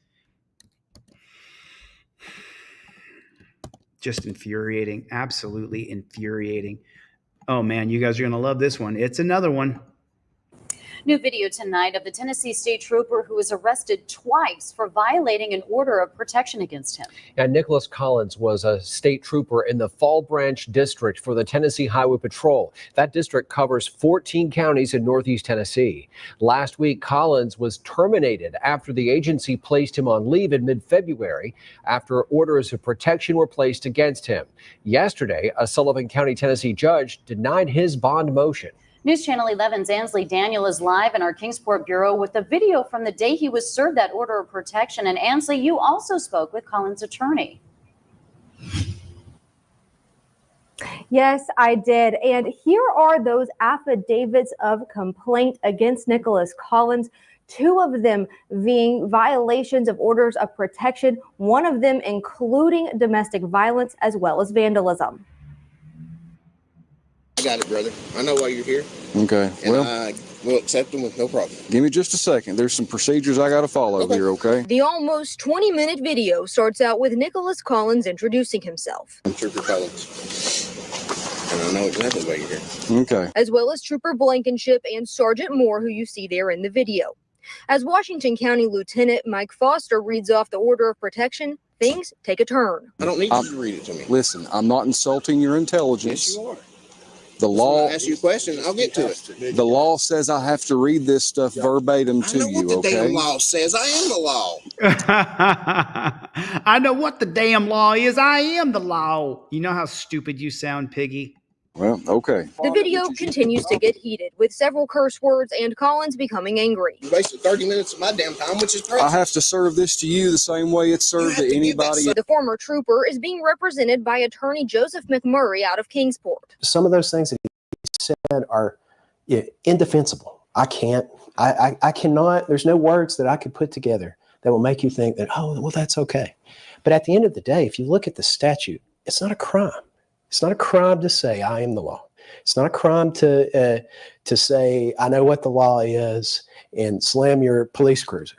Just infuriating, absolutely infuriating. Oh man, you guys are going to love this one. It's another one. New video tonight of the Tennessee state trooper who was arrested twice for violating an order of protection against him. And Nicholas Collins was a state trooper in the Fall Branch District for the Tennessee Highway Patrol. That district covers 14 counties in Northeast Tennessee. Last week, Collins was terminated after the agency placed him on leave in mid-February after orders of protection were placed against him. Yesterday, a Sullivan County, Tennessee judge denied his bond motion. News Channel 11's Ansley Daniel is live in our Kingsport bureau with the video from the day he was served that order of protection. And Ansley, you also spoke with Collins' attorney. Yes, I did. And here are those affidavits of complaint against Nicholas Collins. Two of them being violations of orders of protection, one of them including domestic violence as well as vandalism. I got it, brother. I know why you're here. Okay. And Well, I will accept them with no problem. give me just a second. There's some procedures I got to follow here, okay? The almost 20-minute video starts out with Nicholas Collins introducing himself, I'm Trooper Collins. And I know exactly why you're here. Okay. as well as Trooper Blankenship and Sergeant Moore, who you see there in the video. As Washington County Lieutenant Mike Foster reads off the order of protection, things take a turn. I don't need you to read it to me. Listen, I'm not insulting your intelligence. Yes, you are. The law. Ask you a question. I'll get to it. The law says I have to read this stuff verbatim to I know you, what the okay? damn law says. I am the law. I know what the damn law is. I am the law. You know how stupid you sound, Piggy? Well, okay. The video continues to get heated, with several curse words and Collins becoming angry. You wasted 30 minutes of my damn time, which is precious. I have to serve this to you the same way it's served to anybody. The former trooper is being represented by attorney Joseph McMurray out of Kingsport. Some of those things that he said are indefensible. I cannot, there's no words that I could put together that will make you think that, oh, well, that's okay. But at the end of the day, if you look at the statute, it's not a crime. It's not a crime to say I am the law. It's not a crime to say I know what the law is and slam your police cruiser.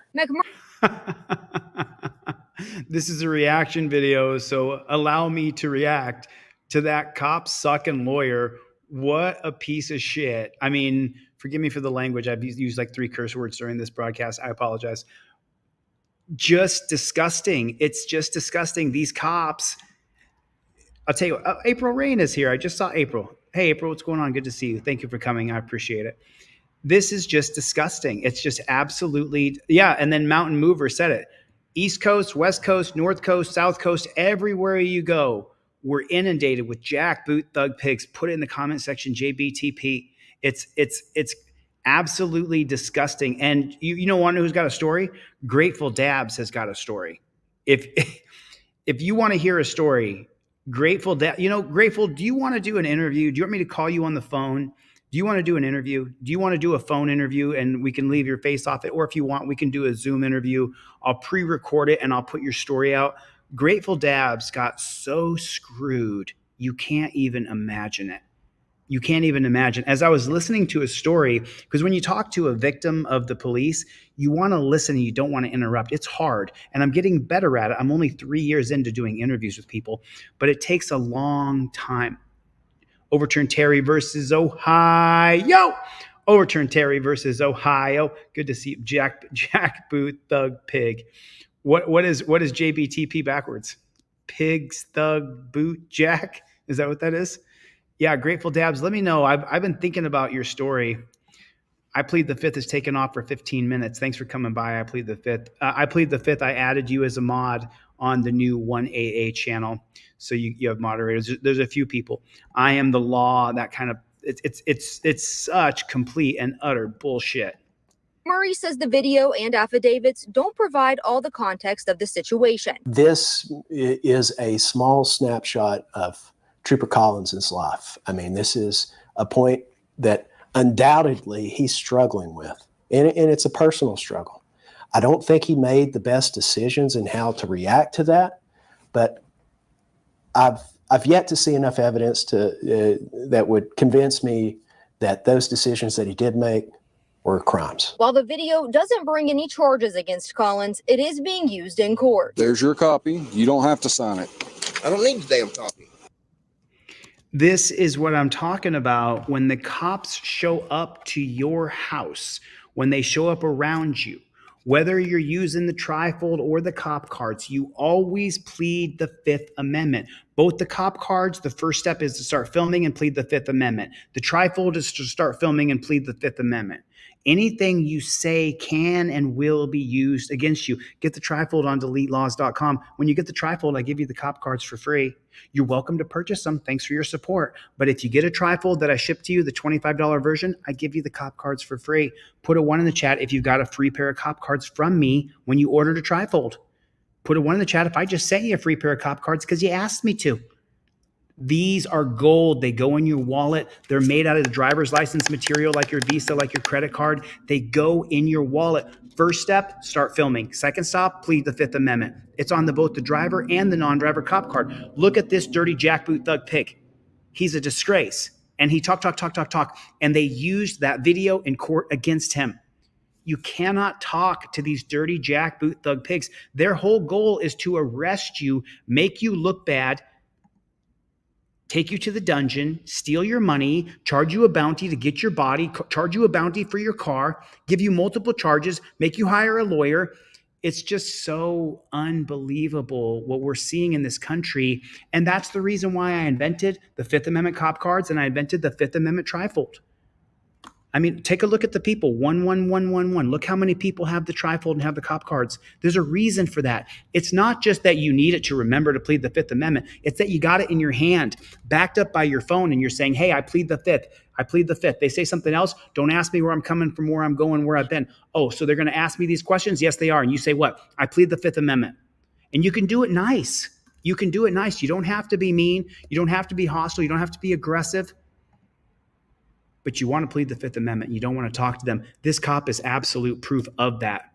This is a reaction video, so allow me to react to that cop sucking lawyer. What a piece of shit. I mean, forgive me for the language. I've used like 3 curse words during this broadcast. I apologize. Just disgusting. It's just disgusting. These cops. I'll tell you what, April Rain is here. I just saw April. Hey, April, what's going on? Good to see you. Thank you for coming. I appreciate it. This is just disgusting. It's just absolutely, yeah. And then Mountain Mover said it. East Coast, West Coast, North Coast, South Coast, everywhere you go, we're inundated with jackboot thug pigs. Put it in the comment section, JBTP. It's absolutely disgusting. And you know one who's got a story? Grateful Dabs has got a story. If you want to hear a story, Grateful, Grateful, do you want to do an interview? Do you want me to call you on the phone? Do you want to do an interview? Do you want to do a phone interview and we can leave your face off it? Or if you want, we can do a Zoom interview. I'll pre-record it and I'll put your story out. Grateful Dabs got so screwed. You can't even imagine it. You can't even imagine. As I was listening to a story, because when you talk to a victim of the police, you want to listen and you don't want to interrupt. It's hard. And I'm getting better at it. I'm only 3 years into doing interviews with people, but it takes a long time. Overturn Terry versus Ohio. Overturn Terry versus Ohio. Good to see you. Jack Booth, Thug Pig. What is JBTP backwards? Pigs, Thug, Boot, Jack? Is that what that is? Yeah, Grateful Dabs, let me know. I've been thinking about your story. I Plead the Fifth is taken off for 15 minutes. Thanks for coming by. I Plead the Fifth. I Plead the Fifth. I added you as a mod on the new 1AA channel. So you have moderators. There's a few people. I Am the Law, that kind of, it's such complete and utter bullshit. Murray says the video and affidavits don't provide all the context of the situation. This is a small snapshot of Trooper Collins' life. I mean, this is a point that undoubtedly he's struggling with, and it's a personal struggle. I don't think he made the best decisions in how to react to that, but I've yet to see enough evidence that would convince me that those decisions that he did make were crimes. While the video doesn't bring any charges against Collins, it is being used in court. There's your copy. You don't have to sign it. I don't need the damn copy. This is what I'm talking about. When the cops show up to your house, when they show up around you, whether you're using the trifold or the cop cards, you always plead the Fifth Amendment. Both the cop cards, the first step is to start filming and plead the Fifth Amendment. The trifold is to start filming and plead the Fifth Amendment. Anything you say can and will be used against you. Get the trifold on deletelaws.com. When you get the trifold, I give you the cop cards for free. You're welcome to purchase them. Thanks for your support. But if you get a trifold that I ship to you, the $25 version, I give you the cop cards for free. Put a 1 in the chat if you've got a free pair of cop cards from me when you ordered a trifold. Put a 1 in the chat if I just sent you a free pair of cop cards because you asked me to. These are gold. They go in your wallet. They're made out of the driver's license material, like your Visa, like your credit card. They go in your wallet. First step, start filming. Second stop, plead the Fifth Amendment. It's on both the driver and the non-driver cop card. Look at this dirty jackboot thug pig. He's a disgrace. And he talk, and they used that video in court against him. You cannot talk to these dirty jackboot thug pigs. Their whole goal is to arrest you, make you look bad, take you to the dungeon, steal your money, charge you a bounty to get your body, charge you a bounty for your car, give you multiple charges, make you hire a lawyer. It's just so unbelievable what we're seeing in this country. And that's the reason why I invented the Fifth Amendment cop cards and I invented the Fifth Amendment trifold. I mean, take a look at the people, 11111. Look how many people have the trifold and have the cop cards. There's a reason for that. It's not just that you need it to remember to plead the Fifth Amendment. It's that you got it in your hand, backed up by your phone, and you're saying, hey, I plead the Fifth. I plead the Fifth. They say something else. Don't ask me where I'm coming from, where I'm going, where I've been. Oh, so they're going to ask me these questions? Yes, they are. And you say what? I plead the Fifth Amendment. And you can do it nice. You can do it nice. You don't have to be mean. You don't have to be hostile. You don't have to be aggressive. But you want to plead the Fifth Amendment. You don't want to talk to them. This cop is absolute proof of that.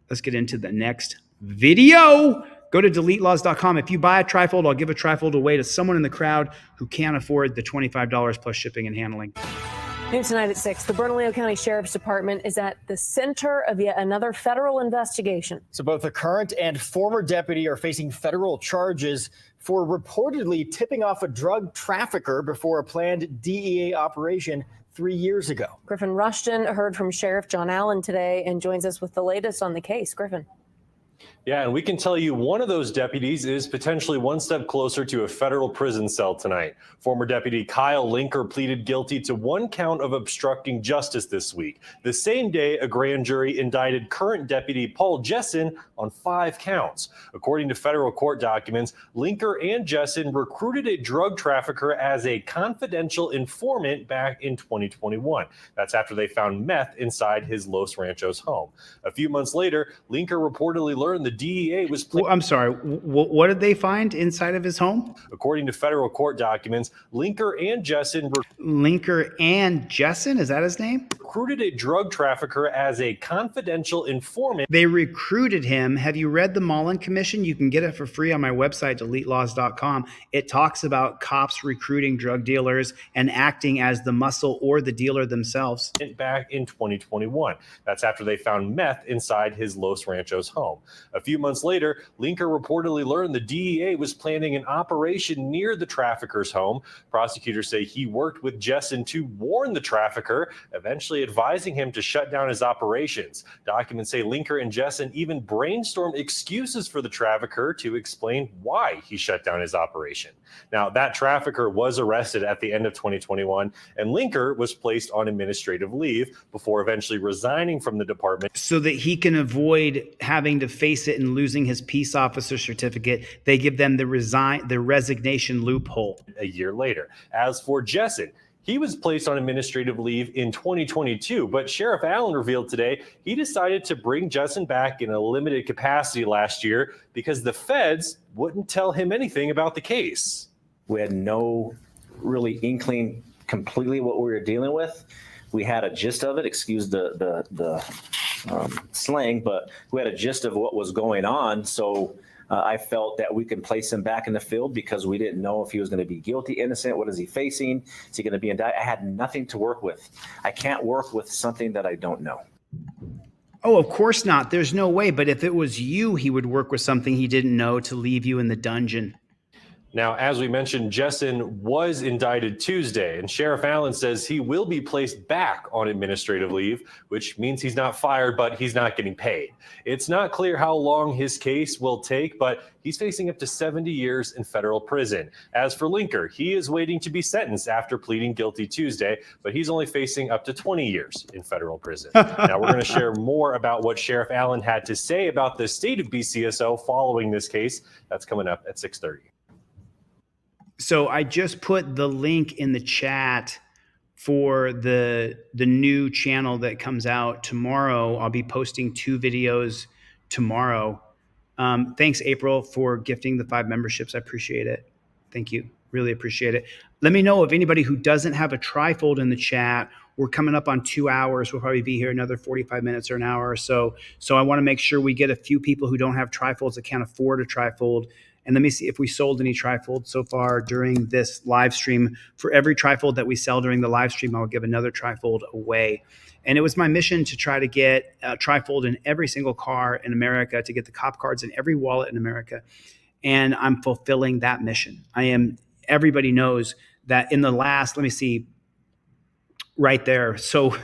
Let's get into the next video. Go to deletelaws.com. If you buy a trifold, I'll give a trifold away to someone in the crowd who can't afford the $25 plus shipping and handling. New tonight at 6, the Bernalillo County Sheriff's Department is at the center of yet another federal investigation. So both a current and former deputy are facing federal charges for reportedly tipping off a drug trafficker before a planned DEA operation 3 years ago. Griffin Rushton heard from Sheriff John Allen today and joins us with the latest on the case. Griffin. Yeah, and we can tell you one of those deputies is potentially one step closer to a federal prison cell tonight. Former Deputy Kyle Linker pleaded guilty to 1 count of obstructing justice this week. The same day, a grand jury indicted current Deputy Paul Jessen on 5 counts. According to federal court documents, Linker and Jessen recruited a drug trafficker as a confidential informant back in 2021. That's after they found meth inside his Los Ranchos home. A few months later, Linker reportedly learned the DEA was... I'm sorry, what did they find inside of his home? According to federal court documents, Linker and Jessen... Linker and Jessen, is that his name? Recruited a drug trafficker as a confidential informant. They recruited him. Have you read the Mullen Commission? You can get it for free on my website, deletelaws.com. It talks about cops recruiting drug dealers and acting as the muscle or the dealer themselves. Back in 2021. That's after they found meth inside his Los Ranchos home. A few months later, Linker reportedly learned the DEA was planning an operation near the trafficker's home. Prosecutors say he worked with Jessen to warn the trafficker, eventually advising him to shut down his operations. Documents say Linker and Jessen even brainstormed excuses for the trafficker to explain why he shut down his operation. Now, that trafficker was arrested at the end of 2021, and Linker was placed on administrative leave before eventually resigning from the department. So that he can avoid having to face it and losing his peace officer certificate, they give them the resignation loophole. A year later. As for Jessen, he was placed on administrative leave in 2022, but Sheriff Allen revealed today he decided to bring Jessen back in a limited capacity last year because the feds wouldn't tell him anything about the case. We had no really inkling completely what we were dealing with. We had a gist of it, excuse the slang, but we had a gist of what was going on. So I felt that we could place him back in the field because we didn't know if he was going to be guilty, innocent. What is he facing? Is he going to be indicted? I had nothing to work with. I can't work with something that I don't know. Oh, of course not. There's no way. But if it was you, he would work with something he didn't know to leave you in the dungeon. Now, as we mentioned, Jessen was indicted Tuesday, and Sheriff Allen says he will be placed back on administrative leave, which means he's not fired, but he's not getting paid. It's not clear how long his case will take, but he's facing up to 70 years in federal prison. As for Linker, he is waiting to be sentenced after pleading guilty Tuesday, but he's only facing up to 20 years in federal prison. Now, we're going to share more about what Sheriff Allen had to say about the state of BCSO following this case. That's coming up at 6:30. So I just put the link in the chat for the new channel that comes out tomorrow. I'll be posting 2 videos tomorrow. Thanks, April, for gifting the 5 memberships. I appreciate it. Thank you. Really appreciate it. Let me know if anybody who doesn't have a trifold in the chat. We're coming up on 2 hours. We'll probably be here another 45 minutes or an hour or so. So I want to make sure we get a few people who don't have trifolds that can't afford a trifold And let me see if we sold any trifold so far during this live stream. For every trifold that we sell during the live stream, I'll give another trifold away. And it was my mission to try to get a trifold in every single car in America, to get the cop cards in every wallet in America. And I'm fulfilling that mission. Everybody knows that in the last, let me see, right there. So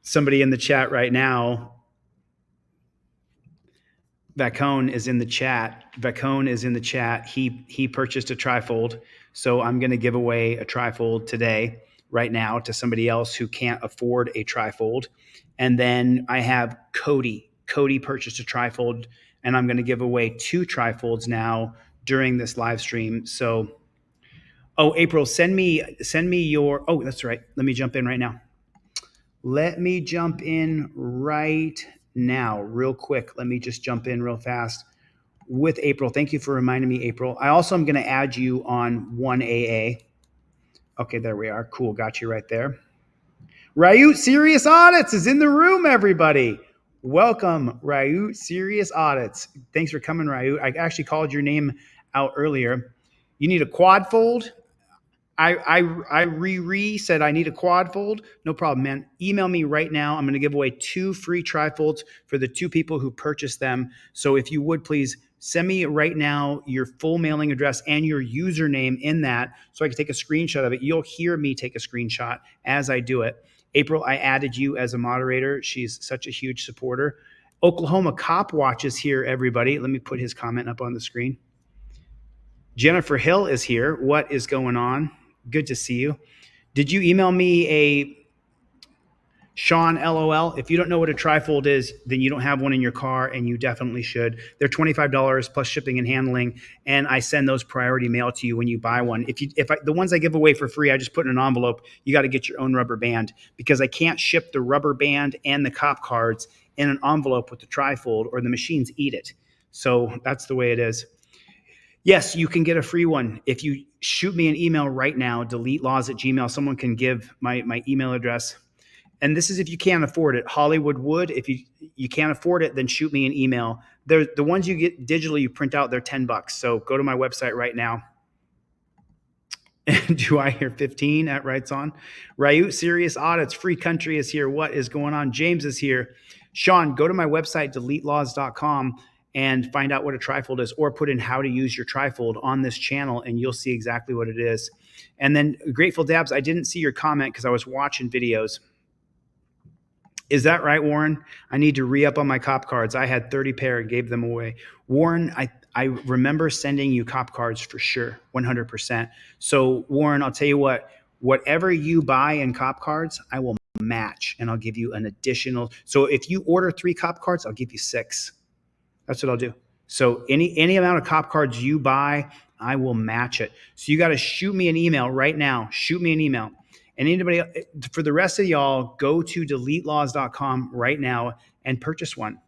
somebody in the chat right now, Vacone is in the chat. Vacone is in the chat. He purchased a trifold. So I'm going to give away a trifold today, right now, to somebody else who can't afford a trifold. And then I have Cody. Cody purchased a trifold, and I'm going to give away 2 trifolds now during this live stream. So, April, send me your, that's right. Let me jump in right now. Real quick. Let me just jump in real fast with April. Thank you for reminding me, April. I also am going to add you on 1AA. Okay, there we are. Cool. Got you right there. Ryut Serious Audits is in the room, everybody. Welcome, Ryut Serious Audits. Thanks for coming, Ryut. I actually called your name out earlier. You need a quad fold? I said I need a quad fold. No problem, man. Email me right now. I'm going to give away 2 free trifolds for the 2 people who purchased them. So if you would please send me right now your full mailing address and your username in that, so I can take a screenshot of it. You'll hear me take a screenshot as I do it. April, I added you as a moderator. She's such a huge supporter. Oklahoma Cop Watch is here, everybody. Let me put his comment up on the screen. Jennifer Hill is here. What is going on? Good to see you. Did you email me a Sean LOL? If you don't know what a trifold is, then you don't have one in your car, and you definitely should. They're $25 plus shipping and handling, and I send those priority mail to you when you buy one. The ones I give away for free, I just put in an envelope. You got to get your own rubber band, because I can't ship the rubber band and the cop cards in an envelope with the trifold, or the machines eat it. So that's the way it is. Yes, you can get a free one. If you shoot me an email right now, deletelaws@gmail.com, someone can give my email address. And this is if you can't afford it. Hollywood Wood, if you can't afford it, then shoot me an email. The ones you get digitally, you print out, they're $10. So go to my website right now. Do I hear 15 at Rights On? Ryut Serious Audits, Free Country is here. What is going on? James is here. Sean, go to my website, deletelaws.com, and find out what a trifold is, or put in how to use your trifold on this channel, and you'll see exactly what it is. And then Grateful Dabs, I didn't see your comment because I was watching videos. Is that right, Warren? I need to re-up on my cop cards. I had 30 pair and gave them away. Warren, I remember sending you cop cards for sure, 100%. So Warren, I'll tell you what, whatever you buy in cop cards, I will match, and I'll give you an additional. So if you order 3 cop cards, I'll give you 6. That's what I'll do. So any amount of cop cards you buy, I will match it. So you got to shoot me an email right now. Shoot me an email. And anybody, for the rest of y'all, go to deletelaws.com right now and purchase one.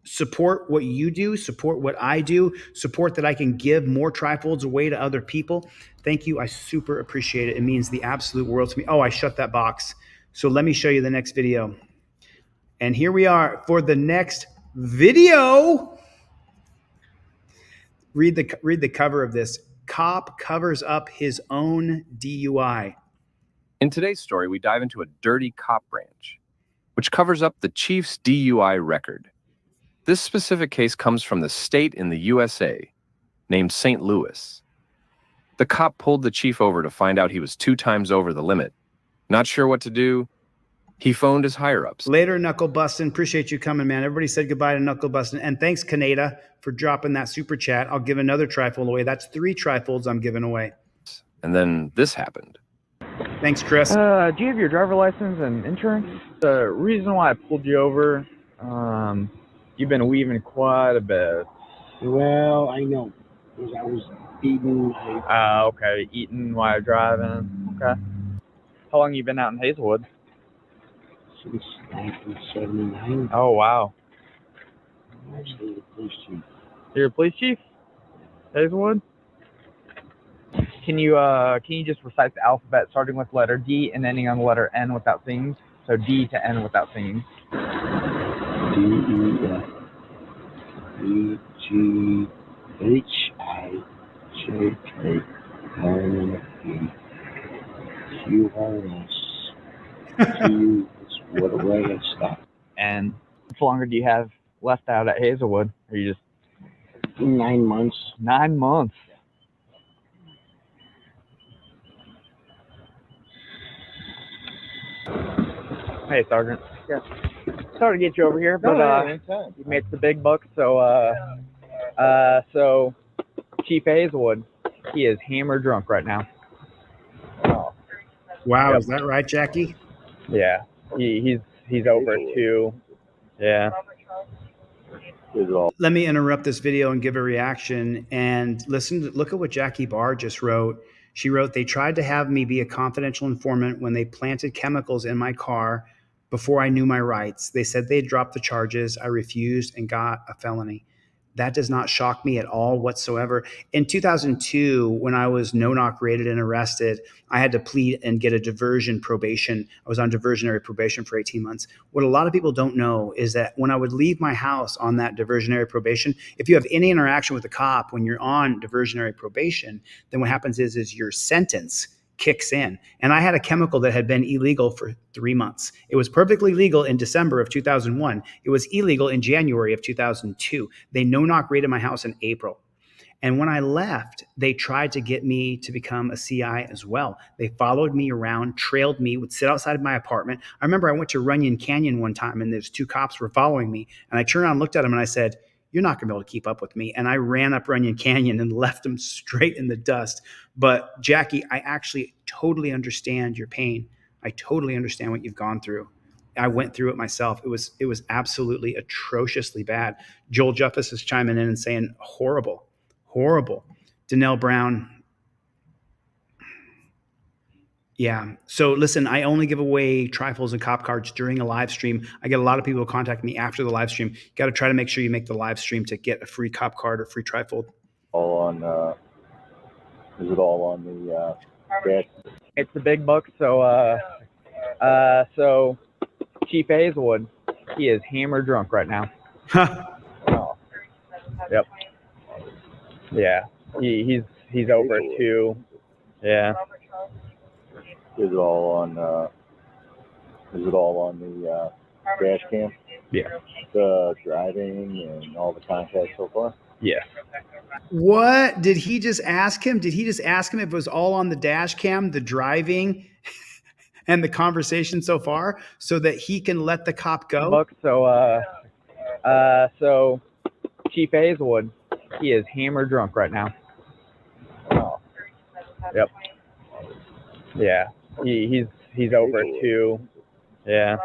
Support what you do. Support what I do. Support that I can give more trifolds away to other people. Thank you. I super appreciate it. It means the absolute world to me. Oh, I shut that box. So let me show you the next video. And here we are for the next video. Read the cover of this. Cop covers up his own DUI. In today's story, we dive into a dirty cop branch, which covers up the chief's DUI record. This specific case comes from the state in the USA named St. Louis. The cop pulled the chief over to find out he was 2 times over the limit. Not sure what to do, he phoned his higher-ups. Later, Knuckle Bustin'. Appreciate you coming, man. Everybody said goodbye to Knuckle Bustin'. And thanks, Kaneda, for dropping that super chat. I'll give another trifold away. That's 3 trifolds I'm giving away. And then this happened. Thanks, Chris. Do you have your driver license and insurance? The reason why I pulled you over, you've been weaving quite a bit. Well, I know. Because I was eating. Okay. Eating while driving. Okay. How long you been out in Hazelwood? Since 1979. Oh, wow. I'm actually the police chief. You're a police chief? Hazelwood? Can you just recite the alphabet starting with letter D and ending on the letter N without singing? So D to N without singing. D-E-F. E-G-H. Should take permanent QRS to use with a way of stop. And how much longer do you have left out at Hazelwood? Or you just 9 months. 9 months? Hey, Sergeant. Yeah. Sorry to get you over here, but anytime. you made the big bucks. So, so Chief Hazelwood, he is hammered drunk right now. Wow, Yep. is that right, Jackie? Yeah, he's over it too. Yeah. Let me interrupt this video and give a reaction and look at what Jackie Barr just wrote. She wrote, "They tried to have me be a confidential informant when they planted chemicals in my car before I knew my rights. They said they'd drop the charges. I refused and got a felony." That does not shock me at all whatsoever. In 2002, when I was no-knock raided and arrested, I had to plead and get a diversion probation. I was on diversionary probation for 18 months. What a lot of people don't know is that when I would leave my house on that diversionary probation, if you have any interaction with a cop when you're on diversionary probation, then what happens is your sentence kicks in. And I had a chemical that had been illegal for 3 months. It was perfectly legal in December of 2001. It was illegal in January of 2002. They no-knock raided my house in April. And when I left, they tried to get me to become a CI as well. They followed me around, trailed me, would sit outside of my apartment. I remember I went to Runyon Canyon one time and there's 2 cops were following me. And I turned around and looked at them and I said, "You're not going to be able to keep up with me." And I ran up Runyon Canyon and left them straight in the dust. But Jackie, I actually totally understand your pain. I totally understand what you've gone through. I went through it myself. It was absolutely atrociously bad. Joel Juffis is chiming in and saying, horrible, horrible. Danelle Brown. Yeah. So listen, I only give away trifles and cop cards during a live stream. I get a lot of people who contact me after the live stream. Got to try to make sure you make the live stream to get a free cop card or free trifold. All on, is it all on the dash? It's the big bucks. So, so Chief Hazelwood, he is hammered drunk right now. Yep. Yeah. He's over it too. Yeah. Is it all on the dash cam? Yeah. The driving and all the contacts so far? Yeah. What did he just ask him? Did he just ask him if it was all on the dash cam, the driving and the conversation so far, so that he can let the cop go? So, so Chief Hazelwood, he is hammered drunk right now. Yep. Yeah. He's over it too. Yeah.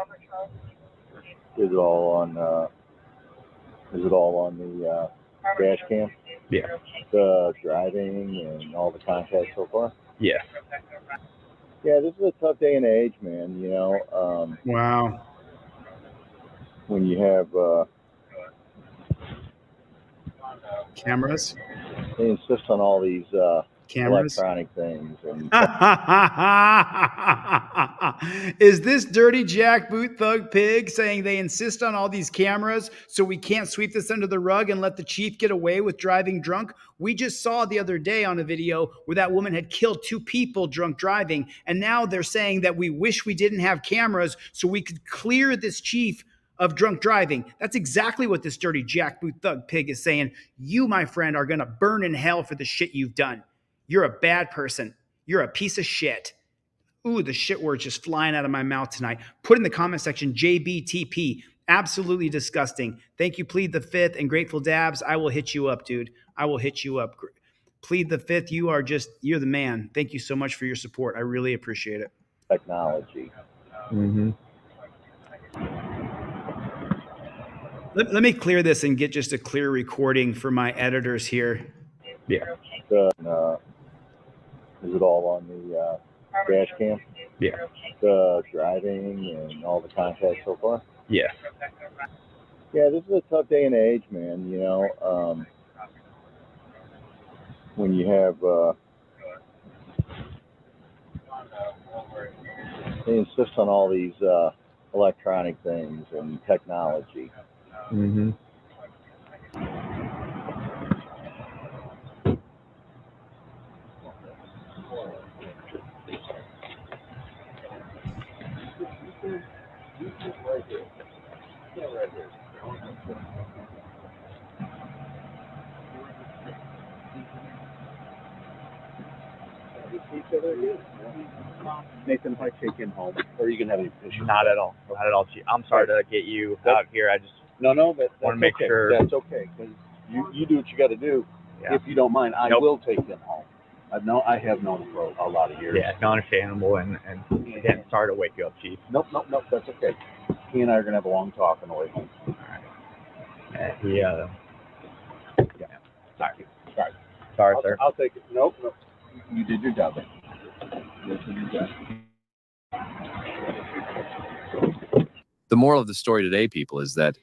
Is it all on the dash cam? Yeah. The driving and all the contacts so far? Yeah. Yeah, this is a tough day and age, man. You know. Wow. When you have cameras, they insist on all these cameras, electronic things. And is this dirty jackboot thug pig saying they insist on all these cameras so we can't sweep this under the rug and let the chief get away with driving drunk? We just saw the other day on a video where that woman had killed 2 people drunk driving, and now they're saying that we wish we didn't have cameras so we could clear this chief of drunk driving. That's exactly what this dirty jackboot thug pig is saying. You, my friend, are going to burn in hell for the shit you've done. You're a bad person. You're a piece of shit. Ooh, the shit word's just flying out of my mouth tonight. Put in the comment section, JBTP. Absolutely disgusting. Thank you, Plead the Fifth and Grateful Dabs. I will hit you up, dude. I will hit you up. Plead the Fifth, you're the man. Thank you so much for your support. I really appreciate it. Technology. Mm-hmm. Let me clear this and get just a clear recording for my editors here. Yeah. Is it all on the dash cam? Yeah. The driving and all the contacts so far? Yeah. Yeah, this is a tough day and age, man. You know, when you have they insist on all these electronic things and technology. Mm-hmm. Nathan, if I take him home, or are you gonna have any issues? Not at all. Not at all, Chief. I'm sorry to get you out here. I just No, that's want to make okay. sure. That's okay, because you do what you got to do. Yeah. If you don't mind, I Nope. will take him home. I have known him for a lot of years. Yeah, it's understandable, and again, sorry to wake you up, Chief. Nope, that's okay. He and I are gonna have a long talk on the way home. All right. Yeah. Sorry. Sorry, sir. I'll take it. Nope. You did your job. You did your job. The moral of the story today, people, is that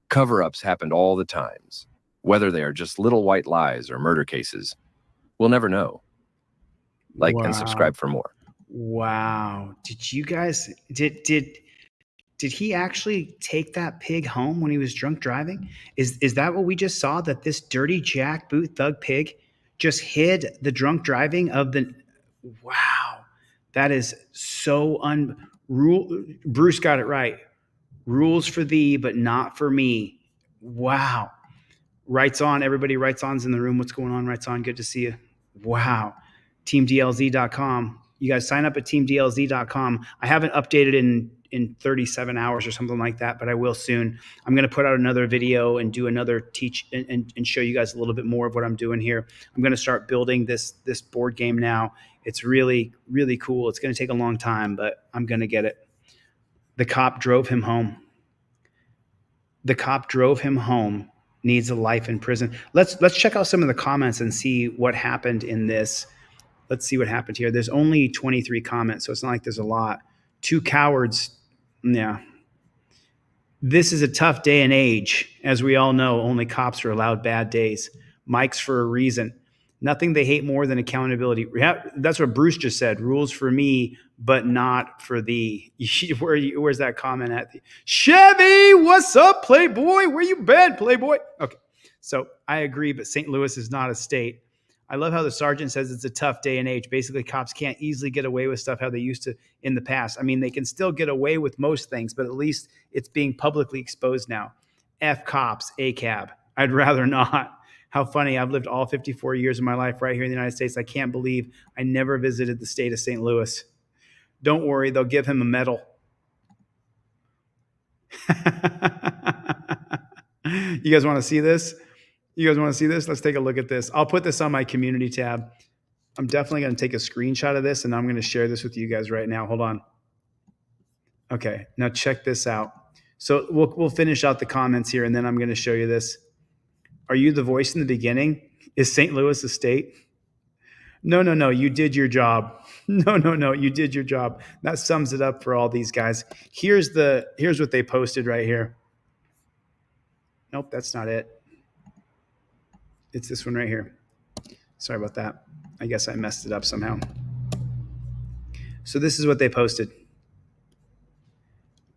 cover-ups happened all the times. Whether they are just little white lies or murder cases, we'll never know. Like and subscribe for more. Wow. Did you guys did he actually take that pig home when he was drunk driving? Is that what we just saw? That this dirty jackboot thug pig just hid the drunk driving of the wow. That is so Bruce got it right. Rules for thee, but not for me. Wow. Writes on, everybody. Writes on's in the room. What's going on? Writes on. Good to see you. Wow. TeamDLZ.com. You guys sign up at TeamDLZ.com. I haven't updated in 37 hours or something like that, but I will soon. I'm going to put out another video and do another teach and show you guys a little bit more of what I'm doing here. I'm going to start building this board game now. It's really, really cool. It's going to take a long time, but I'm going to get it. The cop drove him home. The cop drove him home. Needs a life in prison. Let's check out some of the comments and see what happened in this. Let's see what happened here. There's only 23 comments, so it's not like there's a lot. 2 cowards. Yeah. This is a tough day and age. As we all know, only cops are allowed bad days. Mike's for a reason. Nothing they hate more than accountability. That's what Bruce just said. Rules for me, but not for thee. Where's that comment at? Chevy, what's up, Playboy? Where you been, Playboy? Okay, so I agree, but St. Louis is not a state. I love how the sergeant says it's a tough day and age. Basically, cops can't easily get away with stuff how they used to in the past. I mean, they can still get away with most things, but at least it's being publicly exposed now. F cops, ACAB. I'd rather not. How funny. I've lived all 54 years of my life right here in the United States. I can't believe I never visited the state of St. Louis. Don't worry, they'll give him a medal. You guys want to see this? You guys want to see this? Let's take a look at this. I'll put this on my community tab. I'm definitely going to take a screenshot of this, and I'm going to share this with you guys right now. Hold on. Okay, now check this out. So we'll finish out the comments here, and then I'm going to show you this. Are you the voice in the beginning? Is St. Louis a state? No. You did your job. No. You did your job. That sums it up for all these guys. Here's what they posted right here. Nope, that's not it. It's this one right here. Sorry about that. I guess I messed it up somehow. So this is what they posted.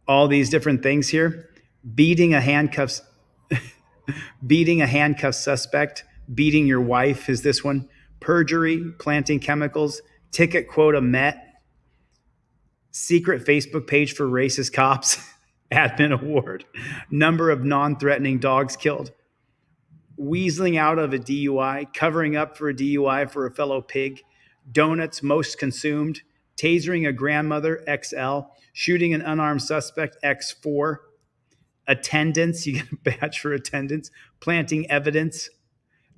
All these different things here. Beating a handcuffed suspect, beating your wife is this one. Perjury, planting chemicals, ticket quota met, secret Facebook page for racist cops, admin award, number of non-threatening dogs killed, weaseling out of a DUI, covering up for a DUI for a fellow pig, donuts most consumed, tasering a grandmother, XL, shooting an unarmed suspect, X4, attendance, you get a badge for attendance, planting evidence,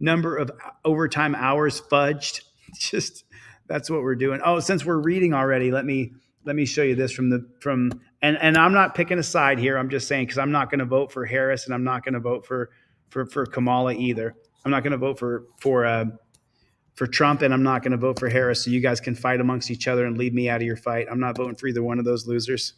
number of overtime hours fudged. Just that's what we're doing. Oh, since we're reading already, let me show you this and I'm not picking a side here. I'm just saying because I'm not going to vote for Harris and I'm not going to vote for Kamala either. I'm not going to vote for Trump and I'm not going to vote for Harris. So you guys can fight amongst each other and leave me out of your fight. I'm not voting for either one of those losers.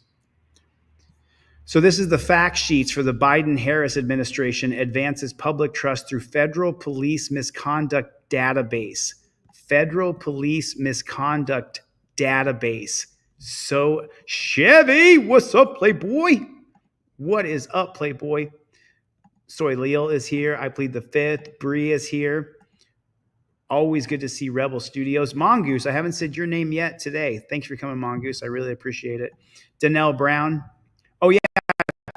So this is the fact sheets for the Biden-Harris administration advances public trust through federal police misconduct database. Federal police misconduct database. So Chevy, what's up, Playboy? What is up, Playboy? Soy Leal is here. I plead the fifth. Bree is here. Always good to see Rebel Studios. Mongoose, I haven't said your name yet today. Thanks for coming, Mongoose. I really appreciate it. Danelle Brown. Oh, yeah.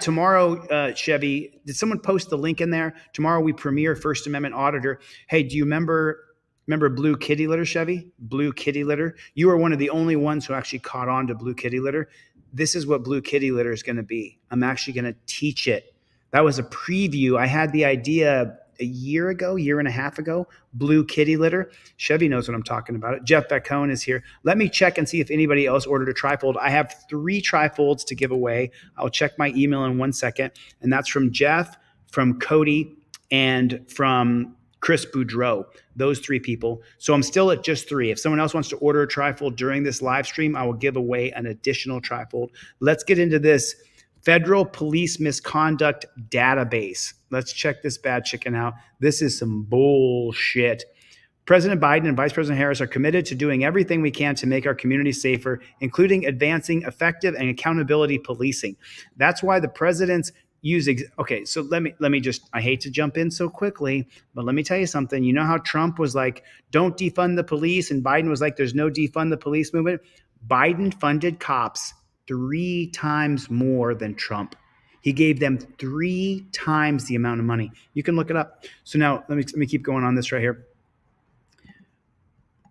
Tomorrow, Chevy, did someone post the link in there? Tomorrow we premiere First Amendment Auditor. Hey, do you remember Blue Kitty Litter, Chevy? Blue Kitty Litter. You are one of the only ones who actually caught on to Blue Kitty Litter. This is what Blue Kitty Litter is going to be. I'm actually going to teach it. That was a preview. I had the idea a year and a half ago. Blue Kitty Litter. Chevy knows what I'm talking about. Jeff Bacone is here. Let me check and see if anybody else ordered a trifold. I have 3 trifolds to give away. I'll check my email in 1 second. And that's from Jeff, from Cody, and from Chris Boudreau. Those 3 people. So I'm still at just 3. If someone else wants to order a trifold during this live stream, I will give away an additional trifold. Let's get into this Federal Police Misconduct Database. Let's check this bad chicken out. This is some bullshit. President Biden and Vice President Harris are committed to doing everything we can to make our community safer, including advancing effective and accountability policing. That's why the president's okay, so let me just, I hate to jump in so quickly, but let me tell you something. You know how Trump was like, don't defund the police, and Biden was like, there's no defund the police movement? Biden funded cops 3 times more than Trump. He gave them 3 times the amount of money. You can look it up. So now let me keep going on this right here.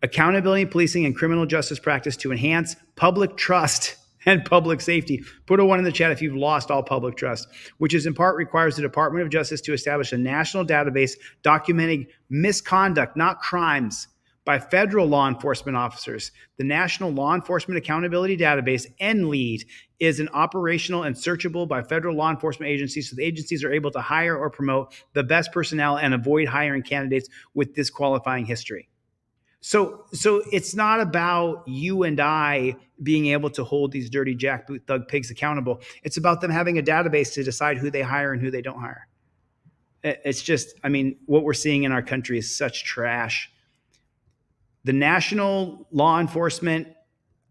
Accountability, policing, and criminal justice practice to enhance public trust and public safety. Put a 1 in the chat if you've lost all public trust, which is in part requires the Department of Justice to establish a national database documenting misconduct, not crimes, by federal law enforcement officers. The National Law Enforcement Accountability Database, NLEAD, is an operational and searchable by federal law enforcement agencies, so the agencies are able to hire or promote the best personnel and avoid hiring candidates with disqualifying history. So it's not about you and I being able to hold these dirty jackboot thug pigs accountable. It's about them having a database to decide who they hire and who they don't hire. It's just, I mean, what we're seeing in our country is such trash. The National Law Enforcement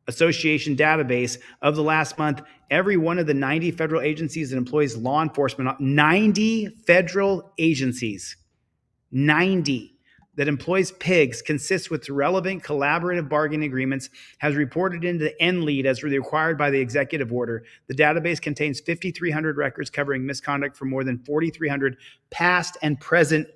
Association database of the last month, every one of the 90 federal agencies that employs law enforcement, 90 federal agencies, 90 that employs pigs, consists with relevant collaborative bargaining agreements, has reported into the NLEAD as required by the executive order. The database contains 5,300 records covering misconduct for more than 4,300 past and present.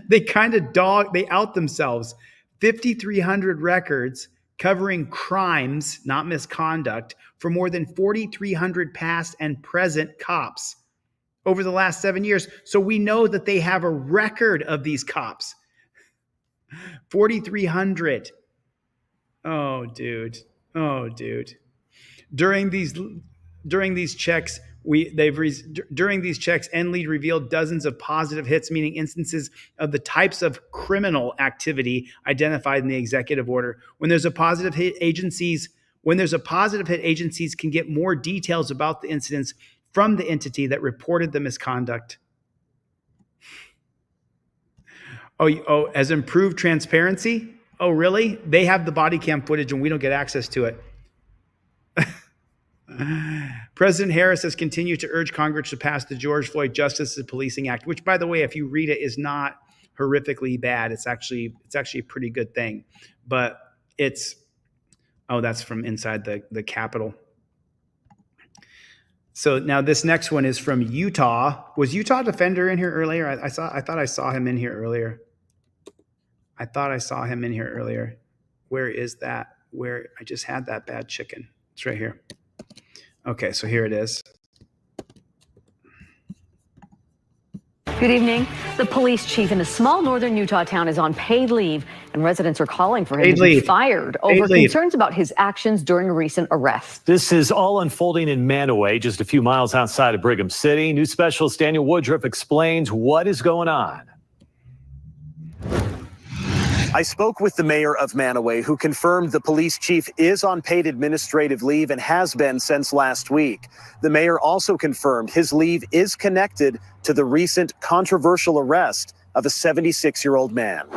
They kind of they out themselves. 5,300 records covering crimes, not misconduct, for more than 4,300 past and present cops over the last 7 years. So we know that they have a record of these cops. 4,300. Oh, dude. During these checks, NLEAD revealed dozens of positive hits, meaning instances of the types of criminal activity identified in the executive order. When there's a positive hit, agencies can get more details about the incidents from the entity that reported the misconduct. Oh, as improved transparency? Oh, really? They have the body cam footage and we don't get access to it. President Harris has continued to urge Congress to pass the George Floyd Justice and Policing Act, which, by the way, if you read it, is not horrifically bad. It's actually a pretty good thing. But that's from inside the Capitol. So now this next one is from Utah. Was Utah Defender in here earlier? I thought I saw him in here earlier. Where is that? Where I just had that bad chicken. It's right here. Okay, so here it is. Good evening. The police chief in a small northern Utah town is on paid leave, and residents are calling for him to be fired over concerns about his actions during a recent arrest. This is all unfolding in Manaway, just a few miles outside of Brigham City. News specialist Daniel Woodruff explains what is going on. I spoke with the mayor of Manaway, who confirmed the police chief is on paid administrative leave and has been since last week. The mayor also confirmed his leave is connected to the recent controversial arrest of a 76-year-old man.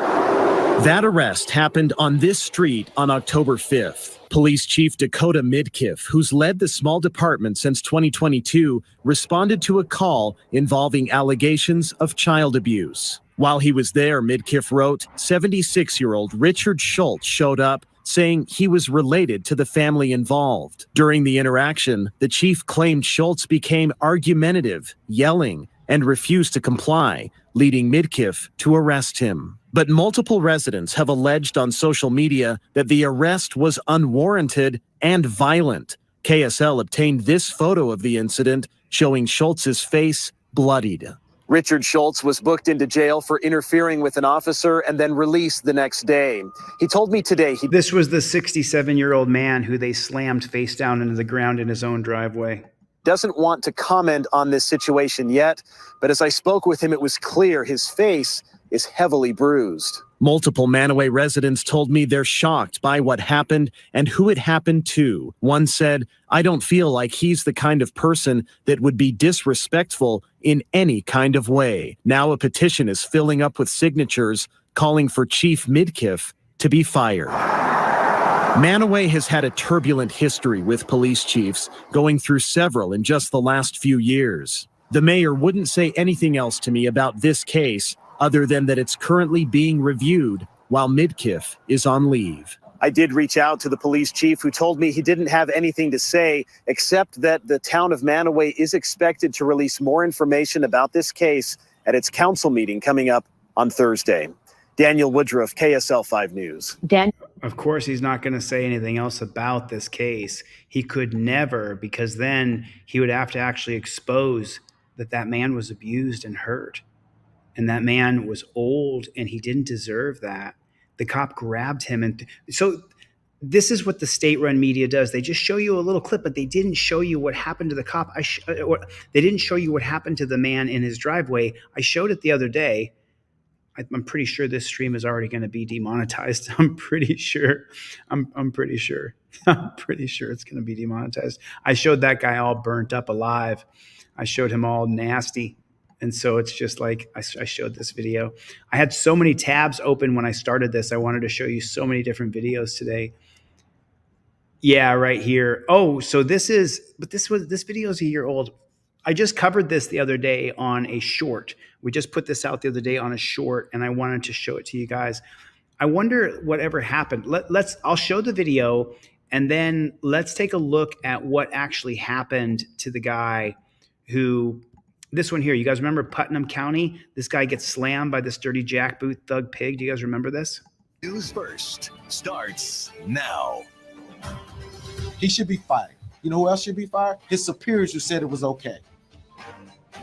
That arrest happened on this street on October 5th. Police Chief Dakota Midkiff, who's led the small department since 2022, responded to a call involving allegations of child abuse. While he was there, Midkiff wrote, 76-year-old Richard Schultz showed up saying he was related to the family involved. During the interaction, the chief claimed Schultz became argumentative, yelling, and refused to comply, leading Midkiff to arrest him. But multiple residents have alleged on social media that the arrest was unwarranted and violent. KSL obtained this photo of the incident showing Schultz's face bloodied. Richard Schultz was booked into jail for interfering with an officer and then released the next day. He told me today This was the 67-year-old man who they slammed face down into the ground in his own driveway. Doesn't want to comment on this situation yet, but as I spoke with him, it was clear his face is heavily bruised. Multiple Manaway residents told me they're shocked by what happened and who it happened to. One said, I don't feel like he's the kind of person that would be disrespectful in any kind of way. Now a petition is filling up with signatures calling for Chief Midkiff to be fired. Manaway has had a turbulent history with police chiefs, going through several in just the last few years. The mayor wouldn't say anything else to me about this case other than that it's currently being reviewed while Midkiff is on leave. I did reach out to the police chief, who told me he didn't have anything to say except that the town of Manaway is expected to release more information about this case at its council meeting coming up on Thursday. Daniel Woodruff, KSL 5 News. Of course, he's not going to say anything else about this case. He could never, because then he would have to actually expose that that man was abused and hurt. And that man was old and he didn't deserve that. The cop grabbed him. And so this is what the state-run media does. They just show you a little clip, but they didn't show you what happened to the cop. They didn't show you what happened to the man in his driveway. I showed it the other day. I'm pretty sure this stream is already going to be demonetized. I'm pretty sure it's going to be demonetized. I showed that guy all burnt up alive. I showed him all nasty. And so it's just like I showed this video. I had so many tabs open when I started this. I wanted to show you so many different videos today. Yeah, right here. Oh, so this video is a year old. I just covered this the other day on a short. We just put this out the other day on a short, and I wanted to show it to you guys. I wonder whatever happened. I'll show the video, and then let's take a look at what actually happened to the guy who. This one here, you guys remember Putnam County? This guy gets slammed by this dirty jackboot thug pig. Do you guys remember this? News First starts now. He should be fired. You know who else should be fired? His superiors who said it was okay.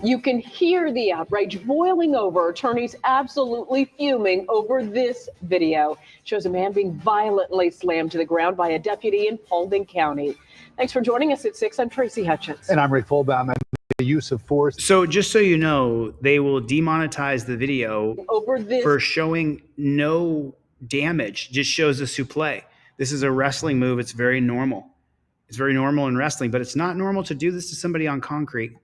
You can hear the outrage boiling over. Attorneys absolutely fuming over this video. Shows a man being violently slammed to the ground by a deputy in Paulding County. Thanks for joining us at 6. I'm Tracy Hutchins. And I'm Rick Fulbaum. The use of force. So just so you know, they will demonetize the video for showing no damage. Just shows a suplex. This is a wrestling move. It's very normal. It's very normal in wrestling, but it's not normal to do this to somebody on concrete.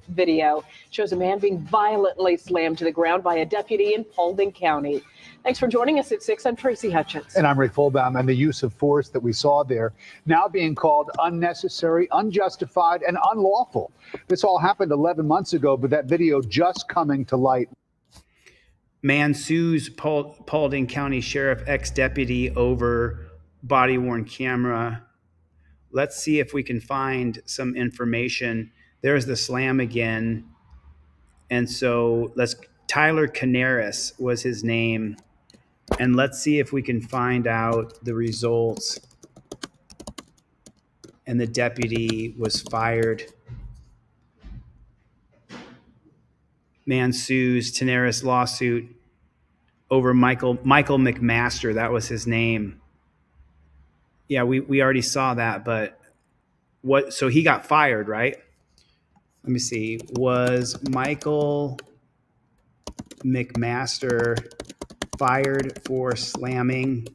Video shows a man being violently slammed to the ground by a deputy in Paulding County. Thanks for joining us at 6. I'm Tracy Hutchins. And I'm Rick Fulbaum. And the use of force that we saw there now being called unnecessary, unjustified, and unlawful. This all happened 11 months ago, but that video just coming to light. Man sues Paulding County Sheriff ex-deputy over body-worn camera. Let's see if we can find some information. There's the slam again. And so Tyler Canaris was his name. And let's see if we can find out the results. And the deputy was fired. Man sues Canaris lawsuit over Michael McMaster. That was his name. Yeah, we already saw that, but so he got fired, right? Let me see. Was Michael McMaster fired for slamming?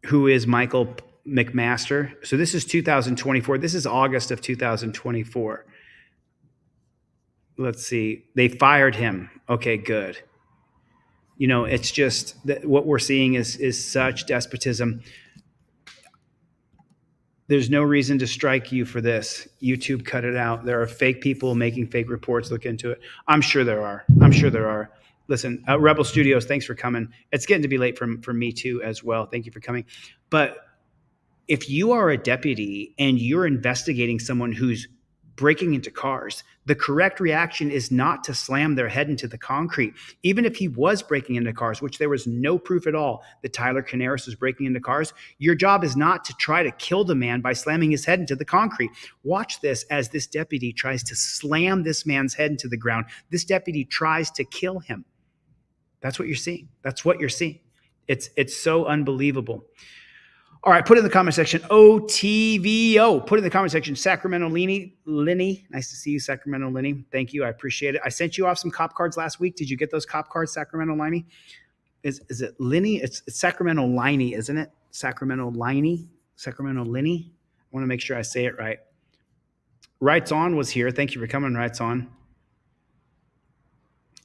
Who is Michael McMaster? So this is 2024. This is August of 2024. let's see. They fired him. Okay, good. You know, it's just that what we're seeing is such despotism. There's no reason to strike you for this. YouTube cut it out. There are fake people making fake reports. Look into it. I'm sure there are. Listen, Rebel Studios, thanks for coming. It's getting to be late for me too as well. Thank you for coming. But if you are a deputy and you're investigating someone who's breaking into cars, the correct reaction is not to slam their head into the concrete. Even if he was breaking into cars, which there was no proof at all that Tyler Canaris was breaking into cars, your job is not to try to kill the man by slamming his head into the concrete. Watch this as this deputy tries to slam this man's head into the ground. This deputy tries to kill him. That's what you're seeing. That's what you're seeing. It's so unbelievable. All right, put in the comment section, OTVO. Put in the comment section, Sacramento Lenny. Nice to see you, Sacramento Lenny. Thank you. I appreciate it. I sent you off some cop cards last week. Did you get those cop cards, Sacramento Lenny? Is it Lenny? It's Sacramento Lenny, isn't it? Sacramento Lenny? Sacramento Lenny? I want to make sure I say it right. Rights On was here. Thank you for coming, Rights On.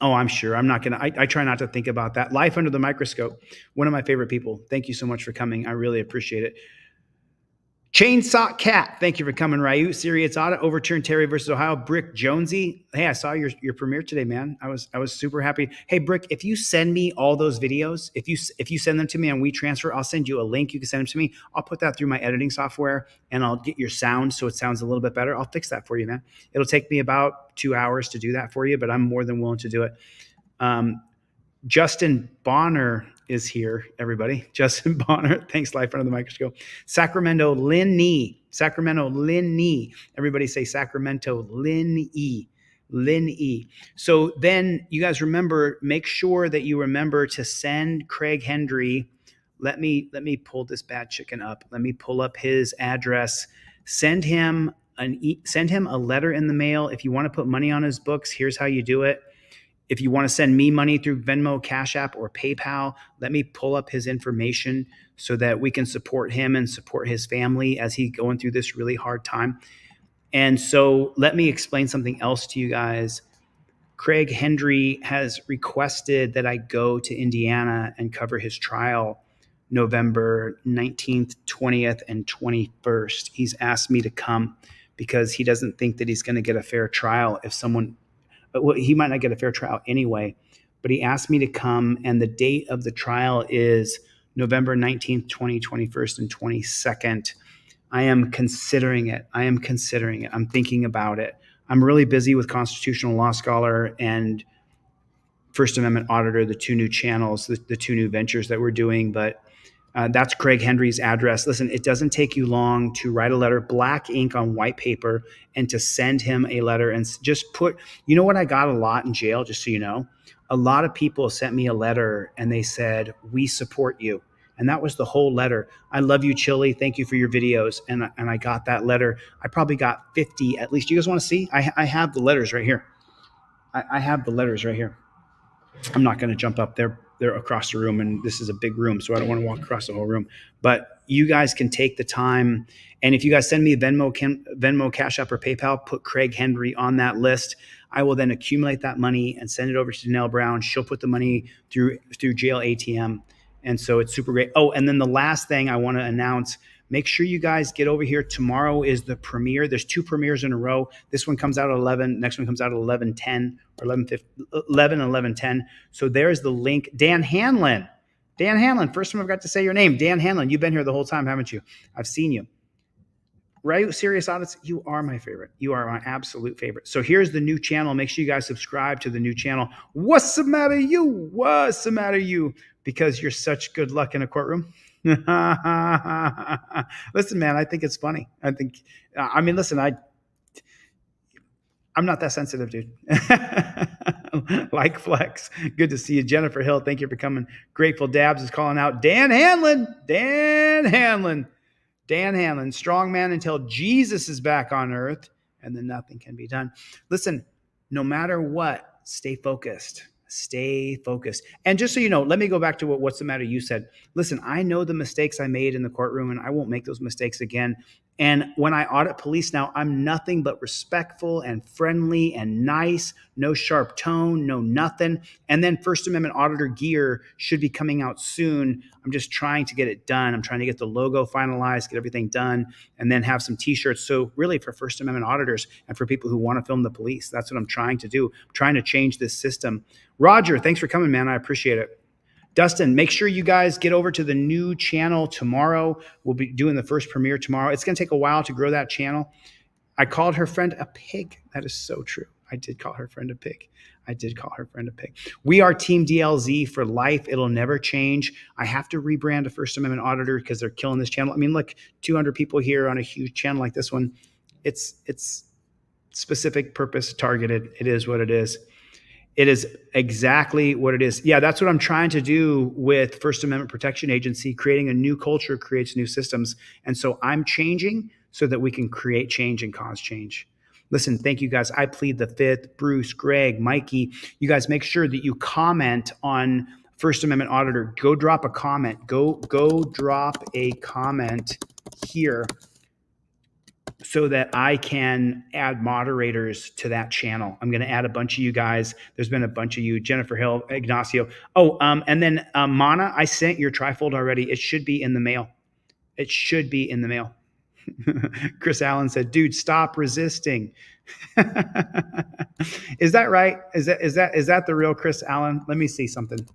Oh, I'm sure. I'm not going to, I try not to think about that. Life Under the Microscope. One of my favorite people. Thank you so much for coming. I really appreciate it. Chainsaw Cat. Thank you for coming, Ryu. Serious Audit. Overturn Terry versus Ohio. Brick Jonesy. Hey, I saw your premiere today, man. I was super happy. Hey, Brick, if you send me all those videos, if you send them to me on WeTransfer, I'll send you a link. You can send them to me. I'll put that through my editing software and I'll get your sound so it sounds a little bit better. I'll fix that for you, man. It'll take me about 2 hours to do that for you, but I'm more than willing to do it. Justin Bonner is here, everybody. Justin Bonner. Thanks, Life Under the Microscope. Sacramento Lenny. Sacramento Lenny. Everybody say Sacramento Lenny. Lenny. So then you guys remember, make sure that you remember to send Craig Hendry. Let me pull this bad chicken up. Let me pull up his address. Send him a letter in the mail. If you want to put money on his books, here's how you do it. If you want to send me money through Venmo, Cash App, or PayPal, let me pull up his information so that we can support him and support his family as he's going through this really hard time. And so let me explain something else to you guys. Craig Hendry has requested that I go to Indiana and cover his trial November 19th, 20th, and 21st. He's asked me to come because he doesn't think that he's going to get a fair trial if someone... Well, he might not get a fair trial anyway, but he asked me to come, and the date of the trial is November 19th, 20th, 21st, and 22nd. I am considering it. I'm thinking about it. I'm really busy with Constitutional Law Scholar and First Amendment Auditor, the two new channels, the two new ventures that we're doing, but that's Craig Hendry's address. Listen, it doesn't take you long to write a letter, black ink on white paper, and to send him a letter and just put, you know what I got a lot in jail, just so you know? A lot of people sent me a letter and they said, we support you. And that was the whole letter. I love you, Chili. Thank you for your videos. And I got that letter. I probably got 50 at least. You guys want to see? I have the letters right here. I have the letters right here. I'm not going to jump up there. They're across the room, and this is a big room, so I don't want to walk across the whole room. But you guys can take the time, and if you guys send me a Venmo, Cash App, or PayPal, put Craig Hendry on that list. I will then accumulate that money and send it over to Danelle Brown. She'll put the money through jail ATM, and so it's super great. Oh, and then the last thing I want to announce, make sure you guys get over here. Tomorrow is the premiere. There's 2 premieres in a row. This one comes out at 11. Next one comes out at 11:10 or 11 and 11:10. So there's the link. Dan Hanlon. Dan Hanlon. First time I've got to say your name. Dan Hanlon. You've been here the whole time, haven't you? I've seen you. Right? Serious Audits. You are my favorite. You are my absolute favorite. So here's the new channel. Make sure you guys subscribe to the new channel. What's the matter, you? What's the matter, you? Because you're such good luck in a courtroom. Listen, man, I think it's funny. Listen, I'm not that sensitive, dude. Like Flex. Good to see you. Jennifer Hill, thank you for coming. Grateful Dabs is calling out Dan Hanlon. Dan Hanlon. Dan Hanlon. Strong man until Jesus is back on earth, and then nothing can be done. Listen, no matter what, stay focused. Stay focused. And just so you know, let me go back to what's the matter you said. Listen, I know the mistakes I made in the courtroom, and I won't make those mistakes again. And when I audit police now, I'm nothing but respectful and friendly and nice, no sharp tone, no nothing. And then First Amendment auditor gear should be coming out soon. I'm just trying to get it done. I'm trying to get the logo finalized, get everything done, and then have some t-shirts. So really for First Amendment auditors and for people who want to film the police, that's what I'm trying to do. I'm trying to change this system. Roger, thanks for coming, man. I appreciate it. Dustin, make sure you guys get over to the new channel tomorrow. We'll be doing the first premiere tomorrow. It's going to take a while to grow that channel. I called her friend a pig. That is so true. I did call her friend a pig. We are Team DLZ for life. It'll never change. I have to rebrand a First Amendment auditor because they're killing this channel. I mean, look, 200 people here on a huge channel like this one. It's specific, purpose, targeted. It is what it is. It is exactly what it is. Yeah, that's what I'm trying to do with First Amendment Protection Agency. Creating a new culture creates new systems. And so I'm changing so that we can create change and cause change. Listen, thank you guys. I plead the fifth. Bruce, Greg, Mikey, you guys make sure that you comment on First Amendment Auditor. Go drop a comment. Go drop a comment here so that I can add moderators to that channel. I'm going to add a bunch of you guys. There's been a bunch of you, Jennifer Hill, Ignacio. Oh, and then Mana, I sent your trifold already. It should be in the mail. It should be in the mail. Chris Allen said, dude, stop resisting. Is that right? Is that the real Chris Allen? Let me see something.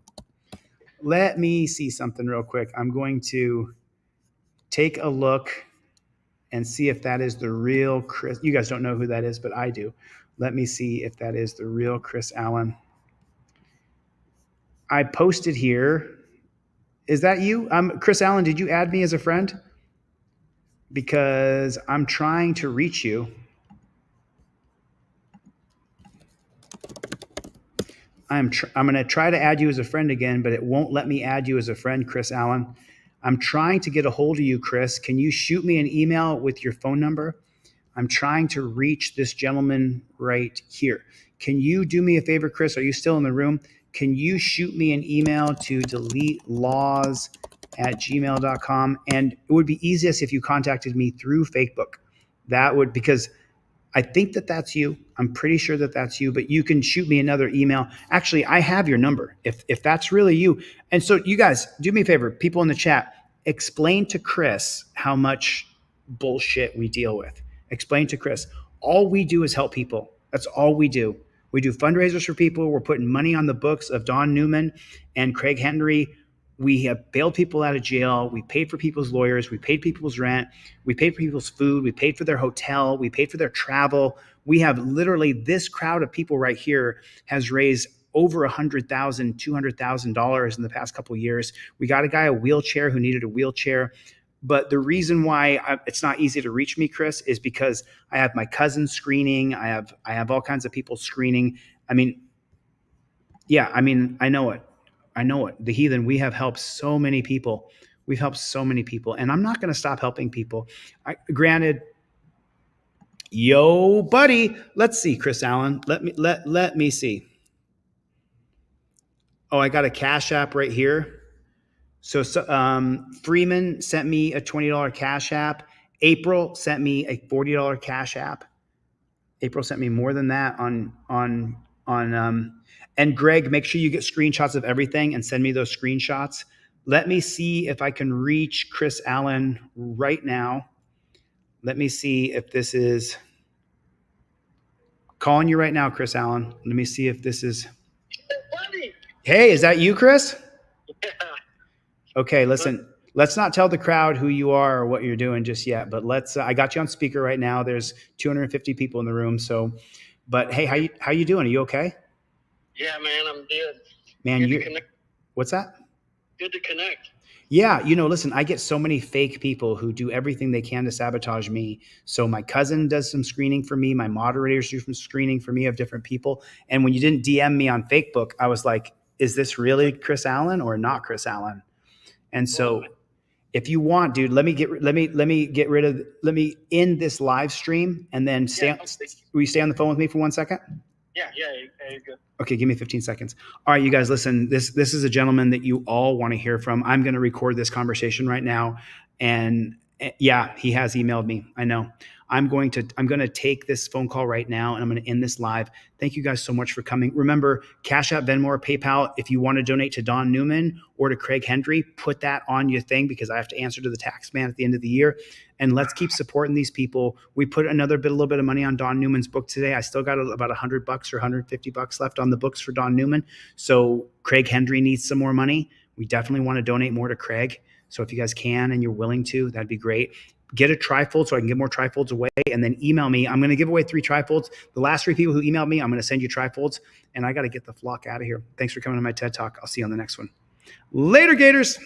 Let me see something real quick. I'm going to take a look and see if that is the real Chris. You guys don't know who that is, but I do. Let me see if that is the real Chris Allen. I posted here. Is that you? Chris Allen, did you add me as a friend? Because I'm trying to reach you. I'm going to try to add you as a friend again, but it won't let me add you as a friend, Chris Allen. I'm trying to get a hold of you, Chris. Can you shoot me an email with your phone number? I'm trying to reach this gentleman right here. Can you do me a favor, Chris? Are you still in the room? Can you shoot me an email to deletelaws@gmail.com? And it would be easiest if you contacted me through Facebook. That would, because I think that that's you. I'm pretty sure that that's you, but you can shoot me another email. Actually, I have your number if that's really you. And so you guys, do me a favor, people in the chat, explain to Chris how much bullshit we deal with. Explain to Chris. All we do is help people. That's all we do. We do fundraisers for people. We're putting money on the books of Don Newman and Craig Henry. We have bailed people out of jail. We paid for people's lawyers. We paid people's rent. We paid for people's food. We paid for their hotel. We paid for their travel. We have literally, this crowd of people right here has raised over $100,000, $200,000 in the past couple of years. We got a guy a wheelchair who needed a wheelchair. But the reason why it's not easy to reach me, Chris, is because I have my cousin screening. I have all kinds of people screening. I mean, yeah, I mean, I know it. The Heathen, we have helped so many people. We've helped so many people. And I'm not going to stop helping people. Granted, yo, buddy, let's see, Chris Allen. Let me see. Oh, I got a Cash App right here. So Freeman sent me a $20 Cash App. April sent me a $40 Cash App. April sent me more than that and Greg, make sure you get screenshots of everything and send me those screenshots. Let me see if I can reach Chris Allen right now. Let me see if this is calling you right now, Chris Allen. Let me see if this is. Hey, is that you, Chris? Yeah. Okay, listen, let's not tell the crowd who you are or what you're doing just yet, but let's, I got you on speaker right now. There's 250 people in the room. So, but hey, how you doing? Are you okay? Yeah, man, I'm good. Man, what's that? Good to connect. Yeah, listen, I get so many fake people who do everything they can to sabotage me. So my cousin does some screening for me. My moderators do some screening for me of different people. And when you didn't DM me on Facebook, I was like, is this really Chris Allen or not Chris Allen? And so if you want, dude, let me end this live stream and then will you stay on the phone with me for 1 second? Yeah, you're good. Okay, give me 15 seconds. All right, you guys, listen, this is a gentleman that you all want to hear from. I'm going to record this conversation right now. And Yeah, he has emailed me. I know. I'm going to take this phone call right now, and I'm going to end this live. Thank you guys so much for coming. Remember, Cash App, Venmo, or PayPal. If you want to donate to Don Newman or to Craig Henry, put that on your thing because I have to answer to the tax man at the end of the year. And let's keep supporting these people. We put a little bit of money on Don Newman's book today. I still got about $100 or $150 left on the books for Don Newman. So Craig Henry needs some more money. We definitely want to donate more to Craig. So if you guys can and you're willing to, that'd be great. Get a trifold so I can get more trifolds away, and then email me. I'm going to give away 3 trifolds. The last 3 people who emailed me, I'm going to send you trifolds, and I got to get the flock out of here. Thanks for coming to my TED Talk. I'll see you on the next one. Later, Gators.